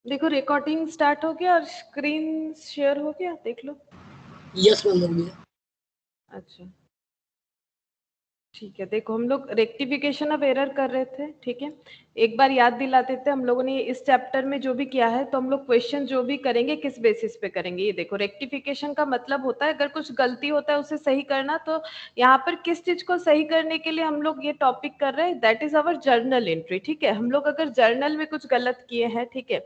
देखो recording start हो गया और स्क्रीन शेयर हो गया, देख लो। यस मैम हो गया। अच्छा ठीक है, देखो हम लोग रेक्टिफिकेशन ऑफ एरर कर रहे थे, ठीक है। एक बार याद दिला देते हम लोगों ने इस चैप्टर में जो भी किया है, तो हम लोग क्वेश्चन जो भी करेंगे किस बेसिस पे करेंगे। ये देखो रेक्टिफिकेशन का मतलब होता है अगर कुछ गलती होता है उसे सही करना। तो यहाँ पर किस चीज को सही करने के लिए हम लोग ये टॉपिक कर रहे हैं, that is our journal entry, ठीक है। हम लोग अगर जर्नल में कुछ गलत किए हैं, ठीक है,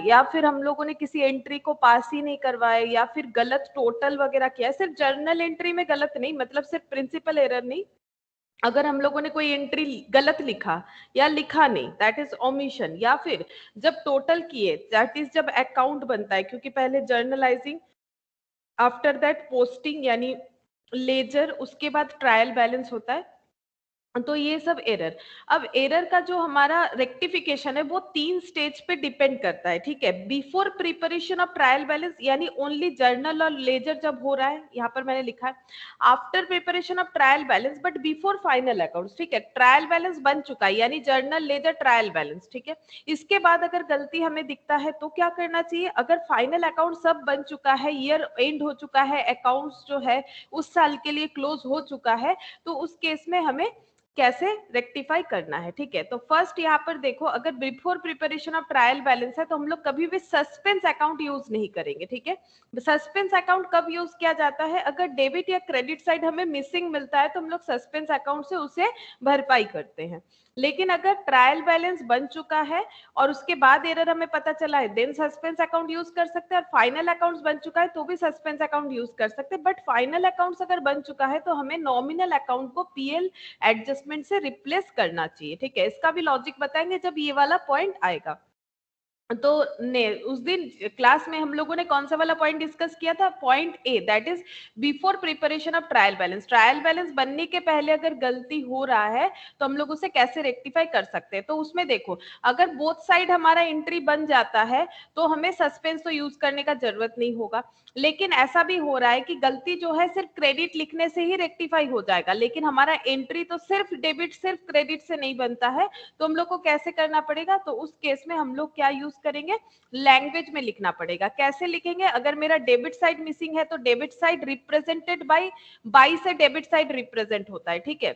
या फिर हम लोगों ने किसी एंट्री को पास ही नहीं करवाए, या फिर गलत टोटल वगैरह किया है, सिर्फ जर्नल एंट्री में गलत नहीं, मतलब सिर्फ प्रिंसिपल एरर नहीं, अगर हम लोगों ने कोई एंट्री गलत लिखा या लिखा नहीं, दैट इज ओमिशन। या फिर जब टोटल किए, दैट इज जब अकाउंट बनता है, क्योंकि पहले जर्नलाइजिंग, आफ्टर दैट पोस्टिंग यानी लेजर, उसके बाद ट्रायल बैलेंस होता है। तो ये सब एरर। अब एरर का जो हमारा रेक्टिफिकेशन है वो 3 स्टेज पे डिपेंड करता है, ठीक है। Before preparation of trial balance यानी ओनली जर्नल और लेजर जब हो रहा है, यहाँ पर मैंने लिखा है after preparation of trial balance but before final accounts, ठीक है। ट्रायल बैलेंस बन चुका है यानी जर्नल लेजर ट्रायल बैलेंस, ठीक है। इसके बाद अगर गलती हमें दिखता है तो क्या करना चाहिए, अगर फाइनल अकाउंट सब बन चुका है, ईयर एंड हो चुका है, अकाउंट्स जो है उस साल के लिए क्लोज हो चुका है, तो उस केस में हमें कैसे रेक्टिफाई करना है, ठीक है। तो फर्स्ट यहाँ पर देखो, अगर before preparation of trial balance है तो हम लोग कभी भी सस्पेंस अकाउंट यूज नहीं करेंगे, ठीक है। सस्पेंस अकाउंट कब यूज किया जाता है, अगर डेबिट या क्रेडिट साइड हमें मिसिंग मिलता है तो हम लोग सस्पेंस अकाउंट से उसे भरपाई करते हैं। लेकिन अगर ट्रायल बैलेंस बन चुका है और उसके बाद एरर हमें पता चला है, देन सस्पेंस अकाउंट यूज कर सकते हैं। और फाइनल अकाउंट्स बन चुका है तो भी सस्पेंस अकाउंट यूज कर सकते हैं। बट फाइनल अकाउंट्स अगर बन चुका है तो हमें नॉमिनल अकाउंट को पीएल एडजस्टमेंट से रिप्लेस करना चाहिए, ठीक है। इसका भी लॉजिक बताएंगे जब ये वाला पॉइंट आएगा। तो ने उस दिन क्लास में हम लोगों ने कौन सा वाला पॉइंट डिस्कस किया था, point A, that is before preparation of trial balance. Trial balance बनने के पहले अगर गलती हो रहा है तो हम लोग उसे कैसे रेक्टिफाई कर सकते हैं। तो उसमें देखो, अगर बोथ साइड हमारा एंट्री बन जाता है तो हमें सस्पेंस तो यूज करने का जरूरत नहीं होगा। लेकिन ऐसा भी हो रहा है कि गलती जो है सिर्फ क्रेडिट लिखने से ही रेक्टिफाई हो जाएगा, लेकिन हमारा एंट्री तो सिर्फ डेबिट सिर्फ क्रेडिट से नहीं बनता है। तो हम लोग को कैसे करना पड़ेगा, तो उस केस में हम लोग क्या यूज करेंगे, लैंग्वेज में लिखना पड़ेगा। कैसे लिखेंगे, अगर मेरा डेबिट साइड मिसिंग है तो डेबिट साइड रिप्रेजेंटेड बाई से डेबिट साइड रिप्रेजेंट होता है, ठीक है,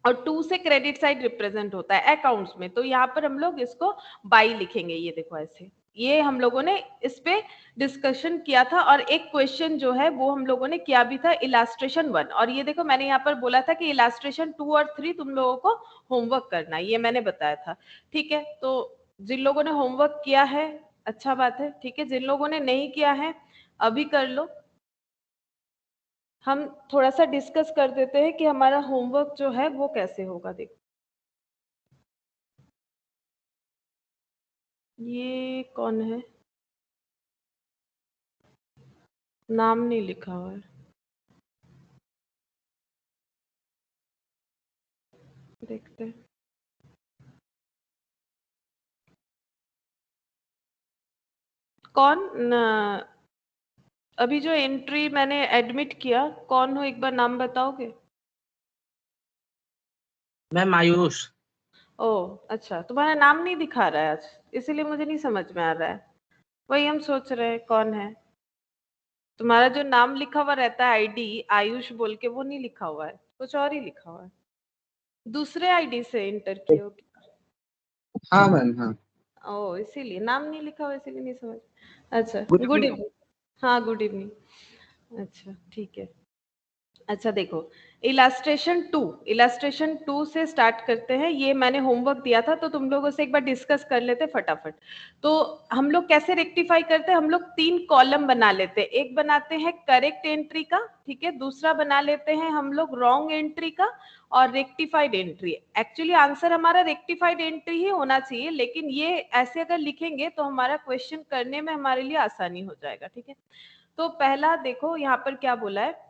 और 2 से क्रेडिट साइड रिप्रेजेंट होता है अकाउंट्स में। तो यहाँ पर हम लोग इसको बाई लिखेंगे, ये देखो ऐसे। ये हम लोगों ने इस पे डिस्कशन किया था। और एक क्वेश्चन जो है वो हम लोगों ने किया भी था, इलास्ट्रेशन 1। और ये देखो मैंने यहाँ पर बोला था कि इलास्ट्रेशन 2 और 3 तुम लोगों को होमवर्क करना है, ये मैंने बताया था, ठीक है। तो जिन लोगों ने होमवर्क किया है अच्छा बात है, ठीक है। जिन लोगों ने नहीं किया है अभी कर लो। हम थोड़ा सा डिस्कस कर देते हैं कि हमारा होमवर्क जो है वो कैसे होगा। देखो ये कौन है, नाम नहीं लिखा हुआ है, देखते हैं। कौन न, अभी जो एंट्री मैंने एडमिट किया, कौन हो एक बार नाम बताओगे। मैम आयुष। ओ अच्छा, तुम्हारा नाम नहीं दिखा रहा है आज, इसीलिए मुझे नहीं समझ में आ रहा है। वही हम सोच रहे हैं कौन है। तुम्हारा जो नाम लिखा हुआ रहता है आईडी आयुष बोल के, वो नहीं लिखा हुआ है, कुछ और ही लिखा हुआ है। दूसरे आईडी से एंटर किए हो क्या? हाँ मैम हाँ। ओ इसीलिए नाम नहीं लिखा हुआ, इसीलिए नहीं समझ। अच्छा गुड गुड इवनिंग। इवनिंग। हाँ गुड इवनिंग। अच्छा ठीक है। अच्छा देखो, इलास्ट्रेशन 2 से स्टार्ट करते हैं। ये मैंने होमवर्क दिया था तो तुम लोगों से एक बार डिस्कस कर लेते फटाफट। तो हम लोग कैसे रेक्टिफाई करते हैं, हम लोग 3 कॉलम बना लेते हैं। एक बनाते हैं करेक्ट एंट्री का, ठीक है। दूसरा बना लेते हैं हम लोग रॉन्ग एंट्री का, और रेक्टिफाइड एंट्री। एक्चुअली आंसर हमारा रेक्टिफाइड एंट्री ही होना चाहिए, लेकिन ये ऐसे अगर लिखेंगे तो हमारा क्वेश्चन करने में हमारे लिए आसानी हो जाएगा, ठीक है। तो पहला देखो यहाँ पर क्या बोला है,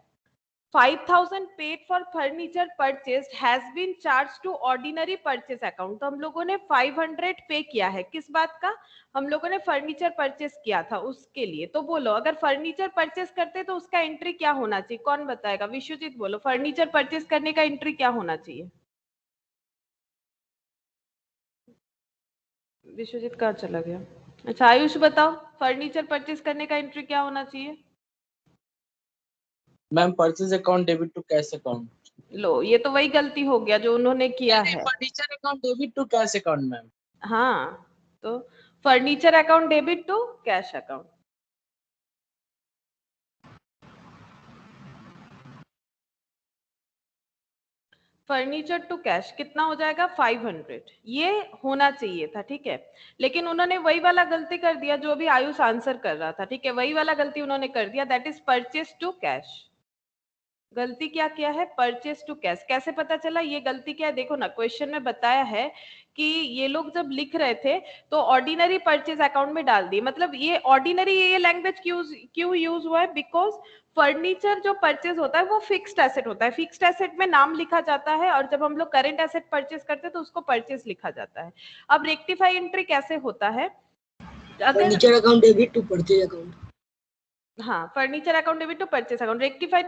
5,000 paid for furniture purchased has been charged to ordinary purchase account। तो हम लोगों ने 500 पे किया है, किस बात का, हम लोगों ने फर्नीचर परचेस किया था उसके लिए। तो बोलो अगर फर्नीचर परचेस करते तो उसका एंट्री क्या होना चाहिए, कौन बताएगा, विश्वजीत बोलो, फर्नीचर परचेस करने का एंट्री क्या होना चाहिए। विश्वजीत कहाँ चला गया, अच्छा आयुष बताओ, फर्नीचर परचेज करने का एंट्री क्या होना चाहिए? Ma'am purchase account debit to cash account. लो, ये तो वही गलती हो गया जो उन्होंने किया है। Furniture account debit to cash account ma'am. हाँ, तो furniture account debit to cash account. Furniture to cash कितना हो जाएगा? 500। ये होना चाहिए था, ठीक है, लेकिन उन्होंने वही वाला गलती कर दिया जो अभी आयुष आंसर कर रहा था, ठीक है, वही वाला गलती उन्होंने कर दिया, that is purchase to cash. गलती क्या किया है? Purchase to cash. कैसे पता चला ये गलती क्या है? देखो ना, क्वेश्चन में बताया है कि ये लोग जब लिख रहे थे तो ऑर्डिनरी परचेज अकाउंट में डाल दिए। मतलब ये ऑर्डिनरी, ये लैंग्वेज क्यों यूज हुआ है? बिकॉज फर्नीचर जो परचेज होता है वो फिक्स्ड एसेट होता है, फिक्स्ड एसेट में नाम लिखा जाता है, और जब हम लोग करेंट एसेट परचेज करते हैं तो उसको परचेज लिखा जाता है। अब रेक्टिफाई एंट्री कैसे होता है? अगर furniture account debit to purchase account. हाँ, furniture account debit to purchase account. Rectify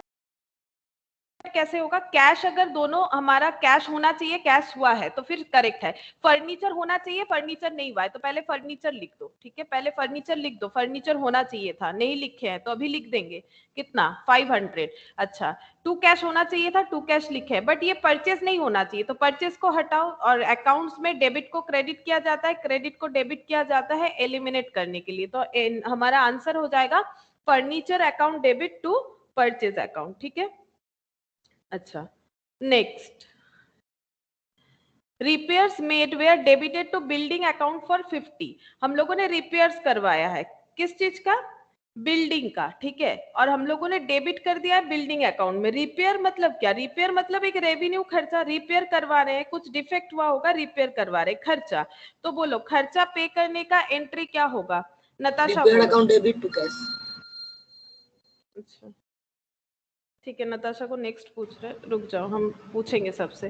कैसे होगा? कैश अगर दोनों हमारा कैश होना चाहिए, कैश हुआ है तो फिर करेक्ट है। फर्नीचर होना चाहिए, फर्नीचर नहीं हुआ है तो पहले फर्नीचर लिख दो, ठीक है, पहले फर्नीचर लिख दो। फर्नीचर होना चाहिए था, नहीं लिखे हैं तो अभी लिख देंगे। कितना? 500। अच्छा, टू कैश होना चाहिए था, टू कैश लिखे है, बट ये परचेज नहीं होना चाहिए तो परचेज को हटाओ। और अकाउंट्स में डेबिट को क्रेडिट किया जाता है, क्रेडिट को डेबिट किया जाता है एलिमिनेट करने के लिए। तो हमारा आंसर हो जाएगा furniture account debit to purchase account, ठीक है। अच्छा, next, repairs made were debited to building account for 50। हम लोगों ने रिपेयर्स करवाया है, किस चीज का? बिल्डिंग का, ठीक है, और हम लोगों ने डेबिट कर दिया है बिल्डिंग अकाउंट में। रिपेयर मतलब क्या? रिपेयर मतलब एक रेवेन्यू खर्चा, रिपेयर करवा रहे हैं, कुछ डिफेक्ट हुआ होगा, रिपेयर करवा रहे हैं, खर्चा। तो बोलो खर्चा पे करने का एंट्री क्या होगा? नताशा रिपेयर बोलो। Account debit to cash. अच्छा, ठीक है, नताशा को नेक्स्ट पूछ रहे, रुक जाओ हम पूछेंगे सबसे।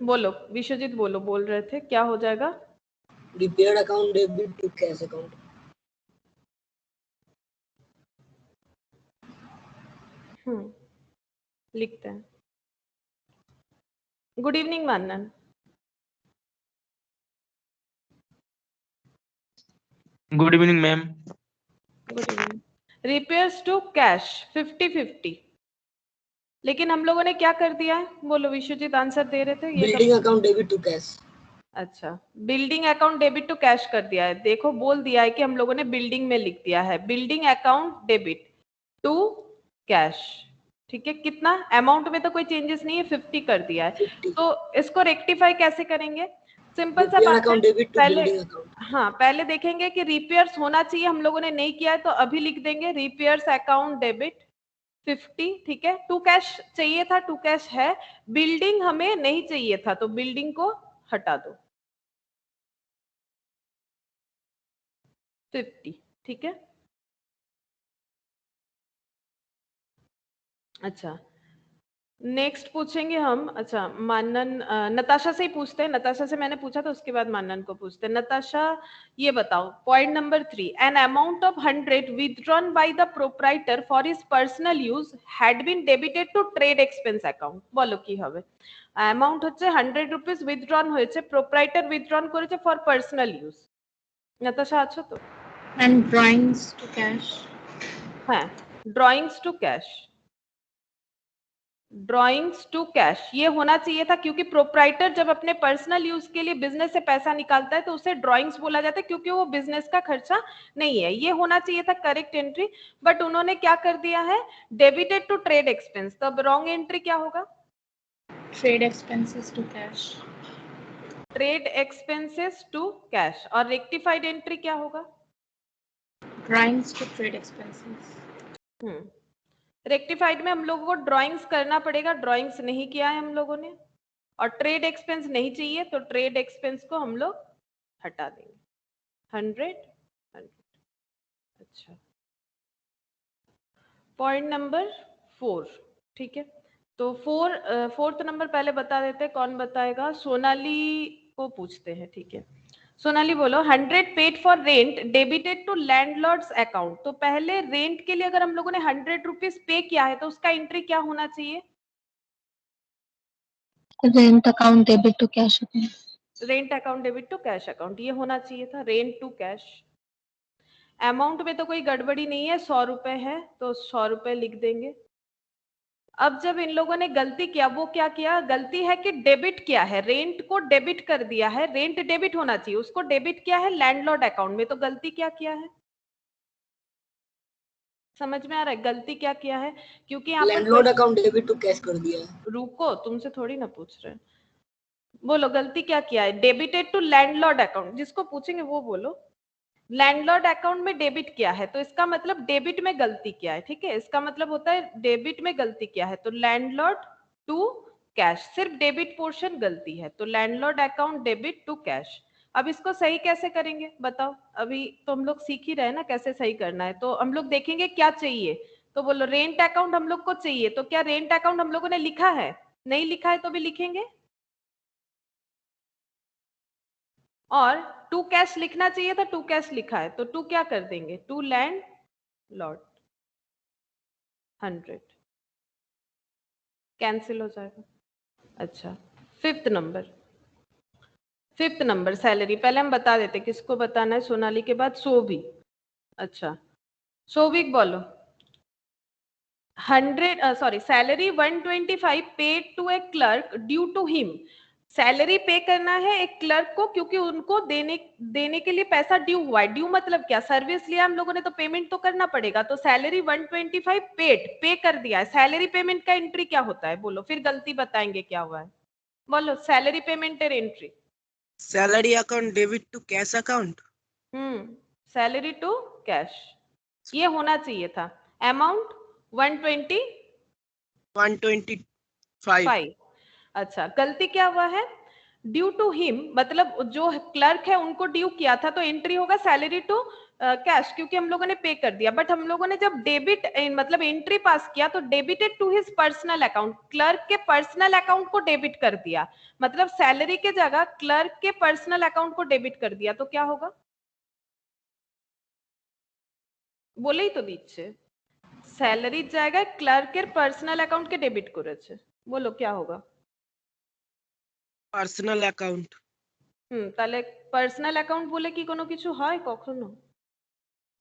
बोलो विश्वजीत, बोलो, बोल रहे थे क्या हो जाएगा? Repair account debit to cash account. लिखते हैं। Good evening Manan. Good evening ma'am. Good evening. Repairs to cash 50-50, लेकिन हम लोगों ने क्या कर दिया है? बोलो विश्वजीत, आंसर दे रहे थे ये building account debit to cash. अच्छा, building account debit to cash कर दिया है। देखो बोल दिया है कि हम लोगों ने बिल्डिंग में लिख दिया है building account debit to cash, ठीक है। कितना अमाउंट में तो कोई चेंजेस नहीं है, 50 कर दिया है। 50। तो इसको रेक्टिफाई कैसे करेंगे? सिंपल सा रिपेयर बात है, अकाउंट डेबिट टू पहले, बिल्डिंग अकाउंट। हाँ, पहले देखेंगे कि रिपेयर्स होना चाहिए, हम लोगों ने नहीं किया है तो अभी लिख देंगे रिपेयर्स अकाउंट डेबिट 50, ठीक है। टू कैश चाहिए था, टू कैश है। बिल्डिंग हमें नहीं चाहिए था तो बिल्डिंग को हटा दो, 50, ठीक है। अच्छा, नेक्स्ट पूछेंगे हम। अच्छा मानन, नताशा से ही पूछते हैं, नताशा से मैंने पूछा था उसके बाद मानन को पूछते हैं। नताशा ये बताओ, point number 3, N amount of 100 withdrawn by the proprietor for his personal use had been debited to trade expense account। বলো কি হবে? অ্যামাউন্ট হচ্ছে 100 রুপিস উইথড্রন হয়েছে, প্রোপ্রাইটার উইথড্রন করেছে ফর পার্সোনাল ইউজ। নতাশা আছো তো? And drawings to cash. হ্যাঁ, drawings to cash, drawings to cash ये होना चाहिए था, क्योंकि प्रोप्राइटर जब अपने पर्सनल यूज के लिए बिजनेस से पैसा निकालता है तो उसे ड्रॉइंग्स बोला जाता है, क्योंकि वो बिजनेस का खर्चा नहीं है। ये होना चाहिए था करेक्ट एंट्री, बट उन्होंने क्या कर दिया है? Debited to trade expense. तब रॉन्ग एंट्री क्या होगा? Trade expenses to cash. Trade expenses to cash. और रेक्टिफाइड एंट्री क्या होगा? Drawings to trade expenses. Rectified में हम लोगों को ड्राइंग्स करना पड़ेगा, ड्राइंग्स नहीं किया है हम लोगों ने, और ट्रेड एक्सपेंस नहीं चाहिए तो ट्रेड एक्सपेंस को हम लोग हटा देंगे। 100। अच्छा, पॉइंट नंबर 4, ठीक है। तो फोर्थ नंबर पहले बता देते हैं, कौन बताएगा? सोनाली को पूछते हैं, ठीक है। सोनाली बोलो, 100 paid for rent debited to landlord's account. तो पहले रेंट के लिए अगर हम लोगों ने 100 रुपीज पे किया है तो उसका एंट्री क्या होना चाहिए? Rent account debit to cash account. Rent account debit to cash account, ये होना चाहिए था, रेंट टू कैश। अमाउंट में तो कोई गड़बड़ी नहीं है, 100 रुपए है तो 100 रुपए लिख देंगे। अब जब इन लोगों ने गलती किया, वो क्या किया, गलती है कि डेबिट किया है, रेंट को डेबिट कर दिया है, रेंट डेबिट होना चाहिए, उसको डेबिट किया है लैंडलॉर्ड अकाउंट में, तो गलती क्या किया है, समझ में आ रहा है गलती क्या किया है? क्योंकि यहाँ पर landlord account debit to cash कर दिया है। रुको, तुमसे थोड़ी ना पूछ रहे हैं, बोलो गलती क्या किया है, डेबिटेड टू लैंडलॉर्ड अकाउंट, जिसको पूछेंगे वो बोलो। लैंडलॉर्ड अकाउंट में डेबिट किया है तो इसका मतलब डेबिट में गलती किया है, ठीक है, इसका मतलब होता है डेबिट में गलती किया है, तो लैंडलॉर्ड टू कैश, सिर्फ डेबिट पोर्शन गलती है, तो landlord account debit to cash. अब इसको सही कैसे करेंगे बताओ, अभी तो हम लोग सीख ही रहे हैं ना कैसे सही करना है, तो हम लोग देखेंगे क्या चाहिए, तो बोलो रेंट अकाउंट हम लोग को चाहिए, तो क्या रेंट अकाउंट हम लोगों ने लिखा है, नहीं लिखा है तो भी लिखेंगे, और टू कैश लिखना चाहिए था, टू कैश लिखा है तो टू क्या कर देंगे, टू लैंड लॉर्ड 100 कैंसिल हो जाएगा। अच्छा, फिफ्थ नंबर सैलरी, पहले हम बता देते किसको बताना है, सोनाली के बाद सोभी। अच्छा सोभिक बोलो, 100 salary 125 paid to a clerk due to him, salary pay करना है एक क्लर्क को क्योंकि उनको देने के लिए पैसा ड्यू हुआ है, ड्यू मतलब क्या, सर्विस लिया हम लोगों ने तो पेमेंट तो करना पड़ेगा, तो सैलरी 125 पेड, पे कर दिया है, सैलरी पेमेंट का एंट्री क्या होता है बोलो, फिर गलती बताएंगे क्या हुआ है, बोलो salary payment entry. Salary account debit to cash account. Salary to cash, ये होना चाहिए था, अमाउंट 125। अच्छा गलती क्या हुआ है, ड्यू टू हिम मतलब जो क्लर्क है उनको ड्यू किया था, तो एंट्री होगा सैलरी टू कैश क्योंकि हम लोगों ने पे कर दिया, बट हम लोगों ने जब डेबिट मतलब एंट्री पास किया तो debited to his personal account, clerk के पर्सनल अकाउंट को डेबिट कर दिया, मतलब सैलरी के जगह क्लर्क के पर्सनल अकाउंट को डेबिट कर दिया, तो क्या होगा, बोले ही तो दीजिए, सैलरी जाएगा क्लर्केर पर्सनल अकाउंट के डेबिट করেছে, बोलो क्या होगा, পার্সোনাল অ্যাকাউন্ট। তাহলে পার্সোনাল অ্যাকাউंट बोले कि कोनो কিছু হয় কখনো,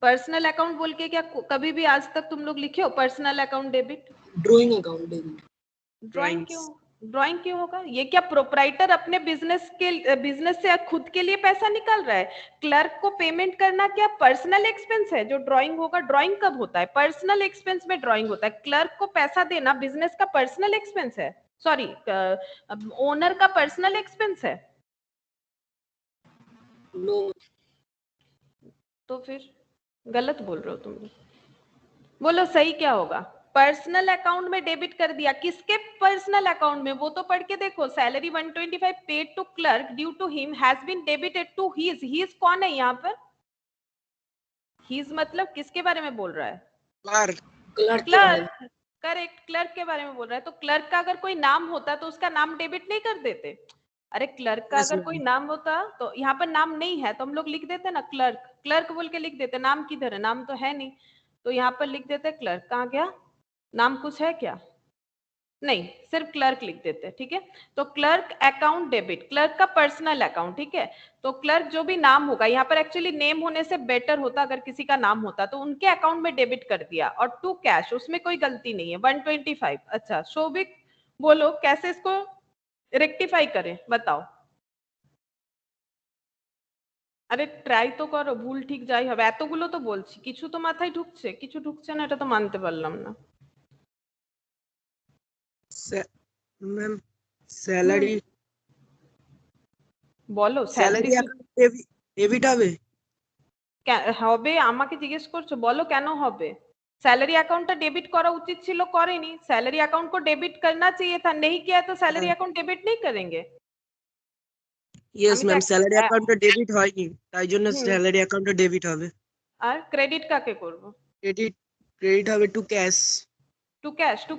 पर्सनल अकाउंट बोल के क्या कभी भी आज तक तुम लोग लिखे हो personal account debit, drawing account debit, drawing क्यों होगा, ये क्या प्रोपराइटर अपने बिजनेस से खुद के लिए पैसा निकाल रहा है, क्लर्क को पेमेंट करना क्या पर्सनल एक्सपेंस है, जो ड्राइंग होगा, ड्राइंग कब होता है, पर्सनल एक्सपेंस में ड्राइंग होता है, क्लर्क को पैसा देना बिजनेस का पर्सनल एक्सपेंस है, सॉरी ओनर का पर्सनल एक्सपेंस है, नो, तो फिर गलत बोल रहे हो तुम लोग, बोलो सही क्या होगा, पर्सनल अकाउंट में डेबिट कर दिया, किसके पर्सनल अकाउंट में, वो तो पढ़ के देखो, salary 125 paid to clerk due to him has been debited to his कौन है यहाँ पर, हिज मतलब किसके बारे में बोल रहा है, क्लर्क, करेक्ट, क्लर्क के बारे में बोल रहा है, तो क्लर्क का अगर कोई नाम होता तो उसका नाम डेबिट नहीं कर देते, अरे क्लर्क का अगर कोई नाम होता तो यहाँ पर नाम नहीं है तो हम लोग लिख देते ना क्लर्क, क्लर्क बोल के लिख देते, नाम किधर है, नाम तो है नहीं, तो यहाँ पर लिख देते क्लर्क, कहाँ गया, नाम कुछ है क्या, नहीं, सिर्फ क्लर्क लिख देते, ठीक है, तो क्लर्क अकाउंट डेबिट, क्लर्क का पर्सनल अकाउंट, ठीक है, तो क्लर्क जो भी नाम होगा, यहाँ पर एक्चुअली नेम होने से बेटर होता अगर किसी का नाम होता, तो उनके अकाउंट में डेबिट कर दिया, और टू कैश उसमें कोई गलती नहीं है, 125। अच्छा शोभिक बोलो कैसे इसको रेक्टिफाई करें बताओ, আরে ট্রাই তো করো, ভুল ঠিক যাই হবে, এতগুলো তো বলছি, কিছু তো মাথায় ঢুকছে, কিছু ঢুকছে না, এটা তো মানতে পারলাম না। ম্যাম স্যালারি বলো স্যালারি অ্যাকাউন্ট ডেবিট হবে, হবে, আমাকে জিজ্ঞেস করছো, বলো কেন হবে, सैलरी अकाउंट डेबिट करा उचित ছিল করেনি, सैलरी अकाउंट को डेबिट करना चाहिए था, नहीं किया तो सैलरी अकाउंट डेबिट नहीं करेंगे, यस मैम স্যালারি অ্যাকাউন্টে ডেবিট হয়নি তাই জন্য স্যালারি অ্যাকাউন্টে ডেবিট হবে, আর ক্রেডিট কাকে করব, ক্রেডিট হবে টু ক্যাশ টু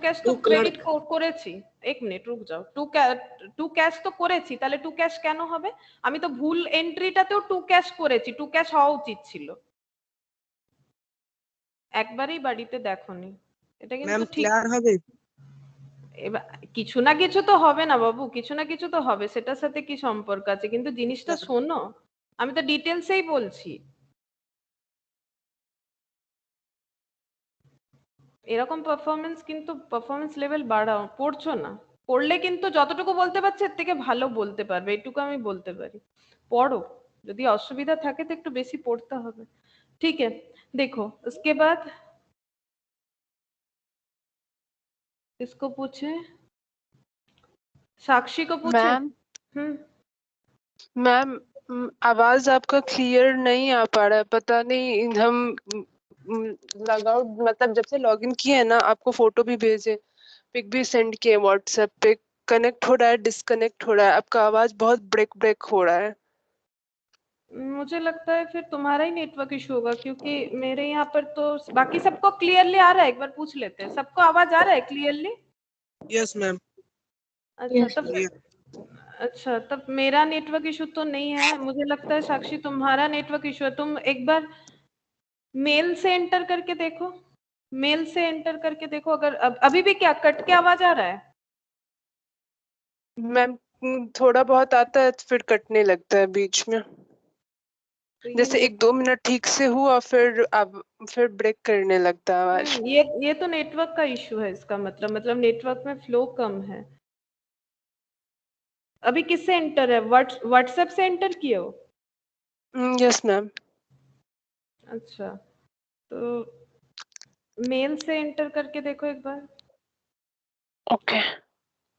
ক্যাশ তো ক্রেডিট করেছি, এক মিনিট রুক যাও, টু ক্যাশ তো করেছি, তাহলে টু ক্যাশ কেন হবে, আমি তো ভুল এন্ট্রিটাতেও টু ক্যাশ করেছি, টু ক্যাশ হওয়া উচিত ছিল, একবারই বাড়িতে দেখোনি, এটা কিন্তু ঠিক হবে, এবার কিছু না কিছু তো হবে না বাবু, কিছু না কিছু তো হবে, সেটার সাথে কি সম্পর্ক আছে, কিন্তু জিনিসটা শোনো, আমি তো ডিটেলসেই বলছি, এরকম পারফরমেন্স লেভেল বাড়াও, পড়ছো না, পড়লে কিন্তু যতটুকু বলতে পারছে এর থেকে ভালো বলতে পারবে, এটুকু আমি বলতে পারি। পড়ো, যদি অসুবিধা থাকে তো একটু বেশি পড়তে হবে। ठीक है, देखो उसके बाद इसको पूछे, साक्षी को पूछे। मैम हम्म आवाज आपका क्लियर नहीं आ पा रहा है, पता नहीं हम लॉग आउट मतलब जब से लॉगिन किए हैं ना, आपको फोटो भी भेजे, पिक भी सेंड किए व्हाट्सएप पे, कनेक्ट हो रहा है डिस्कनेक्ट हो रहा है, आपका आवाज बहुत ब्रेक ब्रेक हो रहा है। मुझे लगता है फिर तुम्हारा ही नेटवर्क इशू होगा, क्योंकि मेरे यहाँ पर तो बाकी सबको क्लियरली आ रहा है। एक बार पूछ लेते हैं, सबको आवाज आ रहा है क्लियरली? Yes ma'am. अच्छा अच्छा, तब मेरा नेटवर्क इशू तो नहीं है, मुझे लगता है साक्षी तुम्हारा नेटवर्क इशू है। तुम एक बार मेल से एंटर करके देखो, मेल से एंटर करके देखो, अगर अभी भी क्या कट के आवाज आ रहा है? मैम थोड़ा बहुत आता है फिर कटने लगता है बीच में, तो जैसे 1-2 मिनट ठीक से हुआ फिर अब फिर ब्रेक करने लगता है आवाज। ये तो नेटवर्क का इशू है, इसका मतलब नेटवर्क में फ्लो कम है। अभी किससे एंटर है? व्हाट्सएप से एंटर किए हो? Yes ma'am. अच्छा, तो मेल से एंटर करके देखो एक बार। ओके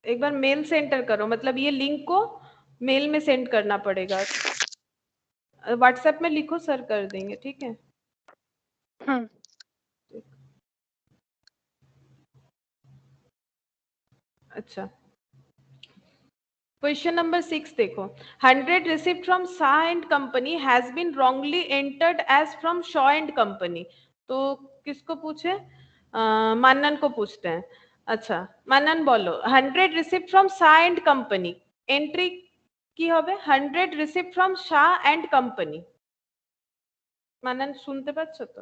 एक बार मेल से एंटर करो, मतलब ये लिंक को मेल में सेंड करना पड़ेगा। व्हाट्सएप में लिखो, सर कर देंगे, ठीक है? अच्छा, क्वेश्चन नंबर 6 देखो, 100 received from Shah and company has been wrongly entered as from Shaw and company. तो किसको पूछे? मानन को पूछते हैं। अच्छा मानन बोलो, 100 received from Shah and company entry की হবে 100 received from Shah and company. Manan শুনতে পাচ্ছ তো?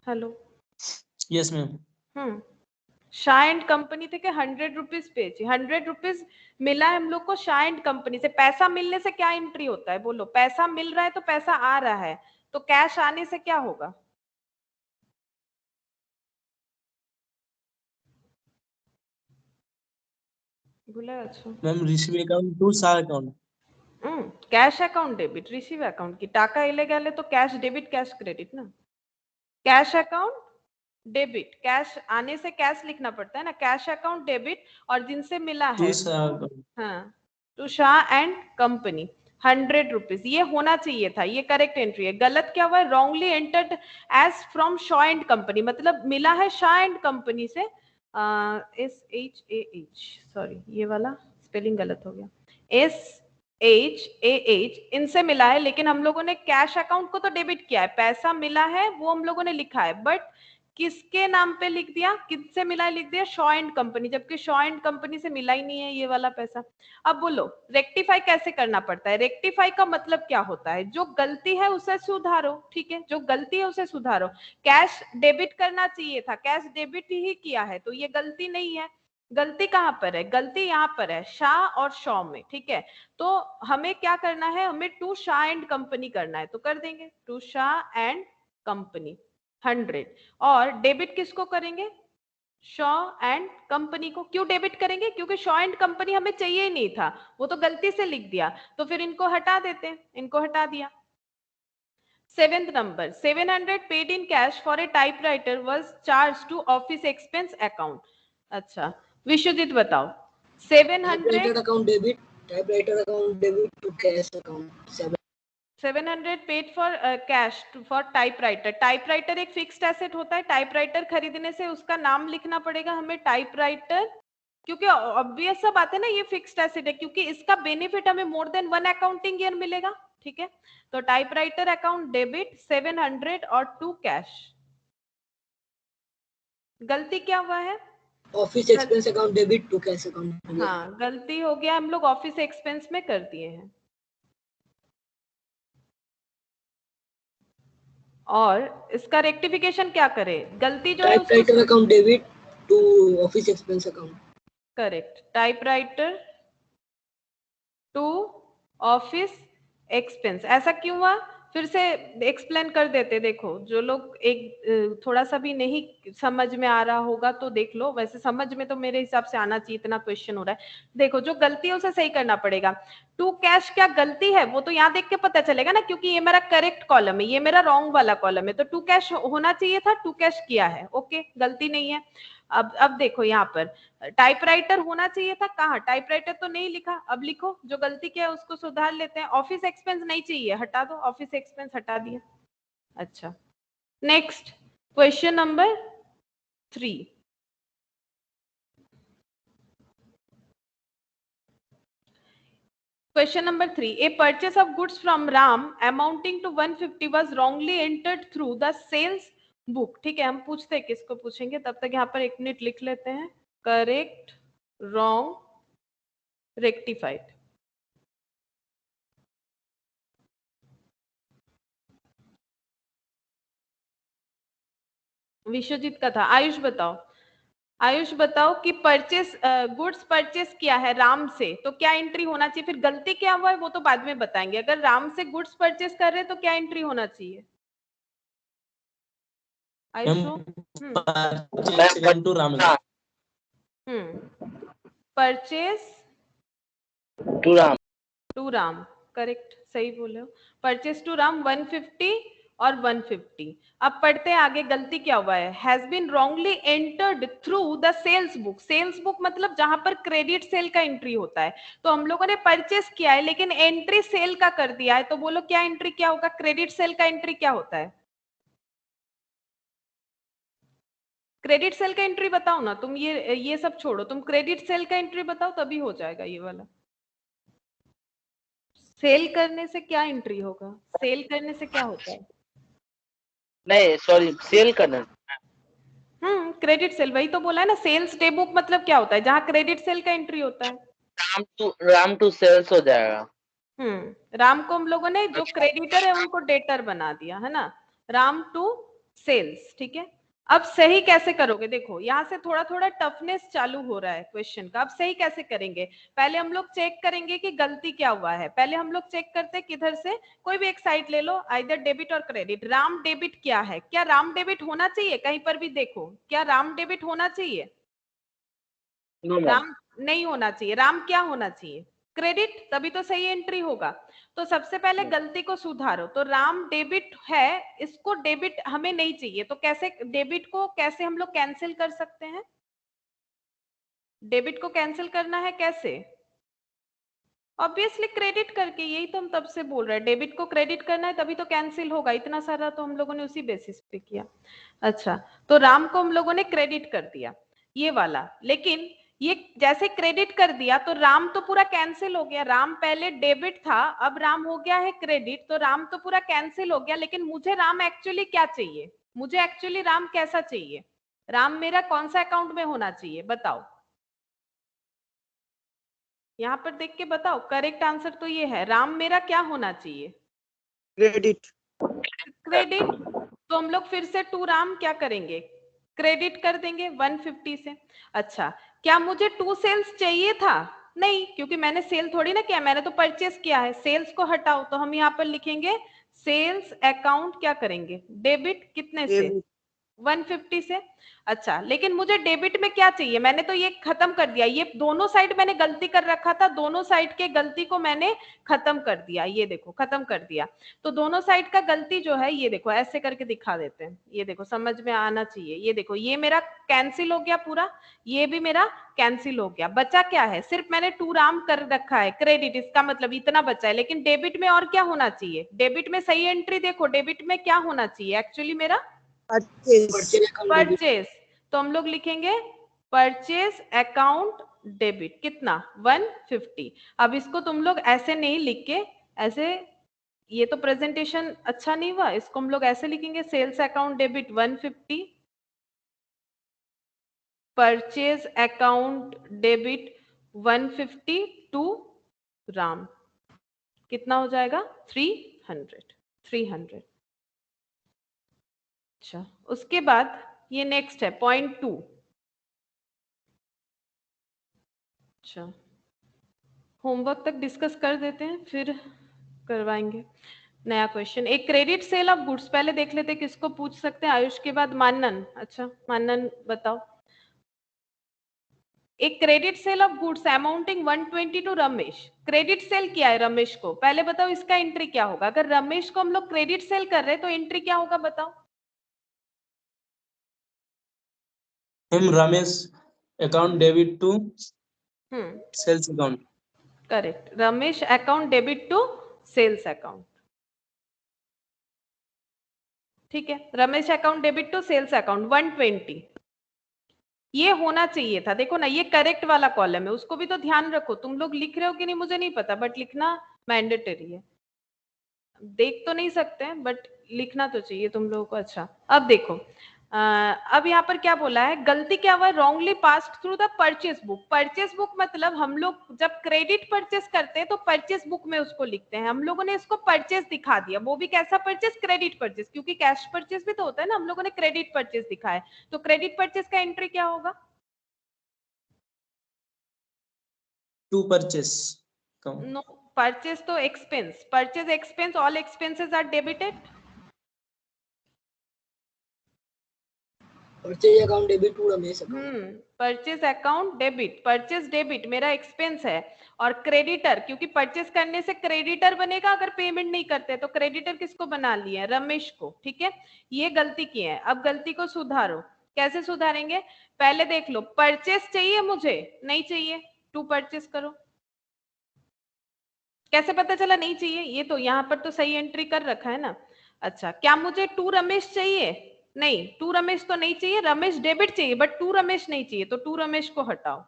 Hello. Yes, ma'am. Shah and company থেকে 100 रुपीज পেয়েছি, 100 रुपीज मिला है हम लोग को शाह एंड कंपनी से। पैसा मिलने से क्या एंट्री होता है? बोलो, पैसा मिल रहा है तो पैसा आ रहा है, तो कैश आने से क्या होगा? ভুলে গেছো? Ma'am, receive account to SAR account. Cash account debit, receive account কি? টাকা এলে গেলে তো ক্যাশ ডেবিট ক্যাশ ক্রেडिट ना। कैश अकाउंट डेबिट, कैश आने से कैश लिखना पड़ता है ना, कैश अकाउंट डेबिट, और जिनसे मिला है To SAR account. हाँ, to Shah and company 100 rupees, ये होना चाहिए था, ये करेक्ट एंट्री है। गलत क्या हुआ है? Wrongly entered as from Shaw and company, मतलब मिला है शाह एंड कंपनी से। SHAH, सॉरी ये वाला स्पेलिंग गलत हो गया, SHAH इनसे मिला है, लेकिन हम लोगों ने कैश अकाउंट को तो डेबिट किया है, पैसा मिला है वो हम लोगों ने लिखा है, बट किसके नाम पे लिख दिया? किससे मिला है लिख दिया? शॉ एंड कंपनी, जबकि शॉ एंड कंपनी से मिला ही नहीं है ये वाला पैसा। अब बोलो रेक्टिफाई कैसे करना पड़ता है? रेक्टिफाई का मतलब क्या होता है? जो गलती है उसे सुधारो, ठीक है, जो गलती है उसे सुधारो। कैश डेबिट करना चाहिए था, कैश डेबिट ही किया है, तो ये गलती नहीं है। गलती कहाँ पर है? गलती यहाँ पर है शाह और शॉ में, ठीक है। तो हमें क्या करना है? हमें टू शाह एंड कंपनी करना है, तो कर देंगे टू शाह एंड कंपनी 100, और डेबिट किसको करेंगे? शॉ एंड कंपनी को। क्यों डेबिट करेंगे? क्योंकि शॉ एंड कंपनी हमें चाहिए ही नहीं था, वो तो गलती से लिख दिया, तो फिर इनको हटा देते हैं, इनको हटा दिया। 7th number, 700 paid in cash for a typewriter was charged to office expense account. अच्छा विश्वजीत बताओ, 700 account debit, typewriter account debit to cash account. 700 paid for cash for typewriter. Typewriter एक फिक्स्ड एसेट होता है, टाइपराइटर खरीदने से उसका नाम लिखना पड़ेगा हमें टाइपराइटर, क्योंकि ऑब्वियस सा बात है ना, ये फिक्स्ड एसेट है, क्योंकि इसका बेनिफिट हमें मोर देन 1 अकाउंटिंग ईयर मिलेगा, ठीक है। तो टाइपराइटर अकाउंट डेबिट 700 और टू कैश। गलती क्या हुआ है? Office expense account debit to cash account. हाँ गलती हो गया, हम लोग ऑफिस एक्सपेंस में कर दिए हैं। और इसका रेक्टिफिकेशन क्या करें? गलती जो है typewriter account debit to office expense account. Correct, typewriter to office expense. ऐसा क्यों हुआ? फिर से एक्सप्लेन कर देते। देखो जो लोग एक थोड़ा सा भी नहीं समझ में आ रहा होगा तो देख लो, वैसे समझ में तो मेरे हिसाब से आना चाहिए, इतना क्वेश्चन हो रहा है। देखो जो गलती है उसे सही करना पड़ेगा। टू कैश क्या गलती है वो तो यहाँ देख के पता चलेगा ना, क्योंकि ये मेरा करेक्ट कॉलम है, ये मेरा रॉन्ग वाला कॉलम है, तो टू कैश होना चाहिए था, टू कैश किया है, ओके गलती नहीं है। अब देखो यहाँ पर टाइपराइटर होना चाहिए था, कहाँ टाइपराइटर तो नहीं लिखा, अब लिखो जो गलती किया है उसको सुधार लेते हैं। ऑफिस एक्सपेंस नहीं चाहिए, हटा दो, ऑफिस एक्सपेंस हटा दिया। अच्छा next question number 3। Question number 3. A purchase of goods from Ram amounting to 150 was wrongly entered through the sales book. ठीक है, हम पूछते हैं किसको पूछेंगे, तब तक यहाँ पर 1 मिनट लिख लेते हैं। Correct, wrong, rectified. विश्वजीत का था। आयुष बताओ, आयुष बताओ कि परचेस गुड्स परचेस किया है राम से तो क्या एंट्री होना चाहिए, फिर गलती क्या हुआ है वो तो बाद में बताएंगे। अगर राम से गुड्स परचेस कर रहे हैं तो क्या एंट्री होना चाहिए Ayush? purchase to Ram. Purchase to Ram, correct, सही बोले हो। परचेस टू राम 150 और 150। अब पढ़ते हैं आगे, गलती क्या हुआ है। Has been wrongly entered through the sales book. Sales book मतलब जहां पर क्रेडिट सेल का एंट्री होता है, तो हम लोगों ने परचेस किया है लेकिन एंट्री सेल का कर दिया है, तो बोलो क्या एंट्री क्या होगा, क्रेडिट सेल का एंट्री क्या होता है। क्रेडिट सेल का एंट्री बताओ ना तुम, ये सब छोड़ो, तुम क्रेडिट सेल का एंट्री बताओ तभी हो जाएगा ये वाला। सेल करने से क्या एंट्री होगा, सेल करने से क्या होता है। नहीं सॉरी, सेल करना। क्रेडिट सेल, वही तो बोला है ना, सेल्स डे बुक मतलब क्या होता है, जहां क्रेडिट सेल का एंट्री होता है। राम टू सेल्स हो जाएगा। राम को हम लोगों ने जो क्रेडिटर है उनको डेटर बना दिया है ना, राम टू सेल्स, ठीक है। अब सही कैसे करोगे, देखो यहाँ से थोड़ा थोड़ा टफनेस चालू हो रहा है क्वेश्चन का। अब सही कैसे करेंगे, पहले हम लोग चेक करेंगे कि गलती क्या हुआ है। पहले हम लोग चेक करते हैं किधर से, कोई भी एक साइड ले लो, आइदर डेबिट और क्रेडिट। राम डेबिट क्या है, क्या राम डेबिट होना चाहिए, कहीं पर भी देखो क्या राम डेबिट होना चाहिए। राम नहीं होना चाहिए, राम क्या होना चाहिए, क्रेडिट, तभी तो सही एंट्री होगा। तो सबसे पहले गलती को सुधारो, तो राम डेबिट है, इसको डेबिट हमें नहीं चाहिए, तो कैसे डेबिट को कैसे हम लोग कैंसिल कर सकते हैं, डेबिट को कैंसिल करना है कैसे, ऑब्वियसली क्रेडिट करके, यही तो हम तब से बोल रहे हैं, डेबिट को क्रेडिट करना है तभी तो कैंसिल होगा, इतना सारा तो हम लोगों ने उसी बेसिस पे किया। अच्छा तो राम को हम लोगों ने क्रेडिट कर दिया ये वाला, लेकिन ये जैसे क्रेडिट कर दिया तो राम तो पूरा कैंसिल हो गया। राम पहले डेबिट था, अब राम हो गया है क्रेडिट, तो राम तो पूरा कैंसिल हो गया। लेकिन मुझे राम एक्चुअली क्या चाहिए, मुझे एक्चुअली राम कैसा चाहिए, राम मेरा कौन सा अकाउंट में होना चाहिए बताओ, यहाँ पर देख के बताओ। करेक्ट आंसर तो ये है, राम मेरा क्या होना चाहिए, क्रेडिट। क्रेडिट। तो हम लोग फिर से टू राम क्या करेंगे, क्रेडिट कर देंगे 150 से। अच्छा क्या मुझे टू सेल्स चाहिए था, नहीं, क्योंकि मैंने सेल थोड़ी ना किया, मैंने तो परचेस किया है। सेल्स को हटाओ, तो हम यहाँ पर लिखेंगे सेल्स अकाउंट क्या करेंगे, डेबिट, कितने से, 150 से। अच्छा लेकिन मुझे डेबिट में क्या चाहिए, मैंने तो ये खत्म कर दिया, ये दोनों साइड मैंने गलती कर रखा था, दोनों साइड के गलती को मैंने खत्म कर दिया, ये देखो खत्म कर दिया। तो दोनों साइड का गलती जो है ये देखो ऐसे करके दिखा देते हैं, ये देखो समझ में आना चाहिए। ये देखो ये मेरा कैंसिल हो गया पूरा, ये भी मेरा कैंसिल हो गया, बचा क्या है, सिर्फ मैंने टू राम कर रखा है क्रेडिट, इसका मतलब इतना बचा है। लेकिन डेबिट में और क्या होना चाहिए, डेबिट में सही एंट्री देखो, डेबिट में क्या होना चाहिए एक्चुअली मेरा, परचेस। तो हम लोग लिखेंगे परचेस अकाउंट डेबिट, कितना 150। अब इसको तुम लोग ऐसे नहीं लिख के, ऐसे ये तो प्रेजेंटेशन अच्छा नहीं हुआ, इसको हम लोग ऐसे लिखेंगे sales account debit 150, purchase account debit 150 to Ram, कितना हो जाएगा 300। अच्छा उसके बाद ये नेक्स्ट है पॉइंट 2। अच्छा होमवर्क तक डिस्कस कर देते हैं फिर करवाएंगे। नया क्वेश्चन, एक क्रेडिट सेल ऑफ गुड्स, पहले देख लेते किसको पूछ सकते हैं, आयुष के बाद मानन। अच्छा मानन बताओ, एक credit sale of goods amounting 120 to Ramesh, credit sale किया है रमेश को, पहले बताओ इसका एंट्री क्या होगा? अगर रमेश को हम लोग क्रेडिट सेल कर रहे हैं तो एंट्री क्या होगा बताओ? हम Ramesh account debit to hmm, sales account. Correct, Ramesh account debit to sales account, ठीक है, Ramesh account debit to sales account 120, ये होना चाहिए था। देखो ना, ये करेक्ट वाला कॉलम है, उसको भी तो ध्यान रखो। तुम लोग लिख रहे हो कि नहीं मुझे नहीं पता, बट लिखना मैंडेटरी है। देख तो नहीं सकते हैं बट लिखना तो चाहिए तुम लोगों को। अच्छा अब देखो, अब यहाँ पर क्या बोला है, गलती क्या हुआ, wrongly passed through the purchase book. Purchase book मतलब हम लोग जब क्रेडिट परचेस करते हैं तो परचेस बुक में उसको लिखते हैं, हम लोगों ने इसको परचेस दिखा दिया, वो भी कैसा परचेस, क्रेडिट परचेस, क्योंकि कैश परचेस भी तो होता है ना, हम लोगों ने क्रेडिट परचेस दिखाया, तो क्रेडिट परचेस का एंट्री क्या होगा? टू परचेस नो, परचेस तो expense, purchase expense, all expenses are debited. Purchase account debit to Ramesh account. Purchase account debit, purchase debit मेरा एक्सपेंस है, और क्रेडिटर, क्योंकि परचेस करने से क्रेडिटर बनेगा अगर पेमेंट नहीं करते, तो क्रेडिटर किसको बना लिए हैं, रमेश को, ठीक है। ये गलती की है, अब गलती को सुधारो। कैसे सुधारेंगे, पहले देख लो, परचेस चाहिए मुझे, नहीं चाहिए, टू परचेस करो। कैसे पता चला नहीं चाहिए, ये तो यहाँ पर तो सही एंट्री कर रखा है ना। अच्छा, क्या मुझे टू रमेश चाहिए, नहीं, टू रमेश तो नहीं चाहिए, रमेश डेबिट चाहिए बट टू रमेश नहीं चाहिए, तो टू रमेश को हटाओ।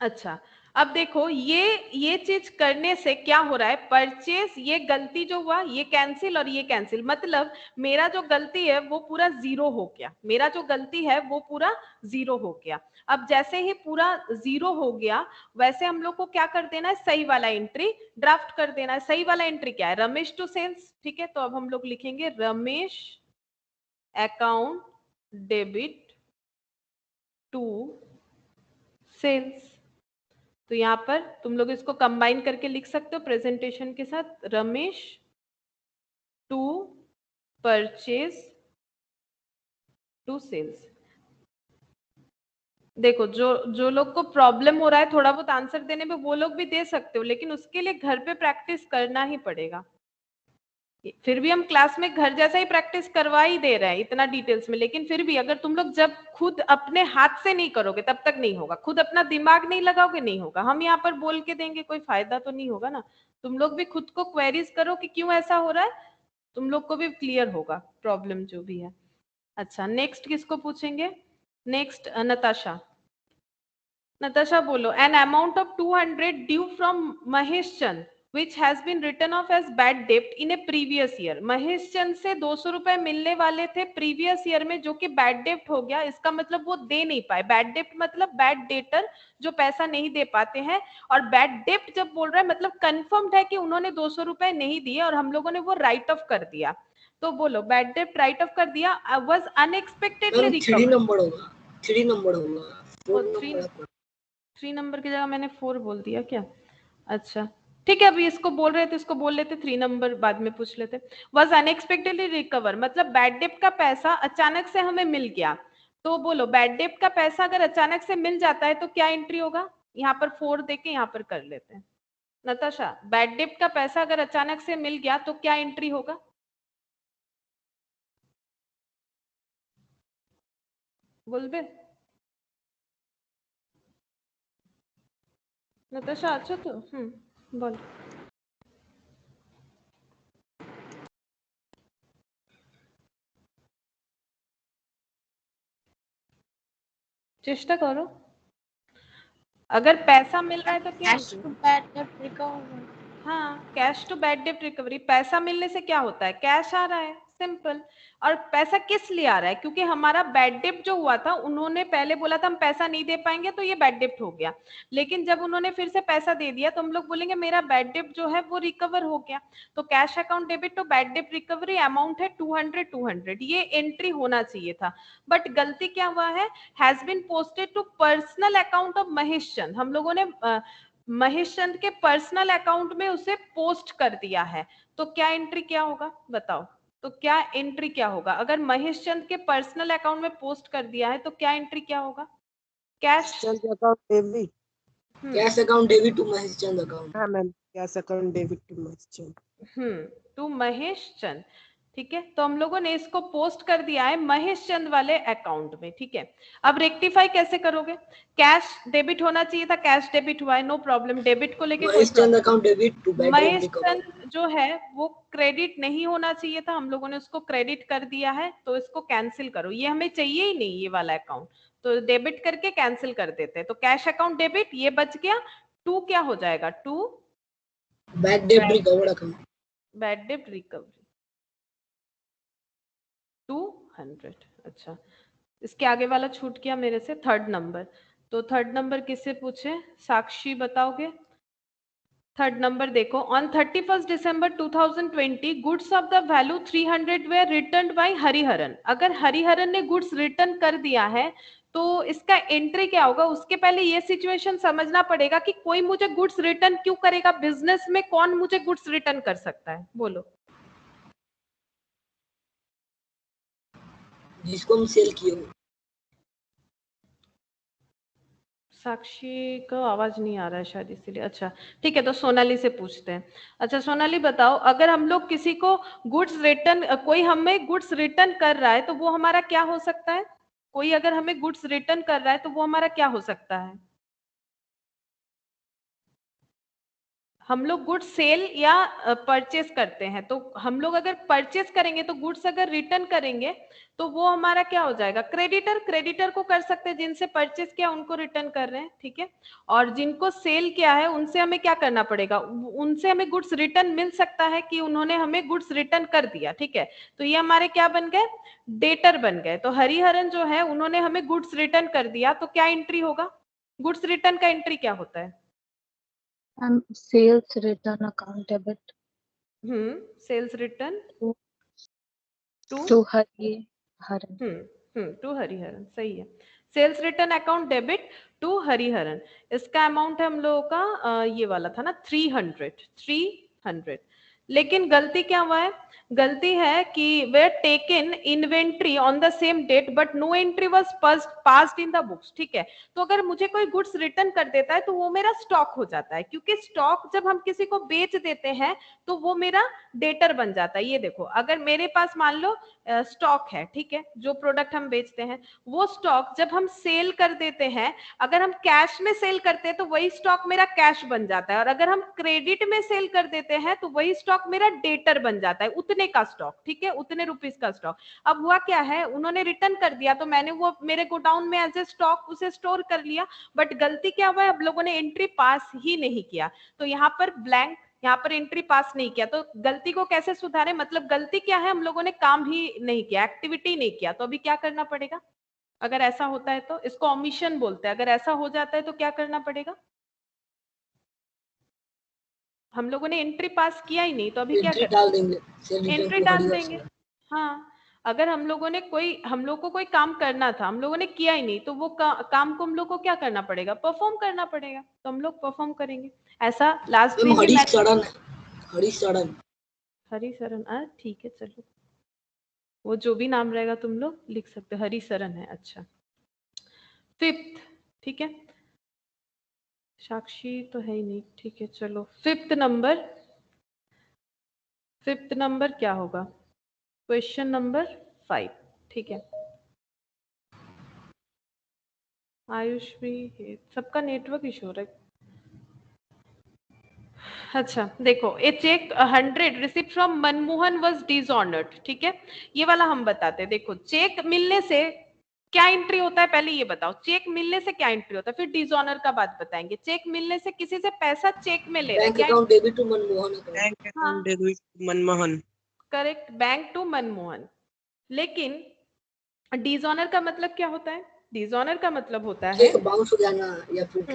अच्छा अब देखो, ये चीज करने से क्या हो रहा है, परचेस, ये गलती जो हुआ ये कैंसिल और ये कैंसिल, मतलब मेरा जो गलती है वो पूरा जीरो हो गया, मेरा जो गलती है वो पूरा जीरो हो गया। अब जैसे ही पूरा जीरो हो गया वैसे हम लोग को क्या कर देना है, सही वाला एंट्री ड्राफ्ट कर देना है। सही वाला एंट्री क्या है, रमेश टू सेल्स, ठीक है। तो अब हम लोग लिखेंगे Ramesh account debit to sales. तो यहाँ पर तुम लोग इसको कंबाइन करके लिख सकते हो प्रेजेंटेशन के साथ, Ramesh to purchase to sales. देखो, जो लोग को प्रॉब्लम हो रहा है थोड़ा बहुत आंसर देने में, वो लोग भी दे सकते हो, लेकिन उसके लिए घर पे प्रैक्टिस करना ही पड़ेगा। फिर भी हम क्लास में घर जैसा ही प्रैक्टिस करवा ही दे रहे हैं इतना डिटेल्स में, लेकिन फिर भी अगर तुम लोग जब खुद अपने हाथ से नहीं करोगे तब तक नहीं होगा, खुद अपना दिमाग नहीं लगाओगे नहीं होगा। हम यहाँ पर बोल के देंगे, कोई फायदा तो नहीं होगा ना। तुम लोग भी खुद को क्वेरीज करो कि क्यों ऐसा हो रहा है, तुम लोग को भी क्लियर होगा प्रॉब्लम जो भी है। अच्छा, नेक्स्ट किसको पूछेंगे, नेक्स्ट नताशा। नताशा बोलो, N amount of 200 due from Mahesh Chand which has been written off as bad debt in a previous year। Mahesh Chand से 200 रुपए मिलने वाले थे प्रीवियस ईयर में, जो कि बैड डेप्ट हो गया, इसका मतलब वो दे नहीं पाए। बैड डेप्ट मतलब बैड डेटर, जो पैसा नहीं दे पाते हैं, और बैड डेप्ट जब बोल रहा है मतलब कंफर्म्ड है कि उन्होंने 200 रुपए नहीं दिए और हम लोगों ने वो राइट ऑफ कर दिया। तो बोलो, बैड डेप्ट राइट ऑफ कर दिया, वाज अनएक्सपेक्टेडली रिकवर्ड। 3 नंबर होगा, 3 नंबर होगा, 3 नंबर की जगह मैंने 4 बोल दिया क्या? अच्छा ठीक है, अभी इसको बोल रहे थे, इसको बोल लेते, 3 नंबर बाद में पूछ लेते। वाज अनएक्सपेक्टेडली रिकवर मतलब बैड डेप्ट का पैसा अचानक से हमें मिल गया। तो बोलो, बैड डेप्ट का पैसा अगर अचानक से मिल जाता है तो क्या एंट्री होगा? यहाँ पर 4 देके यहाँ पर कर लेते हैं। नताशा, बैड डेप्ट का पैसा अगर अचानक से मिल गया तो क्या एंट्री होगा? बोलबे नताशा? अच्छा तो बोल। चेष्टा करो, अगर पैसा मिल रहा है तो क्या? Cash to bad debt recovery। हाँ, कैश टू बैड डेप्ट रिकवरी, पैसा मिलने से क्या होता है, कैश आ रहा है, सिंपल। और पैसा किस लिए आ रहा है? क्योंकि हमारा बैड डेप्ट जो हुआ था, उन्होंने पहले बोला था हम पैसा नहीं दे पाएंगे, तो ये बैड डेप्ट हो गया। लेकिन जब उन्होंने फिर से पैसा दे दिया तो हम लोग बोलेंगे मेरा बैड डेप्ट जो है वो रिकवर हो गया। तो cash account debit to bad डेप्ट रिकवरी, अमाउंट है 200, ये एंट्री होना चाहिए था। बट गलती क्या हुआ है, has been posted to personal account of Mahesh Chand. हम लोगों ने महेश चंद के पर्सनल अकाउंट में उसे पोस्ट कर दिया है, तो क्या एंट्री क्या होगा बताओ? तो क्या एंट्री क्या होगा? अगर महेश चंद के पर्सनल अकाउंट में पोस्ट कर दिया है तो क्या एंट्री क्या होगा? Cash Chand account debit. Cash account debit to Mahesh Chand account. हाँ ma'am, cash account debit to Mahesh Chand. To Mahesh Chand. ठीक है, तो हम लोगों ने इसको पोस्ट कर दिया है महेश चंद वाले अकाउंट में। ठीक है, अब रेक्टिफाई कैसे करोगे? कैश डेबिट होना चाहिए था, कैश डेबिट हुआ है, नो प्रॉब्लम, डेबिट को लेके Mahesh Chand account debit to bad Mahesh Chand जो है वो क्रेडिट नहीं होना चाहिए था, हम लोगों ने उसको क्रेडिट कर दिया है, तो इसको कैंसिल करो, ये हमें चाहिए ही नहीं ये वाला अकाउंट, तो डेबिट करके कैंसिल कर देते हैं। तो कैश अकाउंट डेबिट ये बच गया, टू क्या हो जाएगा? To bad debt recovered account. Bad debt recovery 200। अच्छा, इसके आगे वाला छूट गया मेरे से, थर्ड नंबर। तो थर्ड नंबर किससे पूछे? साक्षी बताओगे? थर्ड नंबर देखो, on 31 December 2020 goods of the value 300 were returned by Hariharan. अगर हरिहरन ने गुड्स रिटर्न कर दिया है तो इसका एंट्री क्या होगा? उसके पहले ये सिचुएशन समझना पड़ेगा कि कोई मुझे गुड्स रिटर्न क्यों करेगा, बिजनेस में कौन मुझे गुड्स रिटर्न कर सकता है, बोलो? जिसको हम सेल किए हो। साक्षी को आवाज नहीं आ रहा है शायद इसीलिए। अच्छा ठीक है, तो सोनाली से पूछते हैं। अच्छा सोनाली बताओ, अगर हम लोग किसी को गुड्स रिटर्न, कोई हमें गुड्स रिटर्न कर रहा है तो वो हमारा क्या हो सकता है? कोई अगर हमें गुड्स रिटर्न कर रहा है तो वो हमारा क्या हो सकता है? हम लोग गुड्स सेल या परचेस करते हैं, तो हम लोग अगर परचेस करेंगे तो गुड्स अगर रिटर्न करेंगे तो वो हमारा क्या हो जाएगा? क्रेडिटर। क्रेडिटर को कर सकते हैं, जिनसे परचेस किया उनको रिटर्न कर रहे हैं, ठीक है। और जिनको सेल किया है उनसे हमें क्या करना पड़ेगा? उनसे हमें गुड्स रिटर्न मिल सकता है कि उन्होंने हमें गुड्स रिटर्न कर दिया, ठीक है। तो ये हमारे क्या बन गए? डेटर बन गए। तो हरिहरन जो है उन्होंने हमें गुड्स रिटर्न कर दिया, तो क्या एंट्री होगा? गुड्स रिटर्न का एंट्री क्या होता है? Sales return account debit sales return to Hariharan. To Hariharan, सही है। Sales return account debit to Hariharan, इसका अमाउंट है हम लोगों का ये वाला था ना 300। लेकिन गलती क्या हुआ है? गलती है कि were taken inventory on the same date but no entry was passed in the books, ठीक है। तो अगर मुझे कोई गुड्स रिटर्न कर देता है तो वो मेरा स्टॉक हो जाता है, क्योंकि स्टॉक जब हम किसी को बेच देते हैं तो वो मेरा डेटर बन जाता है। ये देखो, अगर मेरे पास मान लो स्टॉक है, ठीक है, जो प्रोडक्ट हम बेचते हैं वो स्टॉक जब हम सेल कर देते हैं, अगर हम कैश में सेल करते हैं तो वही स्टॉक मेरा कैश बन जाता है, और अगर हम क्रेडिट में सेल कर देते हैं तो वही स्टॉक मेरा डेटर बन जाता है, उतने का स्टॉक, ठीक है, उतने रुपीस का स्टॉक। अब हुआ क्या है, उन्होंने रिटर्न कर दिया तो मैंने वो मेरे गोडाउन में एज ए स्टॉक उसे स्टोर कर लिया, बट गलती क्या हुआ है, अब लोगों ने एंट्री पास ही नहीं किया, तो यहाँ पर ब्लैंक, यहाँ पर एंट्री पास नहीं किया। तो गलती को कैसे सुधारे? मतलब गलती क्या है, हम लोगों ने काम ही नहीं किया, एक्टिविटी नहीं किया, तो अभी क्या करना पड़ेगा? अगर ऐसा होता है तो इसको ओमिशन बोलते हैं। अगर ऐसा हो जाता है तो क्या करना पड़ेगा? हम लोगों ने एंट्री पास किया ही नहीं, तो अभी क्या एंट्री डाल देंगे, एंट्री डाल देंगे। हाँ, अगर हम लोगों ने हम लोग को कोई काम करना था, हम लोगों ने किया ही नहीं, तो वो काम को हम लोग को क्या करना पड़ेगा? परफॉर्म करना पड़ेगा, तो हम लोग परफॉर्म करेंगे। ऐसा लास्ट में हरिशरण ठीक है, चलो वो जो भी नाम रहेगा तुम लोग लिख सकते हो, हरिशरण है। अच्छा, फिफ्थ, ठीक है, साक्षी तो है ही नहीं, ठीक है, चलो फिफ्थ नंबर क्या होगा? क्वेश्चन नंबर 5, ठीक है। आयुष भी, सबका नेटवर्क इशू हो रहा है। अच्छा देखो, a cheque 100 received from Manmohan was dishonoured, ठीक है, ये वाला हम बताते हैं। देखो, चेक मिलने से क्या एंट्री होता है, पहले ये बताओ, चेक मिलने से क्या एंट्री होता है, फिर डिसऑनर का बात बताएंगे। चेक मिलने से किसी से पैसा चेक में ले रहे हैं, bank account debit to Manmohan, bank account debit to Manmohan, correct, bank to Manmohan. लेकिन डिसऑनर का मतलब क्या होता है? डिसऑनर का मतलब होता है चेक बाउंस हो जाना या फिर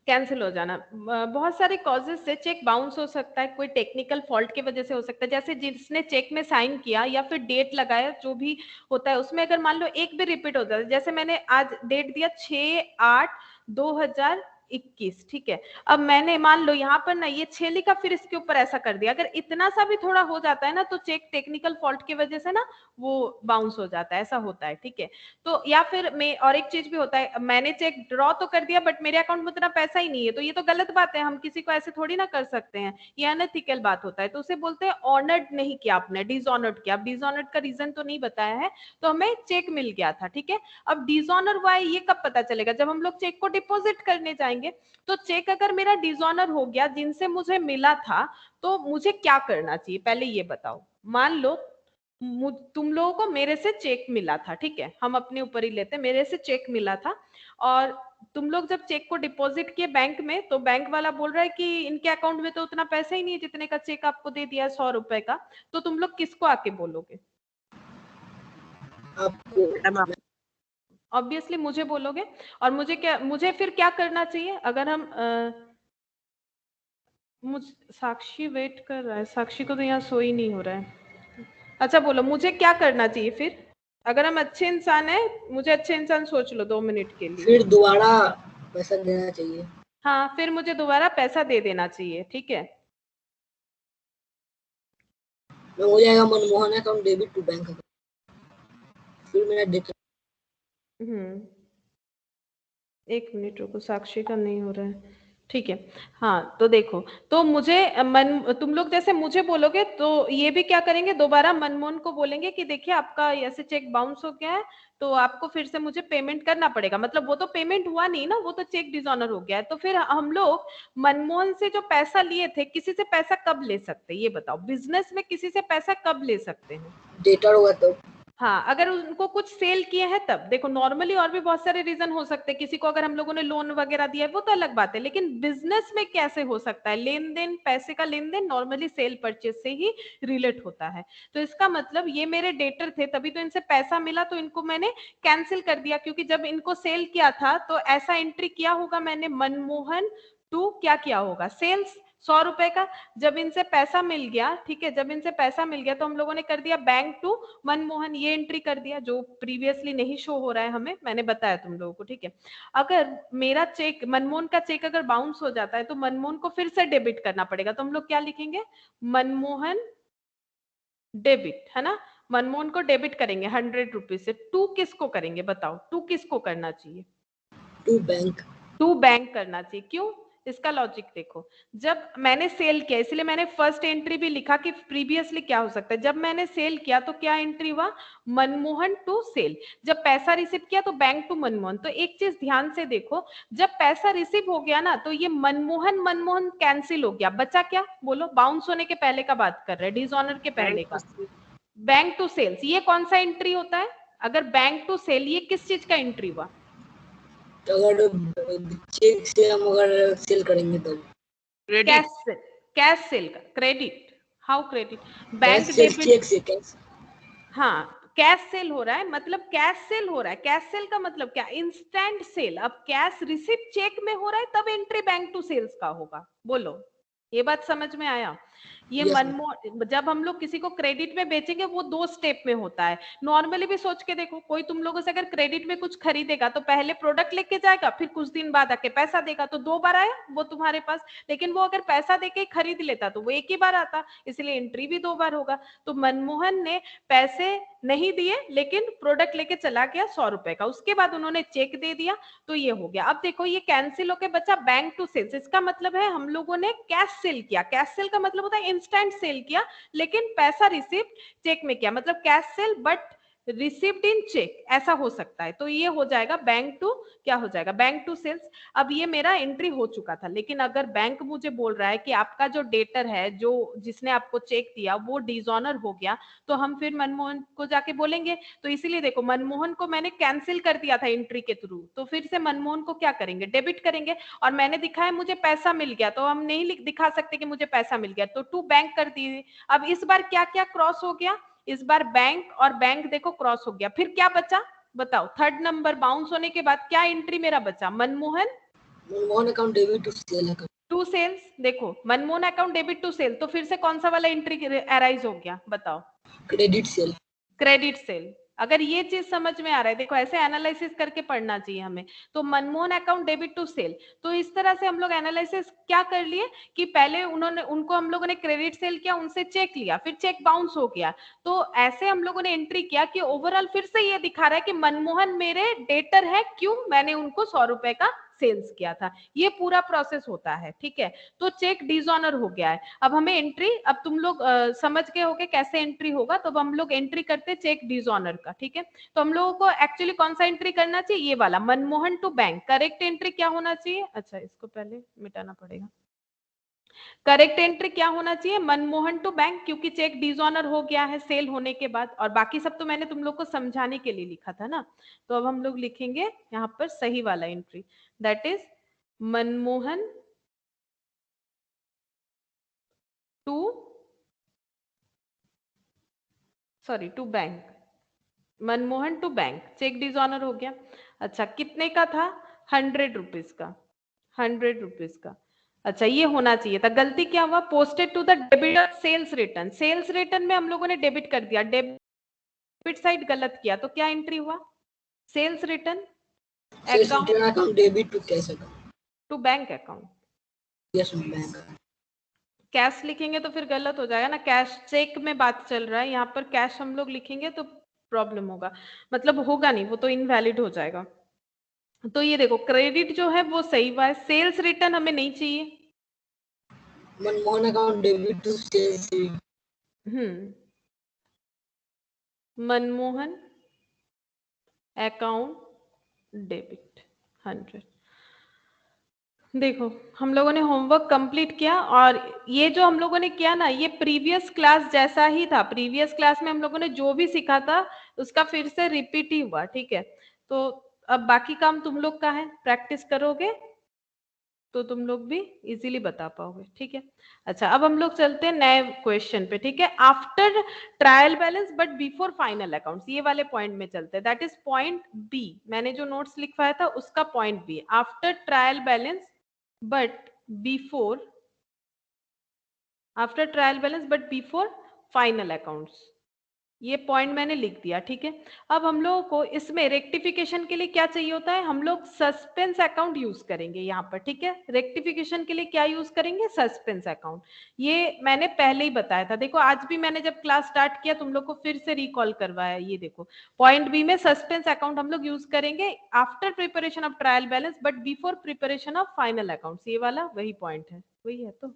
कैंसिल हो जाना। बहुत सारे कॉजेज से चेक बाउंस हो सकता है, कोई टेक्निकल फॉल्ट की वजह से हो सकता है, जैसे जिसने चेक में साइन किया या फिर डेट लगाया, जो भी होता है उसमें अगर मान लो एक भी रिपीट हो जाता है, जैसे मैंने आज डेट दिया 6/8/2021, 21, ठीक है। अब मैंने मान लो यहाँ पर ना ये 6 लिखा, फिर इसके ऊपर ऐसा कर दिया। अगर इतना सा भी थोड़ा हो जाता है ना तो चेक टेक्निकल फॉल्ट की वजह से ना वो बाउंस हो जाता है, ऐसा होता है, ठीक है। तो या फिर मैं और एक चीज भी होता है, मैंने चेक ड्रॉ तो कर दिया बट मेरे अकाउंट में उतना पैसा ही नहीं है, तो ये तो गलत बात है, हम किसी को ऐसे थोड़ी ना कर सकते हैं, ये अनएथिकल बात होता है। तो उसे बोलते हैं ऑनर्ड नहीं किया आपने, डिसऑनर्ड किया। अब डिसऑनर्ड का रीजन तो नहीं बताया है, तो हमें चेक मिल गया था, ठीक है। अब डिसऑनर हुआ है ये कब पता चलेगा? जब हम लोग चेक को डिपॉजिट करने जाएंगे। तो चेक अगर मेरा डिसऑनर हो गया जिनसे मुझे मिला था, तो मुझे क्या करना चाहिए पहले ये बताओ। मान लो तुम लोगों को मेरे से चेक मिला था, ठीक है, हम अपने ऊपर ही लेते हैं, मेरे से चेक मिला था और तुम लोग जब चेक को डिपॉजिट किए बैंक में, तो बैंक वाला बोल रहा है कि इनके अकाउंट में तो उतना पैसा ही नहीं है जितने का चेक आपको दे दिया है, 100 रुपए का। तो तुम लोग किसको आके बोलोगे? आपको ऑब्वियसली मुझे बोलोगे। और मुझे फिर क्या करना चाहिए? अगर हम साक्षी वेट कर रहा है, साक्षी को तो यहाँ सो ही नहीं हो रहा है। अच्छा बोलो, मुझे क्या करना चाहिए फिर? अगर हम अच्छे इंसान है, मुझे अच्छे इंसान सोच लो 2 मिनट के लिए। फिर दोबारा पैसा देना चाहिए। हाँ, फिर मुझे दोबारा पैसा दे देना चाहिए, ठीक है। हो जाएगा Manmohan account debit to bank account, फिर मेरा डेटा। 1 मिनट रुको, साक्षी का नहीं हो रहा है, ठीक है। हाँ तो देखो, तो मुझे तुम लोग जैसे मुझे बोलोगे तो ये भी क्या करेंगे, दोबारा मनमोहन को बोलेंगे कि देखिए आपका ऐसे चेक बाउंस हो गया है, तो आपको फिर से मुझे पेमेंट करना पड़ेगा। मतलब वो तो पेमेंट हुआ नहीं ना, वो तो चेक डिसऑनर हो गया है। तो फिर हम लोग मनमोहन से जो पैसा लिए थे, किसी से पैसा कब ले सकते हैं ये बताओ? बिजनेस में किसी से पैसा कब ले सकते हैं? डेटा होगा तो। हाँ, अगर उनको कुछ सेल किए हैं तब। देखो नॉर्मली और भी बहुत सारे रीजन हो सकते हैं, किसी को अगर हम लोगों ने लोन वगैरह दिया है वो तो अलग बात है, लेकिन बिजनेस में कैसे हो सकता है लेन देन? पैसे का लेन देन नॉर्मली सेल परचेज से ही रिलेट होता है। तो इसका मतलब ये मेरे डेटर थे, तभी तो इनसे पैसा मिला, तो इनको मैंने कैंसिल कर दिया, क्योंकि जब इनको सेल किया था तो ऐसा एंट्री किया होगा मैंने, मनमोहन टू क्या किया होगा, सेल्स 100 रुपए का। जब इनसे पैसा मिल गया, ठीक है, जब इनसे पैसा मिल गया तो हम लोगों ने कर दिया बैंक टू मनमोहन, ये एंट्री कर दिया जो प्रीवियसली नहीं शो हो रहा है हमें, मैंने बताया तुम लोगों को, ठीक है। अगर मेरा चेक, मनमोहन का चेक अगर बाउंस हो जाता है तो मनमोहन को फिर से डेबिट करना पड़ेगा। तो हम लोग क्या लिखेंगे? मनमोहन डेबिट, है ना। मनमोहन को डेबिट करेंगे 100 रुपीज से। टू किसको करेंगे बताओ? टू किसको करना चाहिए? To bank. टू बैंक करना चाहिए। क्यों? इसका लॉजिक देखो, जब मैंने सेल किया, इसलिए मैंने फर्स्ट एंट्री भी लिखा कि प्रीवियसली क्या हो सकता है। जब मैंने सेल किया तो क्या एंट्री हुआ? Manmohan to sale. जब पैसा रिसीव किया तो बैंक टू मनमोहन। तो एक चीज ध्यान से देखो, जब पैसा रिसीव हो गया ना तो ये मनमोहन मनमोहन कैंसिल हो गया, बचा क्या बोलो? बाउंस होने के पहले का बात कर रहे हैं, डिसऑनर के पहले का। बैंक टू सेल्स, ये कौन सा एंट्री होता है? अगर बैंक टू सेल, ये किस चीज का एंट्री हुआ? तो अगर चेक से हम अगर सेल करेंगे तो कैश सेल का credit. How credit? Bank debit cheque से कैश। हाँ, कैश सेल हो रहा है, मतलब कैश सेल हो रहा है। कैश सेल का मतलब क्या? Instant sale. अब कैश रिसिप्ट चेक में हो रहा है तब एंट्री बैंक टू सेल्स का होगा। बोलो, ये बात समझ में आया? ये मनमोहन, जब हम लोग किसी को क्रेडिट में बेचेंगे वो 2 स्टेप में होता है। नॉर्मली भी सोच के देखो, कोई तुम लोगों से अगर क्रेडिट में कुछ खरीदेगा तो पहले प्रोडक्ट लेके जाएगा, फिर कुछ दिन बाद आके पैसा देगा, तो 2 बार आया वो तुम्हारे पास। लेकिन वो अगर पैसा देके खरीद लेता तो वो एक ही बार आता, इसलिए एंट्री भी 2 बार होगा। तो मनमोहन ने पैसे नहीं दिए लेकिन प्रोडक्ट लेके चला गया 100 रुपए का, उसके बाद उन्होंने चेक दे दिया, तो ये हो गया। अब देखो ये कैंसिल होके बचा बैंक टू सेल्स। इसका मतलब है हम लोगों ने कैश सेल किया। कैश सेल का मतलब होता है इंस्टेंट सेल किया, लेकिन पैसा रिसिप्ट चेक में किया, मतलब cash sale but receipt in cheque, ऐसा हो सकता है। तो ये हो जाएगा बैंक टू, क्या हो जाएगा? Bank to sales. अब ये मेरा एंट्री हो चुका था, लेकिन अगर बैंक मुझे बोल रहा है कि आपका जो डेटर है, जो जिसने आपको चेक दिया वो डिसऑनर हो गया, तो हम फिर मनमोहन को जाके बोलेंगे। तो इसीलिए देखो, मनमोहन को मैंने कैंसिल कर दिया था एंट्री के थ्रू, तो फिर से मनमोहन को क्या करेंगे? डेबिट करेंगे। और मैंने दिखाया मुझे पैसा मिल गया, तो हम नहीं दिखा सकते कि मुझे पैसा मिल गया, तो टू बैंक कर दिए। अब इस बार क्या क्या क्रॉस हो गया? इस बार बैंक और बैंक देखो क्रॉस हो गया। फिर क्या बचा बताओ? थर्ड नंबर बाउंस होने के बाद क्या एंट्री मेरा बचा? Manmohan account debit to sale account to sales. देखो Manmohan account debit to sale, तो फिर से कौन सा वाला एंट्री अराइज हो गया बताओ? Credit sale. Credit sale. अगर ये चीज समझ में आ रहा है, देखो ऐसे एनालिसिस करके पढ़ना चाहिए हमें। तो Manmohan account debit to sale, तो इस तरह से हम लोग एनालिसिस क्या कर लिए कि पहले उनको हम लोगों ने क्रेडिट सेल किया, उनसे चेक लिया, फिर चेक बाउंस हो गया, तो ऐसे हम लोगों ने एंट्री किया कि ओवरऑल फिर से ये दिखा रहा है कि मनमोहन मेरे डेटर है, क्यों, मैंने उनको 100 रुपए का सेल्स किया था। ये पूरा प्रोसेस होता है, ठीक है। तो चेक डिसऑनर हो गया है। अब हमें एंट्री, अब तुम लोग समझ गए होगे कैसे एंट्री होगा, तो अब हम लोग एंट्री करते चेक डिसऑनर का, ठीक है। तो हम लोगों को एक्चुअली कौन सा एंट्री करना चाहिए, ये वाला Manmohan to bank. Correct entry क्या होना चाहिए, अच्छा इसको पहले मिटाना पड़ेगा। करेक्ट एंट्री क्या होना चाहिए, मनमोहन टू बैंक, क्योंकि चेक डिसऑनर हो गया है सेल होने के बाद, और बाकी सब तो मैंने तुम लोग को समझाने के लिए लिखा था ना। तो अब हम लोग लिखेंगे यहाँ पर सही वाला entry, that is Manmohan to bank, Manmohan to bank, cheque dishonour हो गया। अच्छा कितने का था, 100 रुपीज का, 100 रुपीज का। अच्छा ये होना चाहिए था, गलती क्या हुआ, posted to the debit of sales return, sales return में हम लोगों ने डेबिट कर दिया, डेबिट साइड गलत किया, तो क्या एंट्री हुआ, sales return account debit to cash account, to bank account. Yes bank. Cash लिखेंगे तो फिर गलत हो जाएगा ना, कैश चेक में बात चल रहा है, यहाँ पर कैश हम लोग लिखेंगे तो प्रॉब्लम होगा, मतलब होगा नहीं, वो तो इनवैलिड हो जाएगा। तो ये देखो क्रेडिट जो है वो सही हुआ है, सेल्स रिटर्न हमें नहीं चाहिए। Manmohan account debit to sales, Manmohan account debit 100। देखो हम लोगों ने होमवर्क कंप्लीट किया, और ये जो हम लोगों ने किया ना, ये प्रीवियस क्लास जैसा ही था। प्रीवियस क्लास में हम लोगों ने जो भी सीखा था उसका फिर से रिपीट ही हुआ, ठीक है। तो अब बाकी काम तुम लोग का है, प्रैक्टिस करोगे तो तुम लोग भी इजीली बता पाओगे, ठीक है। अच्छा अब हम लोग चलते हैं नए क्वेश्चन पे, ठीक है। After trial balance but before final accounts, ये वाले पॉइंट में चलते हैं, दैट इज पॉइंट बी। मैंने जो नोट्स लिखवाया था उसका point B, after trial balance but before, after trial balance but before final accounts, ये पॉइंट मैंने लिख दिया, ठीक है। अब हम लोगों को इसमें रेक्टिफिकेशन के लिए क्या चाहिए होता है, हम लोग सस्पेंस अकाउंट यूज करेंगे यहाँ पर, ठीक है। रेक्टिफिकेशन के लिए क्या यूज करेंगे, सस्पेंस अकाउंट। ये मैंने पहले ही बताया था, देखो आज भी मैंने जब क्लास स्टार्ट किया तुम लोग को फिर से रिकॉल करवाया। ये देखो पॉइंट बी में सस्पेंस अकाउंट हम लोग यूज करेंगे after preparation of trial balance but before preparation of final accounts, ये वाला वही पॉइंट है, वही है तो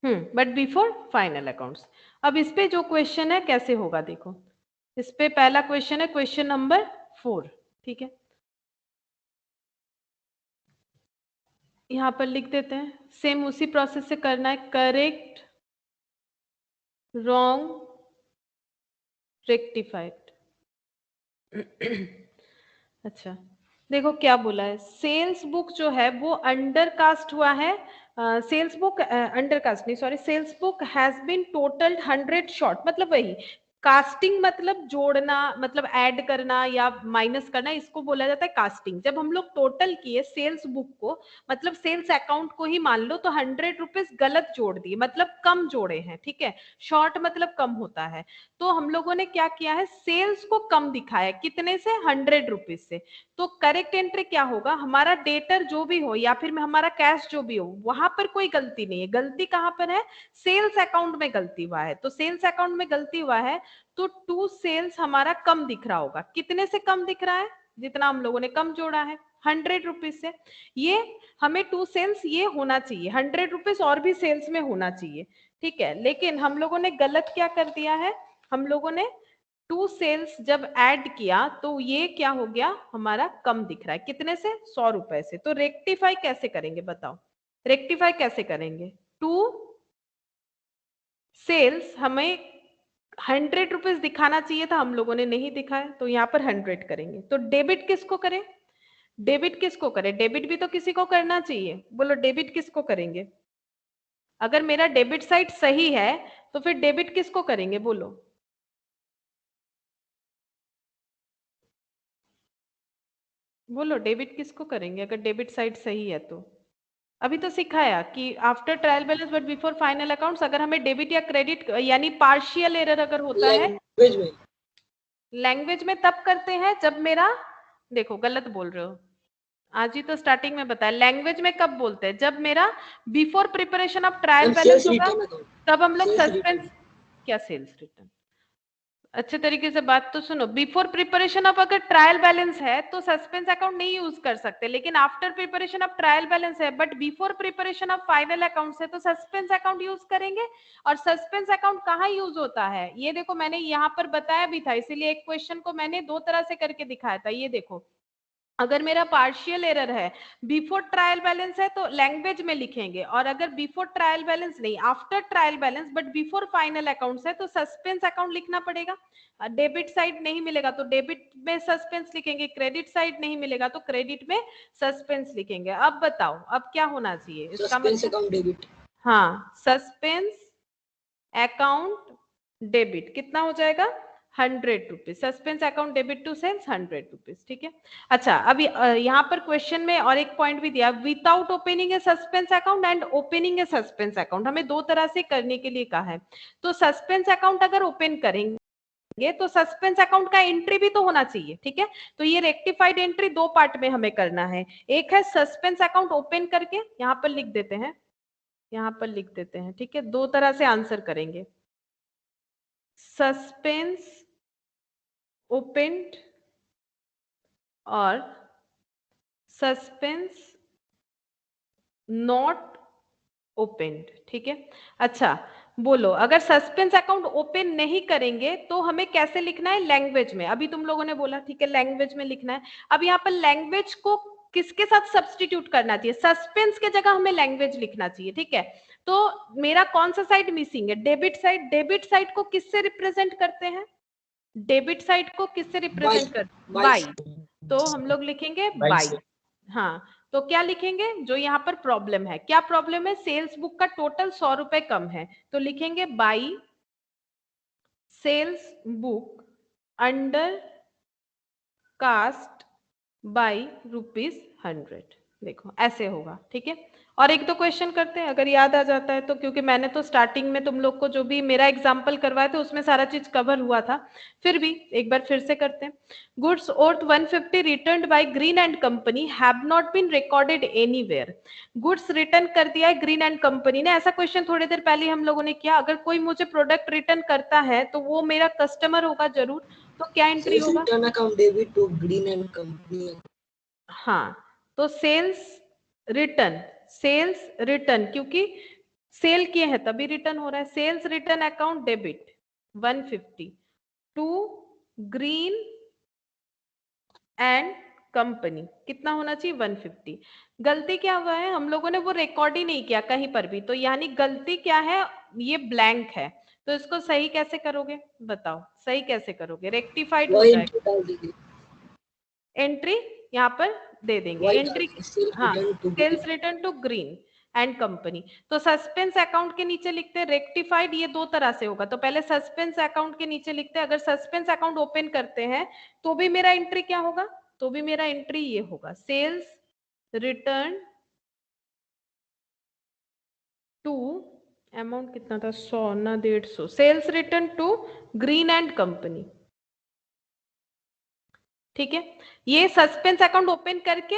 बट बिफोर फाइनल अकाउंट्स। अब इस पे जो क्वेश्चन है कैसे होगा, देखो इस पे पहला क्वेश्चन है क्वेश्चन नंबर 4, ठीक है। यहां पर लिख देते हैं, सेम उसी प्रोसेस से करना है, करेक्ट, रॉन्ग, रेक्टिफाइड। अच्छा देखो क्या बोला है, सेल्स बुक जो है वो अंडरकास्ट हुआ है, सेल्स बुक अंडरकास्ट नहीं, sorry, sales book has been total 100 short, मतलब वही कास्टिंग, मतलब जोड़ना, मतलब ऐड करना या माइनस करना, इसको बोला जाता है कास्टिंग। जब हम लोग टोटल किए सेल्स बुक को, मतलब सेल्स अकाउंट को ही मान लो, तो 100 रुपीज गलत जोड़ दिए, मतलब कम जोड़े हैं, ठीक है। शॉर्ट मतलब कम होता है, तो हम लोगों ने क्या किया है, सेल्स को कम दिखाया, कितने से, 100 रुपीज से। तो करेक्ट एंट्री क्या होगा, हमारा डेटर जो भी हो या फिर हमारा कैश जो भी हो, वहां पर कोई गलती नहीं है। गलती कहां पर है, सेल्स अकाउंट में गलती हुआ है, तो सेल्स अकाउंट में गलती हुआ है तो टू सेल्स हमारा कम दिख रहा होगा। कितने से कम दिख रहा है, जितना हम लोगों ने कम जोड़ा है 100 रुपीज से। ये हमें टू सेल्स ये होना चाहिए, 100 रुपीज और भी सेल्स में होना चाहिए, ठीक है। लेकिन हम लोगों ने गलत क्या कर दिया है, हम लोगों ने टू सेल्स जब ऐड किया तो ये क्या हो गया, हमारा कम दिख रहा है, कितने से, 100 रुपए से। तो रेक्टिफाई कैसे करेंगे बताओ, रेक्टिफाई कैसे करेंगे, टू सेल्स हमें 100 रुपीज दिखाना चाहिए था, हम लोगों ने नहीं दिखाया, तो यहाँ पर 100 करेंगे। तो डेबिट किसको करें, डेबिट किसको करें, डेबिट भी तो किसी को करना चाहिए, बोलो डेबिट किसको करेंगे। अगर मेरा डेबिट साइड सही है तो फिर डेबिट किसको करेंगे, बोलो। बोलो डेबिट किसको करेंगे अगर डेबिट साइड सही है तो। अभी तो सिखाया कि after trial balance but before final accounts, अगर हमें डेबिट या क्रेडिट यानी पार्शियल एरर अगर होता है, लैंग्वेज में लैंग्वेज में तब करते हैं जब मेरा, देखो गलत बोल रहे हो, आज ही तो स्टार्टिंग में बताया, लैंग्वेज में कब बोलते हैं, जब मेरा before preparation of trial ma'am balance sales होगा, रिटर्न अकाउंट, तब हम लोग सेल्स सस्पेंस, रिटर्न, क्या सेल्स रिटर्न, अच्छे तरीके से बात तो सुनो, बिफोर प्रिपरेशन ऑफ अगर ट्रायल बैलेंस है तो सस्पेंस अकाउंट नहीं यूज कर सकते, लेकिन after preparation of trial balance है but before preparation of final account है तो सस्पेंस अकाउंट यूज करेंगे। और सस्पेंस अकाउंट कहाँ यूज होता है, ये देखो मैंने यहाँ पर बताया भी था, इसीलिए एक क्वेश्चन को मैंने दो तरह से करके दिखाया था। ये देखो, अगर मेरा पार्शियल एरर है, बिफोर ट्रायल बैलेंस है तो लैंग्वेज में लिखेंगे, और अगर बिफोर ट्रायल बैलेंस नहीं, after trial balance but before final accounts है तो सस्पेंस अकाउंट लिखना पड़ेगा। डेबिट साइड नहीं मिलेगा तो डेबिट में सस्पेंस लिखेंगे, क्रेडिट साइड नहीं मिलेगा तो क्रेडिट में सस्पेंस लिखेंगे। अब बताओ अब क्या होना चाहिए इसका सस्पेंस मतलब, अकाउंट डेबिट, हाँ सस्पेंस अकाउंट डेबिट कितना हो जाएगा, 100 rupees, suspense account debit to sales 100 rupees, ठीक है। अच्छा अभी यहाँ पर क्वेश्चन में और एक पॉइंट भी दिया, without opening A suspense account and opening A suspense account, हमें दो तरह से करने के लिए कहा है। तो सस्पेंस अकाउंट अगर ओपन करेंगे तो सस्पेंस अकाउंट का एंट्री भी तो होना चाहिए, ठीक है। तो ये रेक्टिफाइड एंट्री दो पार्ट में हमें करना है, एक है सस्पेंस अकाउंट ओपन करके, यहाँ पर लिख देते हैं, यहाँ पर लिख देते हैं, ठीक है, दो तरह से आंसर करेंगे, सस्पेंस ओपेंड और सस्पेंस नॉट ओपेंड, ठीक है। अच्छा बोलो, अगर सस्पेंस अकाउंट ओपन नहीं करेंगे तो हमें कैसे लिखना है, लैंग्वेज में, अभी तुम लोगों ने बोला ठीक है लैंग्वेज में लिखना है। अब यहाँ पर लैंग्वेज को किसके साथ सब्स्टिट्यूट करना चाहिए, सस्पेंस के जगह हमें लैंग्वेज लिखना चाहिए, ठीक है। तो मेरा कौन सा साइड मिसिंग है, डेबिट साइड, डेबिट साइड को किससे रिप्रेजेंट करते हैं, डेबिट साइड को किससे रिप्रेजेंट करते हैं, बाई, तो हम लोग लिखेंगे बाई, हाँ। तो क्या लिखेंगे, जो यहाँ पर प्रॉब्लम है, क्या प्रॉब्लम है, सेल्स बुक का टोटल 100 रुपए कम है, तो लिखेंगे by sales book under cast by ₹100, देखो ऐसे होगा, ठीक है। और एक दो क्वेश्चन करते हैं अगर याद आ जाता है तो, क्योंकि मैंने तो स्टार्टिंग में तुम लोग को जो भी मेरा एग्जांपल करवाया था उसमें सारा चीज कवर हुआ था, फिर भी एक बार फिर से करते हैं। Goods worth 150 returned by Green and company have not been recorded anywhere, goods return कर दिया है ग्रीन एंड कंपनी ने, ऐसा क्वेश्चन थोड़ी देर पहले हम लोगों ने किया, अगर कोई मुझे प्रोडक्ट रिटर्न करता है तो वो मेरा कस्टमर होगा जरूर, तो क्या एंट्री सेल्स होगा, return account debit to Green and company, हाँ तो सेल्स रिटर्न क्योंकि सेल किए हैं तभी रिटर्न हो रहा है, sales return account debit 150 to Green and company, कितना होना चाहिए 150। गलती क्या हुआ है, हम लोगों ने वो रिकॉर्ड ही नहीं किया कहीं पर भी, तो यानी गलती क्या है, ये ब्लैंक है, तो इसको सही कैसे करोगे बताओ, सही कैसे करोगे, रेक्टिफाइड हो जाएगा, एंट्री यहाँ पर दे देंगे, एंट्री हाँ sales return to Green and company, तो सस्पेंस अकाउंट के नीचे लिखते हैं रेक्टिफाइड, ये दो तरह से होगा, तो पहले सस्पेंस अकाउंट के नीचे लिखते हैं, अगर सस्पेंस अकाउंट ओपन करते हैं तो भी मेरा एंट्री क्या होगा, तो भी मेरा एंट्री ये होगा, सेल्स रिटर्न टू, अमाउंट कितना था 100 ना 150, sales return to Green and company, ठीक है। ये सस्पेंस अकाउंट ओपन करके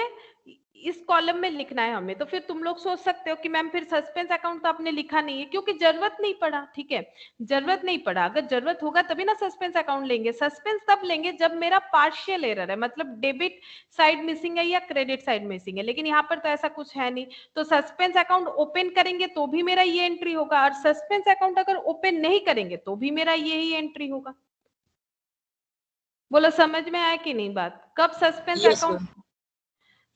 इस कॉलम में लिखना है हमें, तो फिर तुम लोग सोच सकते हो कि मैम फिर सस्पेंस अकाउंट तो आपने लिखा नहीं है, क्योंकि जरूरत नहीं पड़ा, ठीक है, जरूरत नहीं पड़ा, अगर जरूरत होगा तभी ना सस्पेंस अकाउंट लेंगे, सस्पेंस तब लेंगे जब मेरा पार्शियल एरर है, मतलब डेबिट साइड मिसिंग है या क्रेडिट साइड मिसिंग है, लेकिन यहाँ पर तो ऐसा कुछ है नहीं, तो सस्पेंस अकाउंट ओपन करेंगे तो भी मेरा ये एंट्री होगा, और सस्पेंस अकाउंट अगर ओपन नहीं करेंगे तो भी मेरा यही एंट्री होगा। बोलो समझ में आया कि नहीं बात, कब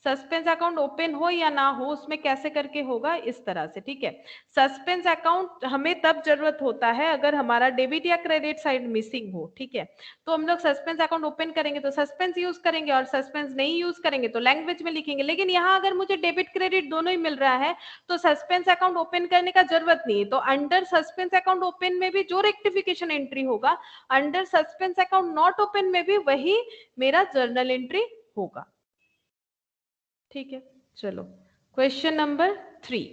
सस्पेंस अकाउंट ओपन हो या ना हो उसमें कैसे करके होगा, इस तरह से, ठीक है। सस्पेंस अकाउंट हमें तब जरूरत होता है अगर हमारा डेबिट या क्रेडिट साइड मिसिंग हो, ठीक है, तो हम लोग सस्पेंस अकाउंट ओपन करेंगे तो सस्पेंस यूज करेंगे, और सस्पेंस नहीं यूज करेंगे तो लैंग्वेज में लिखेंगे, लेकिन यहाँ अगर मुझे डेबिट क्रेडिट दोनों ही मिल रहा है तो सस्पेंस अकाउंट ओपन करने का जरूरत नहीं है, तो अंडर सस्पेंस अकाउंट ओपन में भी जो रेक्टिफिकेशन एंट्री होगा, under suspense account not open में भी वही मेरा जर्नल एंट्री होगा, ठीक है। चलो क्वेश्चन नंबर 3,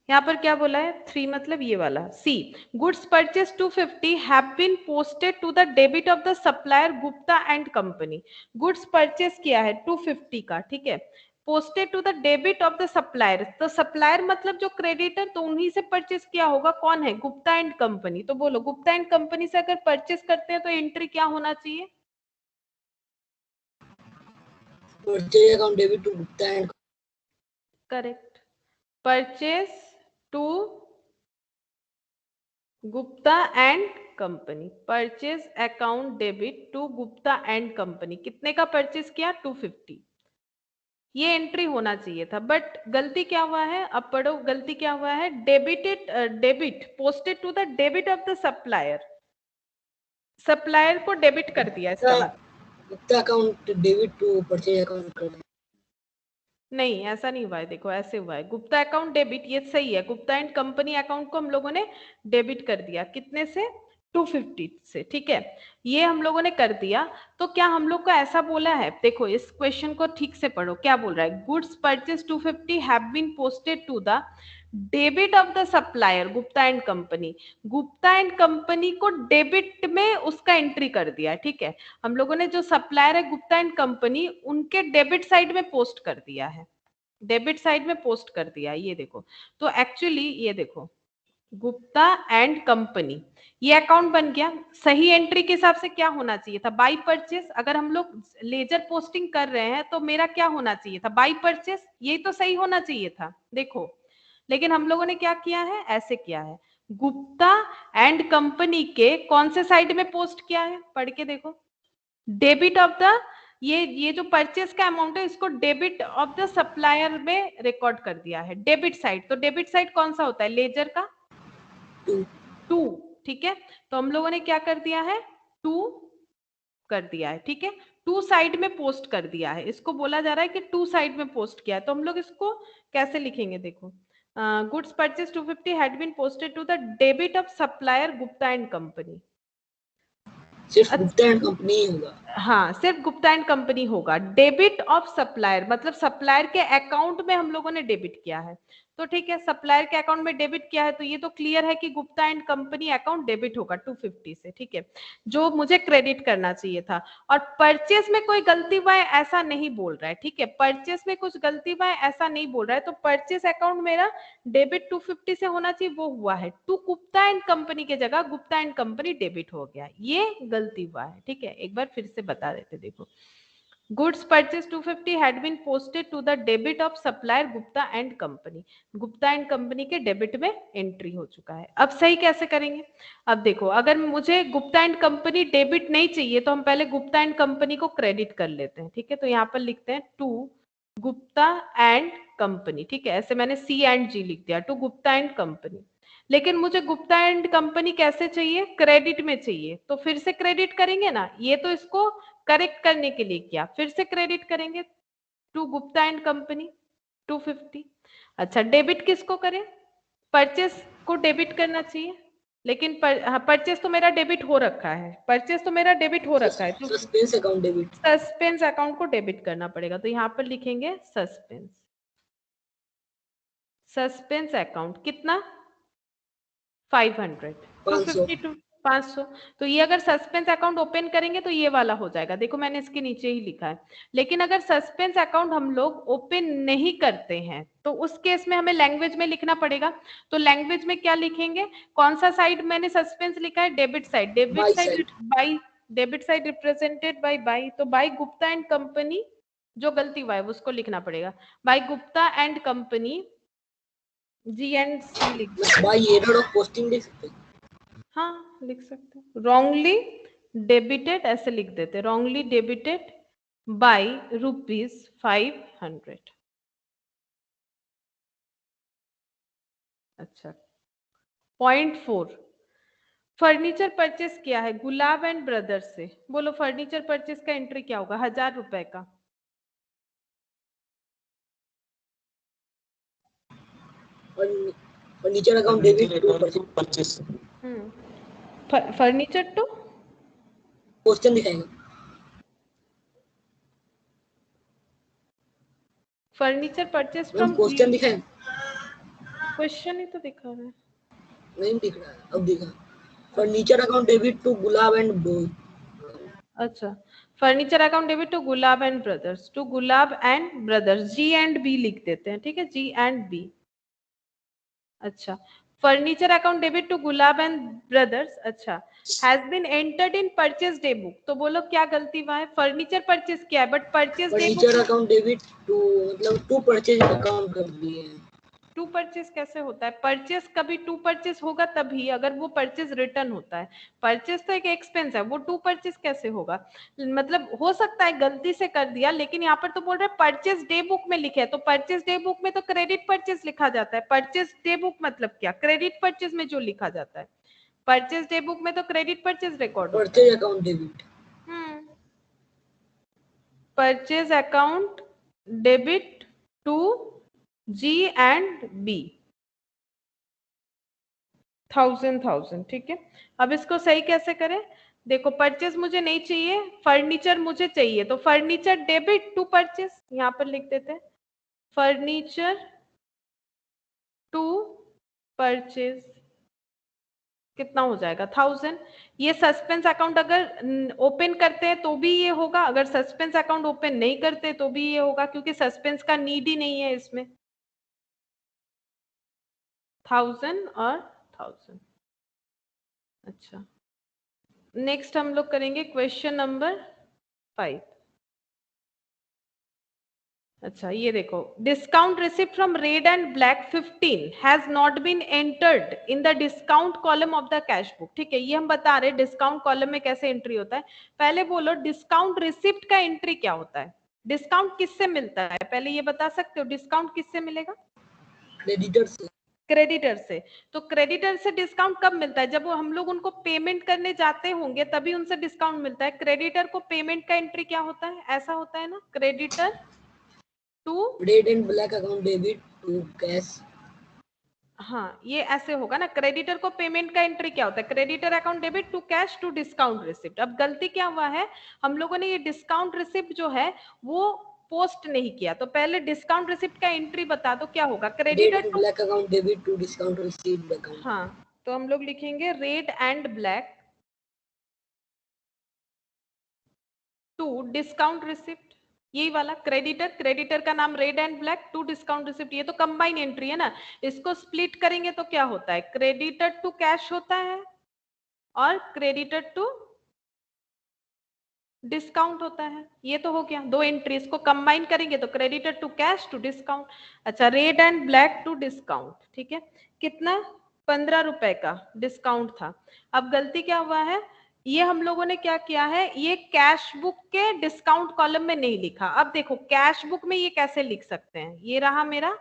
यहाँ पर क्या बोला है 3 मतलब ये वाला C goods purchase 250 have been posted to the debit of the supplier Gupta and company. Goods purchase किया है 250 का, ठीक है, posted to the debit of the supplier, तो सप्लायर मतलब जो क्रेडिटर, तो उन्हीं से परचेज किया होगा, कौन है, गुप्ता एंड कंपनी। तो बोलो गुप्ता एंड कंपनी से अगर परचेज करते हैं तो एंट्री क्या होना चाहिए? Purchase account debit to Gupta and correct, purchase to Gupta and company, purchase account debit to Gupta and company. कितने का परचेज किया? 250। ये एंट्री होना चाहिए था, बट गलती क्या हुआ है, अब पढ़ो गलती क्या हुआ है, debit posted to the debit of the supplier, supplier को डेबिट कर दिया इसका मतलब। Gupta account debit to purchase account कर नहीं, ऐसा नहीं हुआ है, देखो ऐसे हुआ है, गुप्ता अकाउंट डेबिट, ये सही है, गुप्ता एंड कंपनी अकाउंट को हम लोगों ने डेबिट कर दिया, कितने से? 250 से, ठीक है, ये हम लोगों ने कर दिया। तो क्या हम लोग को ऐसा बोला है, देखो इस क्वेश्चन को ठीक से पढ़ो, क्या बोल रहा है, goods purchase 250 have been posted to the debit of the supplier Gupta and company, Gupta and company को डेबिट में उसका एंट्री कर दिया, ठीक है, हम लोगों ने जो सप्लायर है गुप्ता एंड कंपनी, उनके डेबिट साइड में पोस्ट कर दिया है, डेबिट साइड में पोस्ट कर दिया है, ये देखो। तो एक्चुअली ये देखो गुप्ता एंड कंपनी, ये अकाउंट बन गया। सही एंट्री के हिसाब से क्या होना चाहिए था, बाई परचेस, अगर हम लोग लेजर पोस्टिंग कर रहे हैं तो मेरा क्या होना चाहिए था, बाई परचेस, यही तो सही होना चाहिए था, देखो, लेकिन हम लोगों ने क्या किया है, ऐसे किया है, गुप्ता एंड कंपनी के कौन से साइड में पोस्ट किया है, पढ़ के देखो, डेबिट ऑफ द, ये जो परचेस का अमाउंट है इसको डेबिट ऑफ द सप्लायर में रिकॉर्ड कर दिया है, डेबिट साइड। तो डेबिट साइड कौन सा होता है, लेजर का 2, ठीक है, तो हम लोगों ने क्या कर दिया है, 2 कर दिया है, ठीक है, 2 साइड में पोस्ट कर दिया है, इसको बोला जा रहा है कि 2 साइड में पोस्ट किया है। तो हम लोग इसको कैसे लिखेंगे, देखो goods purchase 250 had been posted to the debit of supplier Gupta and company, सिर्फ गुप्ता एंड कंपनी ही होगा। हाँ, सिर्फ गुप्ता एंड कंपनी होगा, डेबिट ऑफ सप्लायर मतलब सप्लायर के अकाउंट में हम लोगों ने डेबिट किया है, तो ठीक है, सप्लायर के अकाउंट में डेबिट किया है, तो ये तो क्लियर है कि Gupta and company account debit होगा 250 से, ठीक है, जो मुझे क्रेडिट करना चाहिए था। और परचेस में कोई गलती हुआ है ऐसा नहीं बोल रहा है, ठीक है, परचेस में कुछ गलती हुआ है ऐसा नहीं बोल रहा है, तो परचेस अकाउंट मेरा डेबिट 250 से होना चाहिए, वो हुआ है, टू गुप्ता एंड कंपनी के जगह गुप्ता एंड कंपनी डेबिट हो गया, ये गलती हुआ है, ठीक है, एक बार फिर से बता देते, देखो goods purchase 250 had been posted to the debit of supplier Gupta and company, Gupta and company के डेबिट में एंट्री हो चुका है। अब सही कैसे करेंगे, अब देखो अगर मुझे गुप्ता एंड कंपनी डेबिट नहीं चाहिए तो हम पहले गुप्ता एंड कंपनी को क्रेडिट कर लेते हैं, ठीक है, तो यहाँ पर लिखते हैं टू गुप्ता एंड कंपनी, ठीक है, ऐसे मैंने सी एंड जी लिख दिया, टू गुप्ता एंड कंपनी, लेकिन मुझे गुप्ता एंड कंपनी कैसे चाहिए, क्रेडिट में चाहिए, तो फिर से क्रेडिट करेंगे ना, ये तो इसको करेक्ट करने के लिए किया, फिर से क्रेडिट करेंगे टू गुप्ता एंड कंपनी 250। अच्छा, डेबिट किसको करें, परचेस को डेबिट करना चाहिए, लेकिन परचेस तो मेरा डेबिट हो रखा है, परचेस तो मेरा डेबिट हो रखा है, तो suspense account debit, suspense account को डेबिट करना पड़ेगा, तो यहाँ पर लिखेंगे सस्पेंस, सस्पेंस अकाउंट कितना 500, 250 टू 500, तो ये अगर सस्पेंस अकाउंट ओपन करेंगे तो ये वाला हो जाएगा, देखो मैंने इसके नीचे ही लिखा है, लेकिन अगर सस्पेंस अकाउंट हम लोग ओपन नहीं करते हैं तो उस केस में हमें लैंग्वेज में लिखना पड़ेगा, तो लैंग्वेज में क्या लिखेंगे, कौन सा साइड मैंने सस्पेंस लिखा है, debit side, debit side by, debit side represented by by, तो बाई गुप्ता एंड कंपनी, जो गलती हुआ है उसको लिखना पड़ेगा, by Gupta and company G and C लिख दो, बाय एरर ऑफ पोस्टिंग लिख सकते हैं, हाँ लिख सकते हैं, रॉन्गली डेबिटेड ऐसे लिख देते, रॉन्गली डेबिटेड बाय ₹500। अच्छा, पॉइंट 4, फर्नीचर परचेस किया है गुलाब एंड ब्रदर्स से, बोलो फर्नीचर परचेस का एंट्री क्या होगा, 1000 रुपए का, furniture account debit to purchase, furniture to question दिखाएगा, फर्नीचर परचेस फ्रॉम क्वेश्चन दिखाएगा, क्वेश्चन ही तो दिखा रहा है। नहीं दिख रहा है, अब दिखा। Furniture account debit to Gulab and boy. अच्छा, furniture account debit to Gulab and brothers, to Gulab and brothers, G and B लिख देते हैं, ठीक है, जी एंड बी। अच्छा, furniture account debit to Gulab and brothers, अच्छा, has been entered in purchase day book. तो बोलो क्या गलती हुआ है, फर्नीचर परचेज किया है but purchase day book, furniture account debit to मतलब टू परचेज अकाउंट कर दिए हैं। टू परचेज कैसे होता है, परचेज कभी टू परचेज होगा तभी अगर वो परचेज रिटर्न होता है, परचेज तो एक एक्सपेंस है, वो टू परचेज कैसे होगा। मतलब हो सकता है गलती से कर दिया, लेकिन यहाँ पर तो बोल रहे परचेज डे बुक में लिखे है, तो परचेज डे बुक में तो क्रेडिट परचेज लिखा जाता है। परचेज डे बुक मतलब क्या, क्रेडिट परचेज में जो लिखा जाता है, परचेज डे बुक में तो क्रेडिट परचेज रिकॉर्ड होता है। Purchase account debit, purchase account debit to G and B, 1000, ठीक है। अब इसको सही कैसे करें, देखो परचेज मुझे नहीं चाहिए, फर्नीचर मुझे चाहिए, तो फर्नीचर डेबिट टू परचेज, यहां पर लिख देते हैं फर्नीचर टू परचेज, कितना हो जाएगा 1000। ये सस्पेंस अकाउंट अगर ओपन करते हैं तो भी ये होगा, अगर सस्पेंस अकाउंट ओपन नहीं करते तो भी ये होगा, क्योंकि सस्पेंस का नीड ही नहीं है इसमें। 1000 और 1000। अच्छा, नेक्स्ट हम लोग करेंगे क्वेश्चन नंबर 5। अच्छा, ये देखो, discount receipt from Red and Black 15 has not been entered in the discount column of the cash book, ठीक है। ये हम बता रहे हैं डिस्काउंट कॉलम में कैसे एंट्री होता है। पहले बोलो डिस्काउंट रिसिप्ट का एंट्री क्या होता है, डिस्काउंट किससे मिलता है, पहले ये बता सकते हो डिस्काउंट किससे मिलेगा, क्रेडिटर से। क्रेडिटर से। तो क्रेडिटर से डिस्काउंट कब मिलता है, जब वो हम लोग उनको पेमेंट करने जाते होंगे तभी उनसे डिस्काउंट मिलता है। क्रेडिटर को पेमेंट का एंट्री क्या होता है, ऐसा होता है ना, creditor to Red and Black account debit to cash. हाँ, ये ऐसे होगा ना, क्रेडिटर को पेमेंट का एंट्री क्या होता है, creditor account debit to cash to discount receipt. अब गलती क्या हुआ है, हम लोगों ने ये डिस्काउंट रिसिप्ट जो है वो पोस्ट नहीं किया, तो पहले डिस्काउंट रिसिप्ट का एंट्री बता दो क्या होगा, Red creditor and to, Black account debit to discount received account. हाँ, तो हम लोग लिखेंगे Red and black to discount receipt, यही वाला क्रेडिटर, क्रेडिटर का नाम Red and black to discount receipt, ये तो कंबाइन एंट्री है ना। इसको स्प्लिट करेंगे तो क्या होता है, क्रेडिटर टू कैश होता है और क्रेडिटर टू डिस्काउंट होता है। ये तो हो गया दो एंट्रीज को कंबाइन करेंगे तो creditor to cash to discount. अच्छा, red and black to discount, ठीक है, कितना 15 रुपए का डिस्काउंट था। अब गलती क्या हुआ है, ये हम लोगों ने क्या किया है, ये कैश बुक के डिस्काउंट कॉलम में नहीं लिखा। अब देखो कैश बुक में ये कैसे लिख सकते हैं, ये रहा मेरा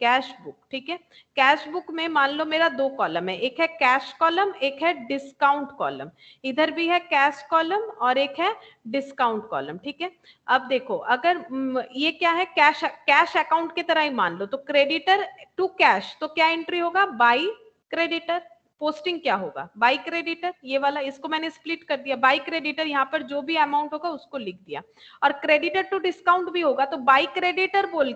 कैश बुक, ठीक है। कैश बुक में मान लो मेरा दो कॉलम है, एक है कैश कॉलम, एक है डिस्काउंट कॉलम। इधर भी है कैश कॉलम और एक है डिस्काउंट कॉलम, ठीक है। अब देखो अगर ये क्या है, कैश अकाउंट की तरह ही मान लो, तो क्रेडिटर टू कैश, तो क्या एंट्री होगा, बाई क्रेडिटर। पोस्टिंग क्या होगा, बाई क्रेडिटर, ये वाला, इसको मैंने स्प्लिट कर दिया, बाई क्रेडिटर, यहाँ पर जो भी अमाउंट होगा उसको लिख दिया। और क्रेडिटर टू डिस्काउंट भी होगा, तो बाई क्रेडिटर बोल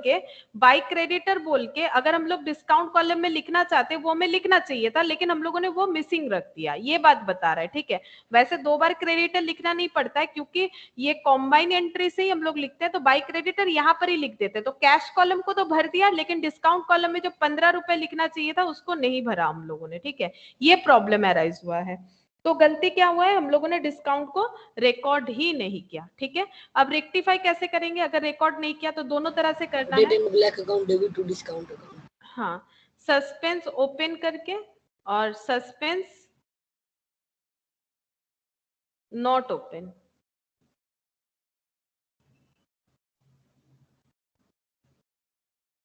के अगर हम लोग डिस्काउंट कॉलम में लिखना चाहते, वो हमें लिखना चाहिए था, लेकिन हम लोगों ने वो मिसिंग रख दिया, ये बात बता रहा है, ठीक है। वैसे दो बार क्रेडिटर लिखना नहीं पड़ता है, क्योंकि ये कॉम्बाइन एंट्री से ही हम लोग लिखते हैं, तो बाई क्रेडिटर यहाँ पर ही लिख देते हैं। तो कैश कॉलम को तो भर दिया, लेकिन डिस्काउंट कॉलम में जो 15 रुपए लिखना चाहिए था उसको नहीं भरा हम लोगों ने, ठीक है। ये प्रॉब्लम अराइज हुआ है। तो गलती क्या हुआ है, हम लोगों ने डिस्काउंट को रिकॉर्ड ही नहीं किया, ठीक है। अब रेक्टिफाई कैसे करेंगे, अगर रिकॉर्ड नहीं किया तो दोनों तरह से करना रेड है। And Black account debit to discount account. हाँ, सस्पेंस ओपन करके और सस्पेंस नॉट ओपन,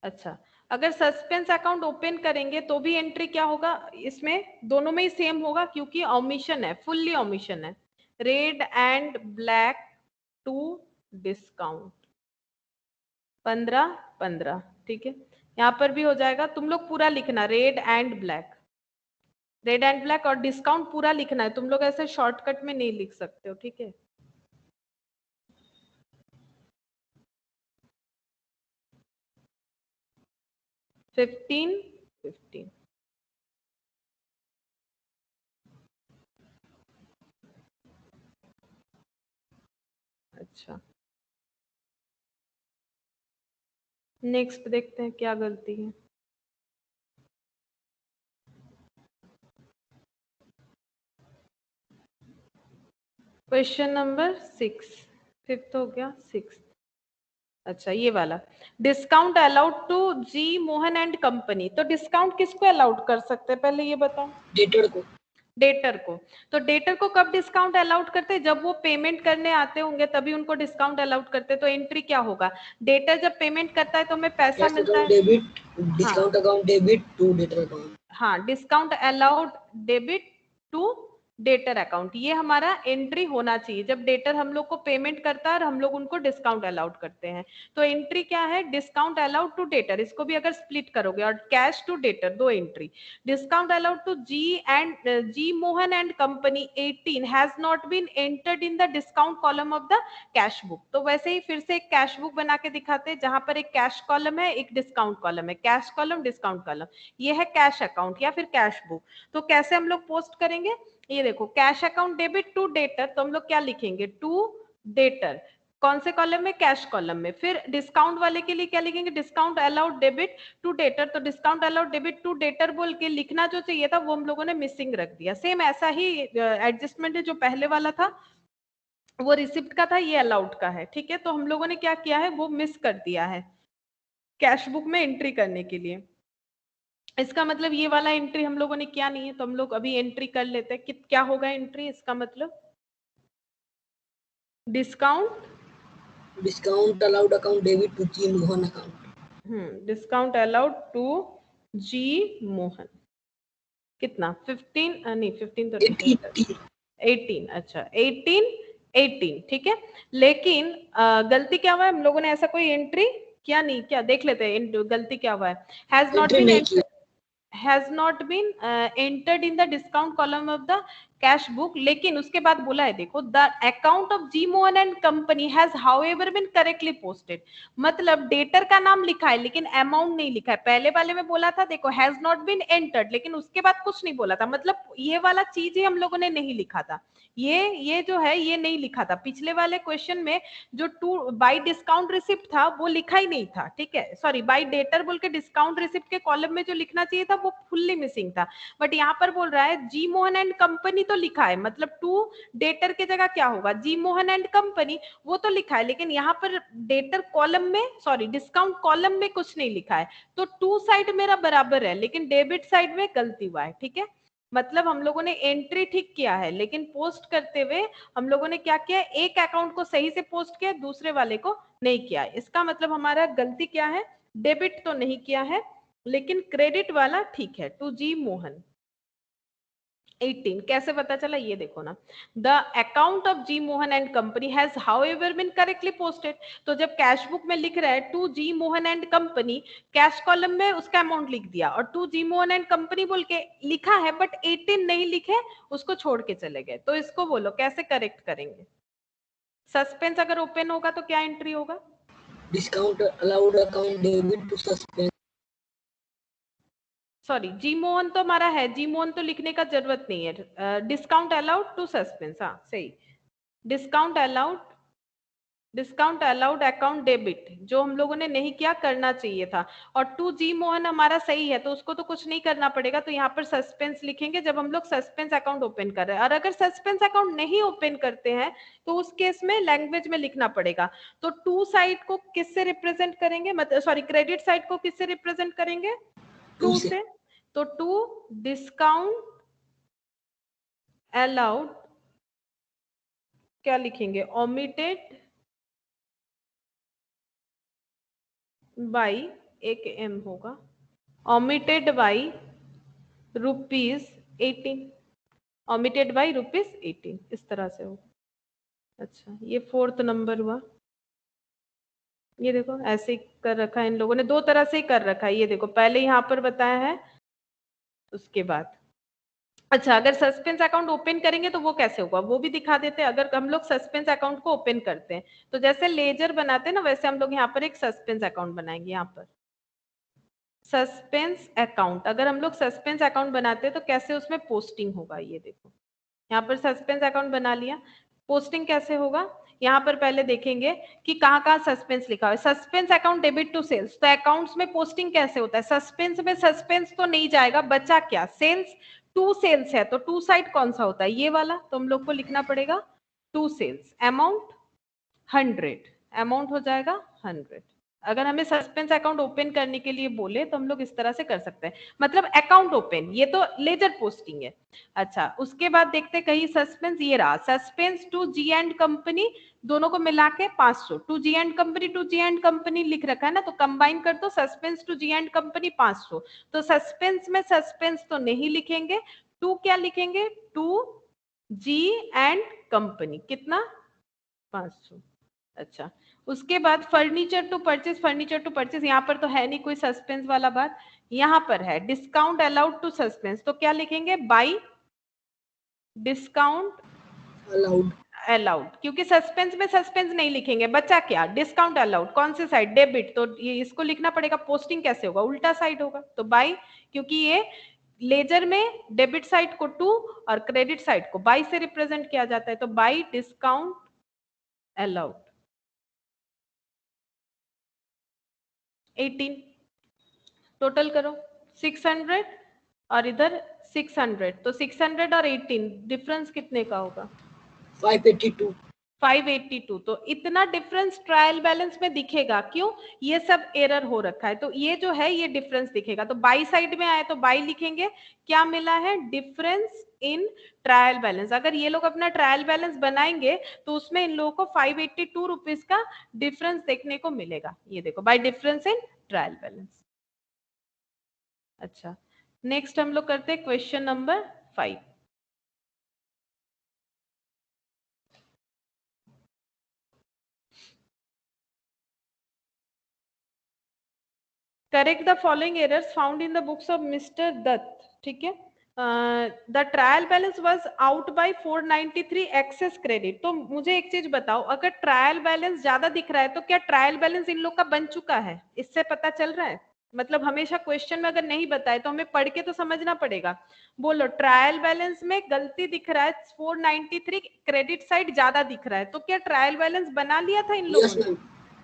अच्छा, अगर सस्पेंस अकाउंट ओपन करेंगे तो भी एंट्री क्या होगा, इसमें दोनों में ही सेम होगा, क्योंकि ओमिशन है, फुल्ली ओमिशन है। Red and black to discount 15, ठीक है। यहाँ पर भी हो जाएगा, तुम लोग पूरा लिखना, रेड एंड ब्लैक और डिस्काउंट पूरा लिखना है, तुम लोग ऐसे शॉर्टकट में नहीं लिख सकते हो, ठीक है। $15 15। अच्छा, नेक्स्ट देखते हैं क्या गलती है। क्वेश्चन नंबर 6, फिफ्थ हो गया, 6। अच्छा, ये वाला, discount allowed to G Mohan and company. तो डिस्काउंट किसको अलाउड कर सकते हैं, पहले ये बताओ। डेटर को। डेटर को। तो डेटर को कब डिस्काउंट अलाउड करते हैं, जब वो पेमेंट करने आते होंगे तभी उनको डिस्काउंट अलाउड करते हैं। तो एंट्री क्या होगा, डेटर जब पेमेंट करता है तो हमें पैसा मिलता है। Debit, discount account debit to debtor account. हाँ, discount allowed debit to debtor account, ये हमारा एंट्री होना चाहिए जब डेटर हम लोग को पेमेंट करता है और हम लोग उनको डिस्काउंट अलाउड करते हैं। तो एंट्री क्या है, डिस्काउंट अलाउड टू डेटर, इसको भी अगर स्प्लिट करोगे, और कैश टू डेटर, दो entry. Discount allowed to G Mohan and company 18 has not been entered in the discount column of the cash book. तो वैसे ही फिर से एक कैश बुक बना के दिखाते हैं, जहां पर एक कैश कॉलम है, एक डिस्काउंट कॉलम है, कैश कॉलम डिस्काउंट कॉलम, ये है कैश अकाउंट या फिर कैश बुक। तो कैसे हम लोग पोस्ट करेंगे, ये देखो, cash account debit to debtor, तो हम लोग क्या लिखेंगे, टू डेटर, कौन से कॉलम में, कैश कॉलम में। फिर डिस्काउंट वाले के लिए क्या लिखेंगे, discount allowed debit to debtor, तो discount allowed debit to debtor बोल के लिखना जो चाहिए था वो हम लोगों ने मिसिंग रख दिया। सेम ऐसा ही एडजस्टमेंट है जो पहले वाला था, वो रिसिप्ट का था, ये अलाउड का है, ठीक है। तो हम लोगों ने क्या किया है, वो मिस कर दिया है कैश बुक में एंट्री करने के लिए। इसका मतलब ये वाला एंट्री हम लोगों ने क्या नहीं है, तो हम लोग अभी एंट्री कर लेते हैं कि क्या होगा एंट्री। इसका मतलब discount allowed account debit to G Mohan account. Discount allowed to G Mohan, कितना 15, नहीं 15 तो नहीं, 18। अच्छा, 18, ठीक है। लेकिन गलती क्या हुआ है, हम लोगों ने ऐसा कोई एंट्री क्या नहीं, क्या देख लेते हैं गलती क्या हुआ है। has not been entered in the discount column of the cash book, लेकिन उसके बाद बोला है, देखो, the account of G Mohan and company has however been correctly posted. मतलब डेटर का नाम लिखा है लेकिन अमाउंट नहीं लिखा है। पहले वाले में बोला था, देखो, हैज नॉट बीन एंटर्ड, लेकिन उसके बाद कुछ नहीं बोला था, मतलब ये वाला चीज ही हम लोगों ने नहीं लिखा था। ये जो है ये नहीं लिखा था। पिछले वाले क्वेश्चन में जो टू बाय डिस्काउंट रिसिप्ट था वो लिखा ही नहीं था, ठीक है। सॉरी, बाय डेटर बोल के डिस्काउंट रिसिप्ट के कॉलम में जो लिखना चाहिए था वो फुल्ली मिसिंग था। बट यहाँ पर बोल रहा है जी मोहन एंड कंपनी तो लिखा है, मतलब टू डेटर के जगह क्या होगा, जी मोहन एंड कंपनी, वो तो लिखा है, लेकिन यहाँ पर डेटर कॉलम में, सॉरी, डिस्काउंट कॉलम में कुछ नहीं लिखा है। तो टू साइड मेरा बराबर है, लेकिन डेबिट साइड में गलती हुआ है, ठीक है। मतलब हम लोगों ने एंट्री ठीक किया है, लेकिन पोस्ट करते हुए हम लोगों ने क्या किया, एक अकाउंट को सही से पोस्ट किया, दूसरे वाले को नहीं किया। इसका मतलब हमारा गलती क्या है, डेबिट तो नहीं किया है, लेकिन क्रेडिट वाला ठीक है, टू जी मोहन 18। कैसे पता चला, ये देखो ना, the account of G Mohan and company has however been correctly posted. तो जब कैश बुक में लिख रहा है to G Mohan and company, cash column में उसका अमाउंट लिख दिया, और to G Mohan and company बोल के लिखा है, बट 18 नहीं लिखे, उसको छोड़ के चले गए। तो इसको बोलो कैसे करेक्ट करेंगे। सस्पेंस अगर ओपन होगा तो क्या एंट्री होगा, discount allowed account debit to suspense. Sorry, G Mohan तो हमारा है, जी मोहन तो लिखने का जरूरत नहीं है। डिस्काउंट अलाउड टू सस्पेंस, हाँ सही, डिस्काउंट अलाउड अकाउंट डेबिट, जो हम लोगों ने नहीं किया, करना चाहिए था। और टू जी मोहन हमारा सही है, तो उसको तो कुछ नहीं करना पड़ेगा, तो यहाँ पर सस्पेंस लिखेंगे जब हम लोग सस्पेंस अकाउंट ओपन कर रहे हैं। और अगर सस्पेंस अकाउंट नहीं ओपन करते हैं तो उस केस में लैंग्वेज में लिखना पड़ेगा। तो टू साइड को किससे रिप्रेजेंट करेंगे, मतलब सॉरी, क्रेडिट साइड को किससे रिप्रेजेंट करेंगे, टू से। तो टू डिस्काउंट अलाउड क्या लिखेंगे, ओमिटेड बाई, एक एम होगा, omitted by rupees 18, omitted by rupees 18, इस तरह से होगा। अच्छा, ये 4th नंबर हुआ। ये देखो ऐसे ही कर रखा है इन लोगों ने, दो तरह से ही कर रखा है। ये देखो पहले यहाँ पर बताया है, उसके बाद। अच्छा, अगर सस्पेंस अकाउंट ओपन करेंगे तो वो कैसे होगा, वो भी दिखा देते हैं। अगर हम लोग सस्पेंस अकाउंट को ओपन करते हैं तो जैसे लेजर बनाते हैं ना, वैसे हम लोग यहाँ पर एक सस्पेंस अकाउंट बनाएंगे। यहाँ पर सस्पेंस अकाउंट, अगर हम लोग सस्पेंस अकाउंट बनाते हैं तो कैसे उसमें पोस्टिंग होगा, ये देखो यहाँ पर सस्पेंस अकाउंट बना लिया, पोस्टिंग कैसे होगा, यहाँ पर पहले देखेंगे कि कहाँ कहाँ सस्पेंस लिखा हुआ है। Suspense account debit to sales, तो अकाउंट्स में पोस्टिंग कैसे होता है, सस्पेंस में सस्पेंस तो नहीं जाएगा, बचा क्या, सेल्स, टू सेल्स है तो टू साइड कौन सा होता है, ये वाला, तो हम लोग को लिखना पड़ेगा टू सेल्स, अमाउंट 100, अमाउंट हो जाएगा 100। अगर हमें सस्पेंस अकाउंट ओपन करने के लिए बोले तो हम लोग इस तरह से कर सकते हैं, मतलब अकाउंट ओपन, ये तो लेजर पोस्टिंग है। अच्छा, उसके बाद देखते कहीं सस्पेंस, ये रहा suspense to G and company, दोनों को मिला के 500, टू जी एंड कंपनी लिख रखा है ना, तो कंबाइन कर दो, suspense to G and company 500, तो सस्पेंस में सस्पेंस तो नहीं लिखेंगे, टू क्या लिखेंगे, टू जी एंड कंपनी, कितना 500। अच्छा, उसके बाद फर्नीचर टू परचेज, यहाँ पर तो है नहीं कोई सस्पेंस वाला बात, यहाँ पर है डिस्काउंट अलाउड टू सस्पेंस, तो क्या लिखेंगे, बाई डिस्काउंट अलाउड, क्योंकि सस्पेंस में सस्पेंस नहीं लिखेंगे, बचा क्या, डिस्काउंट अलाउड, कौन से साइड, डेबिट, तो ये इसको लिखना पड़ेगा, पोस्टिंग कैसे होगा, उल्टा साइड होगा, तो बाई, क्योंकि ये लेजर में डेबिट साइड को टू और क्रेडिट साइड को बाई से रिप्रेजेंट किया जाता है, तो बाई डिस्काउंट अलाउड 18, टोटल करो 600 और इधर 600, तो 600 और 18 डिफरेंस कितने का होगा, 582, तो इतना डिफरेंस ट्रायल बैलेंस में दिखेगा, क्यों, ये सब एरर हो रखा है, तो ये जो है ये डिफरेंस दिखेगा, तो बाई साइड में आए तो बाई लिखेंगे, क्या मिला है, डिफरेंस इन ट्रायल बैलेंस। अगर ये लोग अपना ट्रायल बैलेंस बनाएंगे तो उसमें इन लोगों को 582 रुपीज का डिफरेंस देखने को मिलेगा, ये देखो by difference in trial balance. अच्छा, नेक्स्ट हम लोग करते हैं question number 5। Correct the following errors found in the books of mister Dutt, ठीक है, the trial balance was out by 493 excess credit, तो मुझे एक चीज बताओ, अगर ट्रायल बैलेंस ज्यादा दिख रहा है तो क्या ट्रायल बैलेंस इन लोग का बन चुका है, इससे पता चल रहा है, मतलब हमेशा क्वेश्चन में अगर नहीं बताए तो हमें पढ़ के तो समझना पड़ेगा, बोलो ट्रायल बैलेंस में गलती दिख रहा है, 493 क्रेडिट साइड ज्यादा दिख रहा है, तो क्या ट्रायल बैलेंस बना लिया था इन लोगों ने,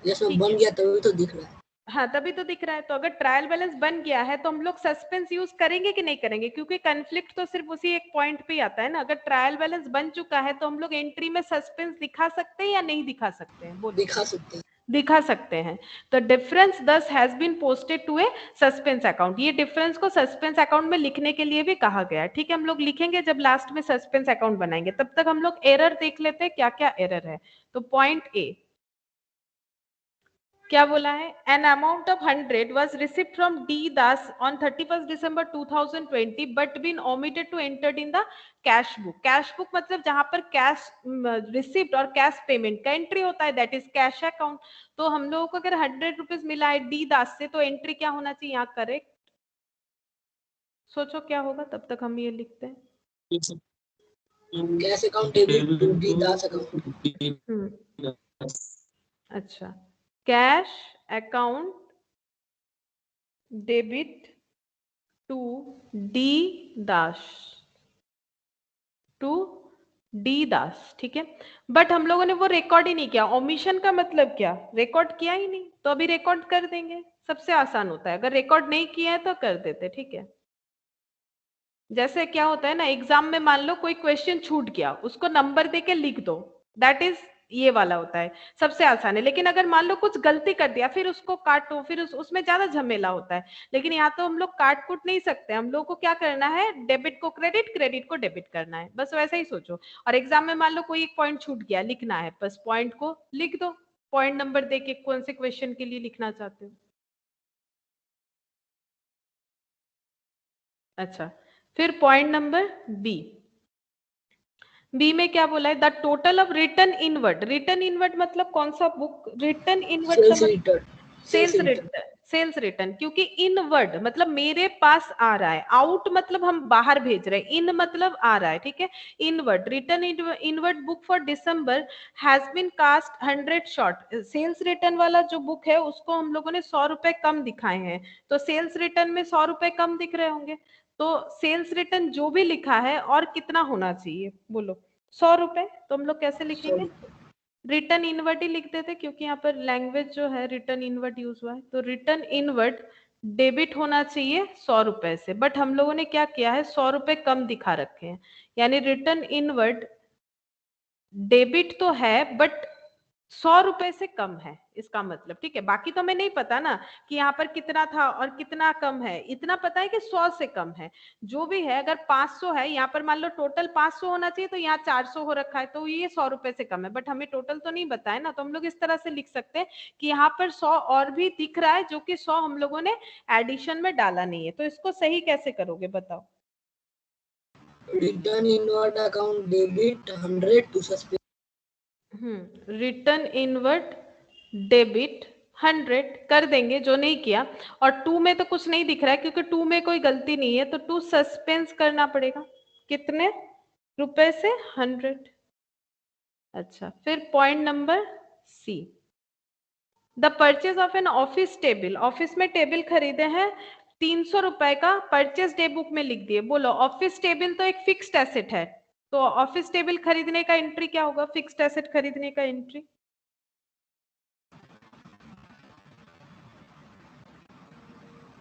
यस मैम, बन गया तभी तो दिख रहा है, हाँ तभी तो दिख रहा है, तो अगर ट्रायल बैलेंस बन गया है तो हम लोग सस्पेंस यूज करेंगे कि नहीं करेंगे, क्योंकि कंफ्लिक्ट तो सिर्फ उसी एक पॉइंट पे ही आता है ना, अगर ट्रायल बैलेंस बन चुका है तो हम लोग एंट्री में सस्पेंस दिखा सकते हैं या नहीं दिखा सकते हैं, वो दिखा सकते हैं, दिखा सकते हैं, तो डिफरेंस दस has been posted to a suspense account, ये डिफरेंस को सस्पेंस अकाउंट में लिखने के लिए भी कहा गया है, ठीक है, हम लोग लिखेंगे जब लास्ट में सस्पेंस अकाउंट बनाएंगे, तब तक हम लोग एरर देख लेते हैं क्या क्या एरर है। तो पॉइंट ए क्या बोला है, an amount of 100 was received from D Das on 31 December 2020 but been omitted to entered in the cash book, cash book मतलब जहां पर कैश रिसिप्ट और कैश पेमेंट का एंट्री होता है, दैट इज कैश अकाउंट, तो हम लोगों को अगर 100 रुपीज मिला है डी दास से तो एंट्री क्या होना चाहिए यहाँ, करेक्ट, सोचो क्या होगा, तब तक हम ये लिखते हैं, cash account debit to D Das account, अच्छा, cash account debit to D Das, ठीक है, बट हम लोगों ने वो रिकॉर्ड ही नहीं किया, ओमिशन का मतलब क्या, रिकॉर्ड किया ही नहीं, तो अभी रिकॉर्ड कर देंगे, सबसे आसान होता है, अगर रिकॉर्ड नहीं किया है तो कर देते, ठीक है, जैसे क्या होता है ना एग्जाम में, मान लो कोई क्वेश्चन छूट गया, उसको नंबर देके लिख दो, दैट इज ये वाला होता है, सबसे आसान है, लेकिन अगर मान लो कुछ गलती कर दिया फिर उसको काटो, फिर उसमें ज्यादा झमेला होता है, लेकिन यहाँ तो हम लोग काट कूट नहीं सकते, हम लोग को क्या करना है, डेबिट को क्रेडिट, क्रेडिट को डेबिट करना है, बस वैसा ही सोचो, और एग्जाम में मान लो कोई एक पॉइंट छूट गया, लिखना है, बस पॉइंट को लिख दो, पॉइंट नंबर देके कौन से क्वेश्चन के लिए लिखना चाहते हो। अच्छा, फिर पॉइंट नंबर बी में क्या बोला है, the total of return inward मतलब कौन सा बुक, रिटर्न इनवर्ड, सेल्स रिटर्न, क्योंकि इनवर्ड मतलब मेरे पास आ रहा है, आउट मतलब हम बाहर भेज रहे हैं, इन मतलब आ रहा है, ठीक है। Inward return inward book for December has been cast 100 short. Sales return वाला जो बुक है उसको हम लोगों ने 100 रुपए कम दिखाए हैं, तो सेल्स रिटर्न में 100 रुपए कम दिख रहे होंगे, तो सेल्स रिटर्न जो भी लिखा है और कितना होना चाहिए बोलो, 100 रुपए। तो हम लोग कैसे लिखेंगे, रिटर्न इनवर्ट ही लिख देते, क्योंकि यहाँ पर लैंग्वेज जो है रिटर्न इनवर्ट यूज हुआ है, तो रिटर्न इनवर्ट डेबिट होना चाहिए 100 रुपए से, बट हम लोगों ने क्या किया है 100 रुपए कम दिखा रखे हैं, यानी रिटर्न इनवर्ट डेबिट तो है बट 100 रुपए से कम है, इसका मतलब, ठीक है। बाकी तो हमें नहीं पता ना कि यहाँ पर कितना था और कितना कम है, इतना पता है कि 100 से कम है। जो भी है, अगर 500 है, यहाँ पर मान लो टोटल 500 होना चाहिए, तो यहाँ 400 हो रखा है, तो ये 100 रुपए से कम है, बट हमें टोटल तो नहीं बताया ना, तो हम लोग इस तरह से लिख सकते हैं कि यहाँ पर 100 और भी दिख रहा है, जो कि 100 हम लोगों ने एडिशन में डाला नहीं है। तो इसको सही कैसे करोगे बताओ। Return inward account debit 100 to suspense. Return inward debit 100 कर देंगे, जो नहीं किया। और 2 में तो कुछ नहीं दिख रहा है, क्योंकि 2 में कोई गलती नहीं है, तो 2 सस्पेंस करना पड़ेगा, कितने रुपए से 100। अच्छा, फिर point number C, the purchase of an office table, office में टेबल खरीदे हैं 300 रुपए का, परचेज डे बुक में लिख दिए। बोलो, ऑफिस टेबल तो एक फिक्स्ड एसेट है, तो ऑफिस टेबल खरीदने का एंट्री क्या होगा, फिक्स्ड एसेट खरीदने का एंट्री।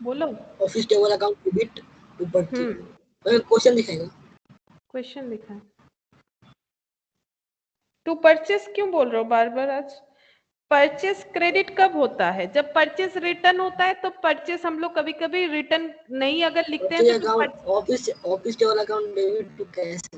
बोलो, office table account debit to purchase. Question दिखाएगा, क्वेश्चन लिखा है। टू परचेस क्यों बोल रहे हो बार बार आज। परचेस क्रेडिट कब होता है, जब परचेस रिटर्न होता है, तो परचेस हम लोग कभी कभी रिटर्न नहीं अगर लिखते हैं परचेज तो account office table account debit to cash.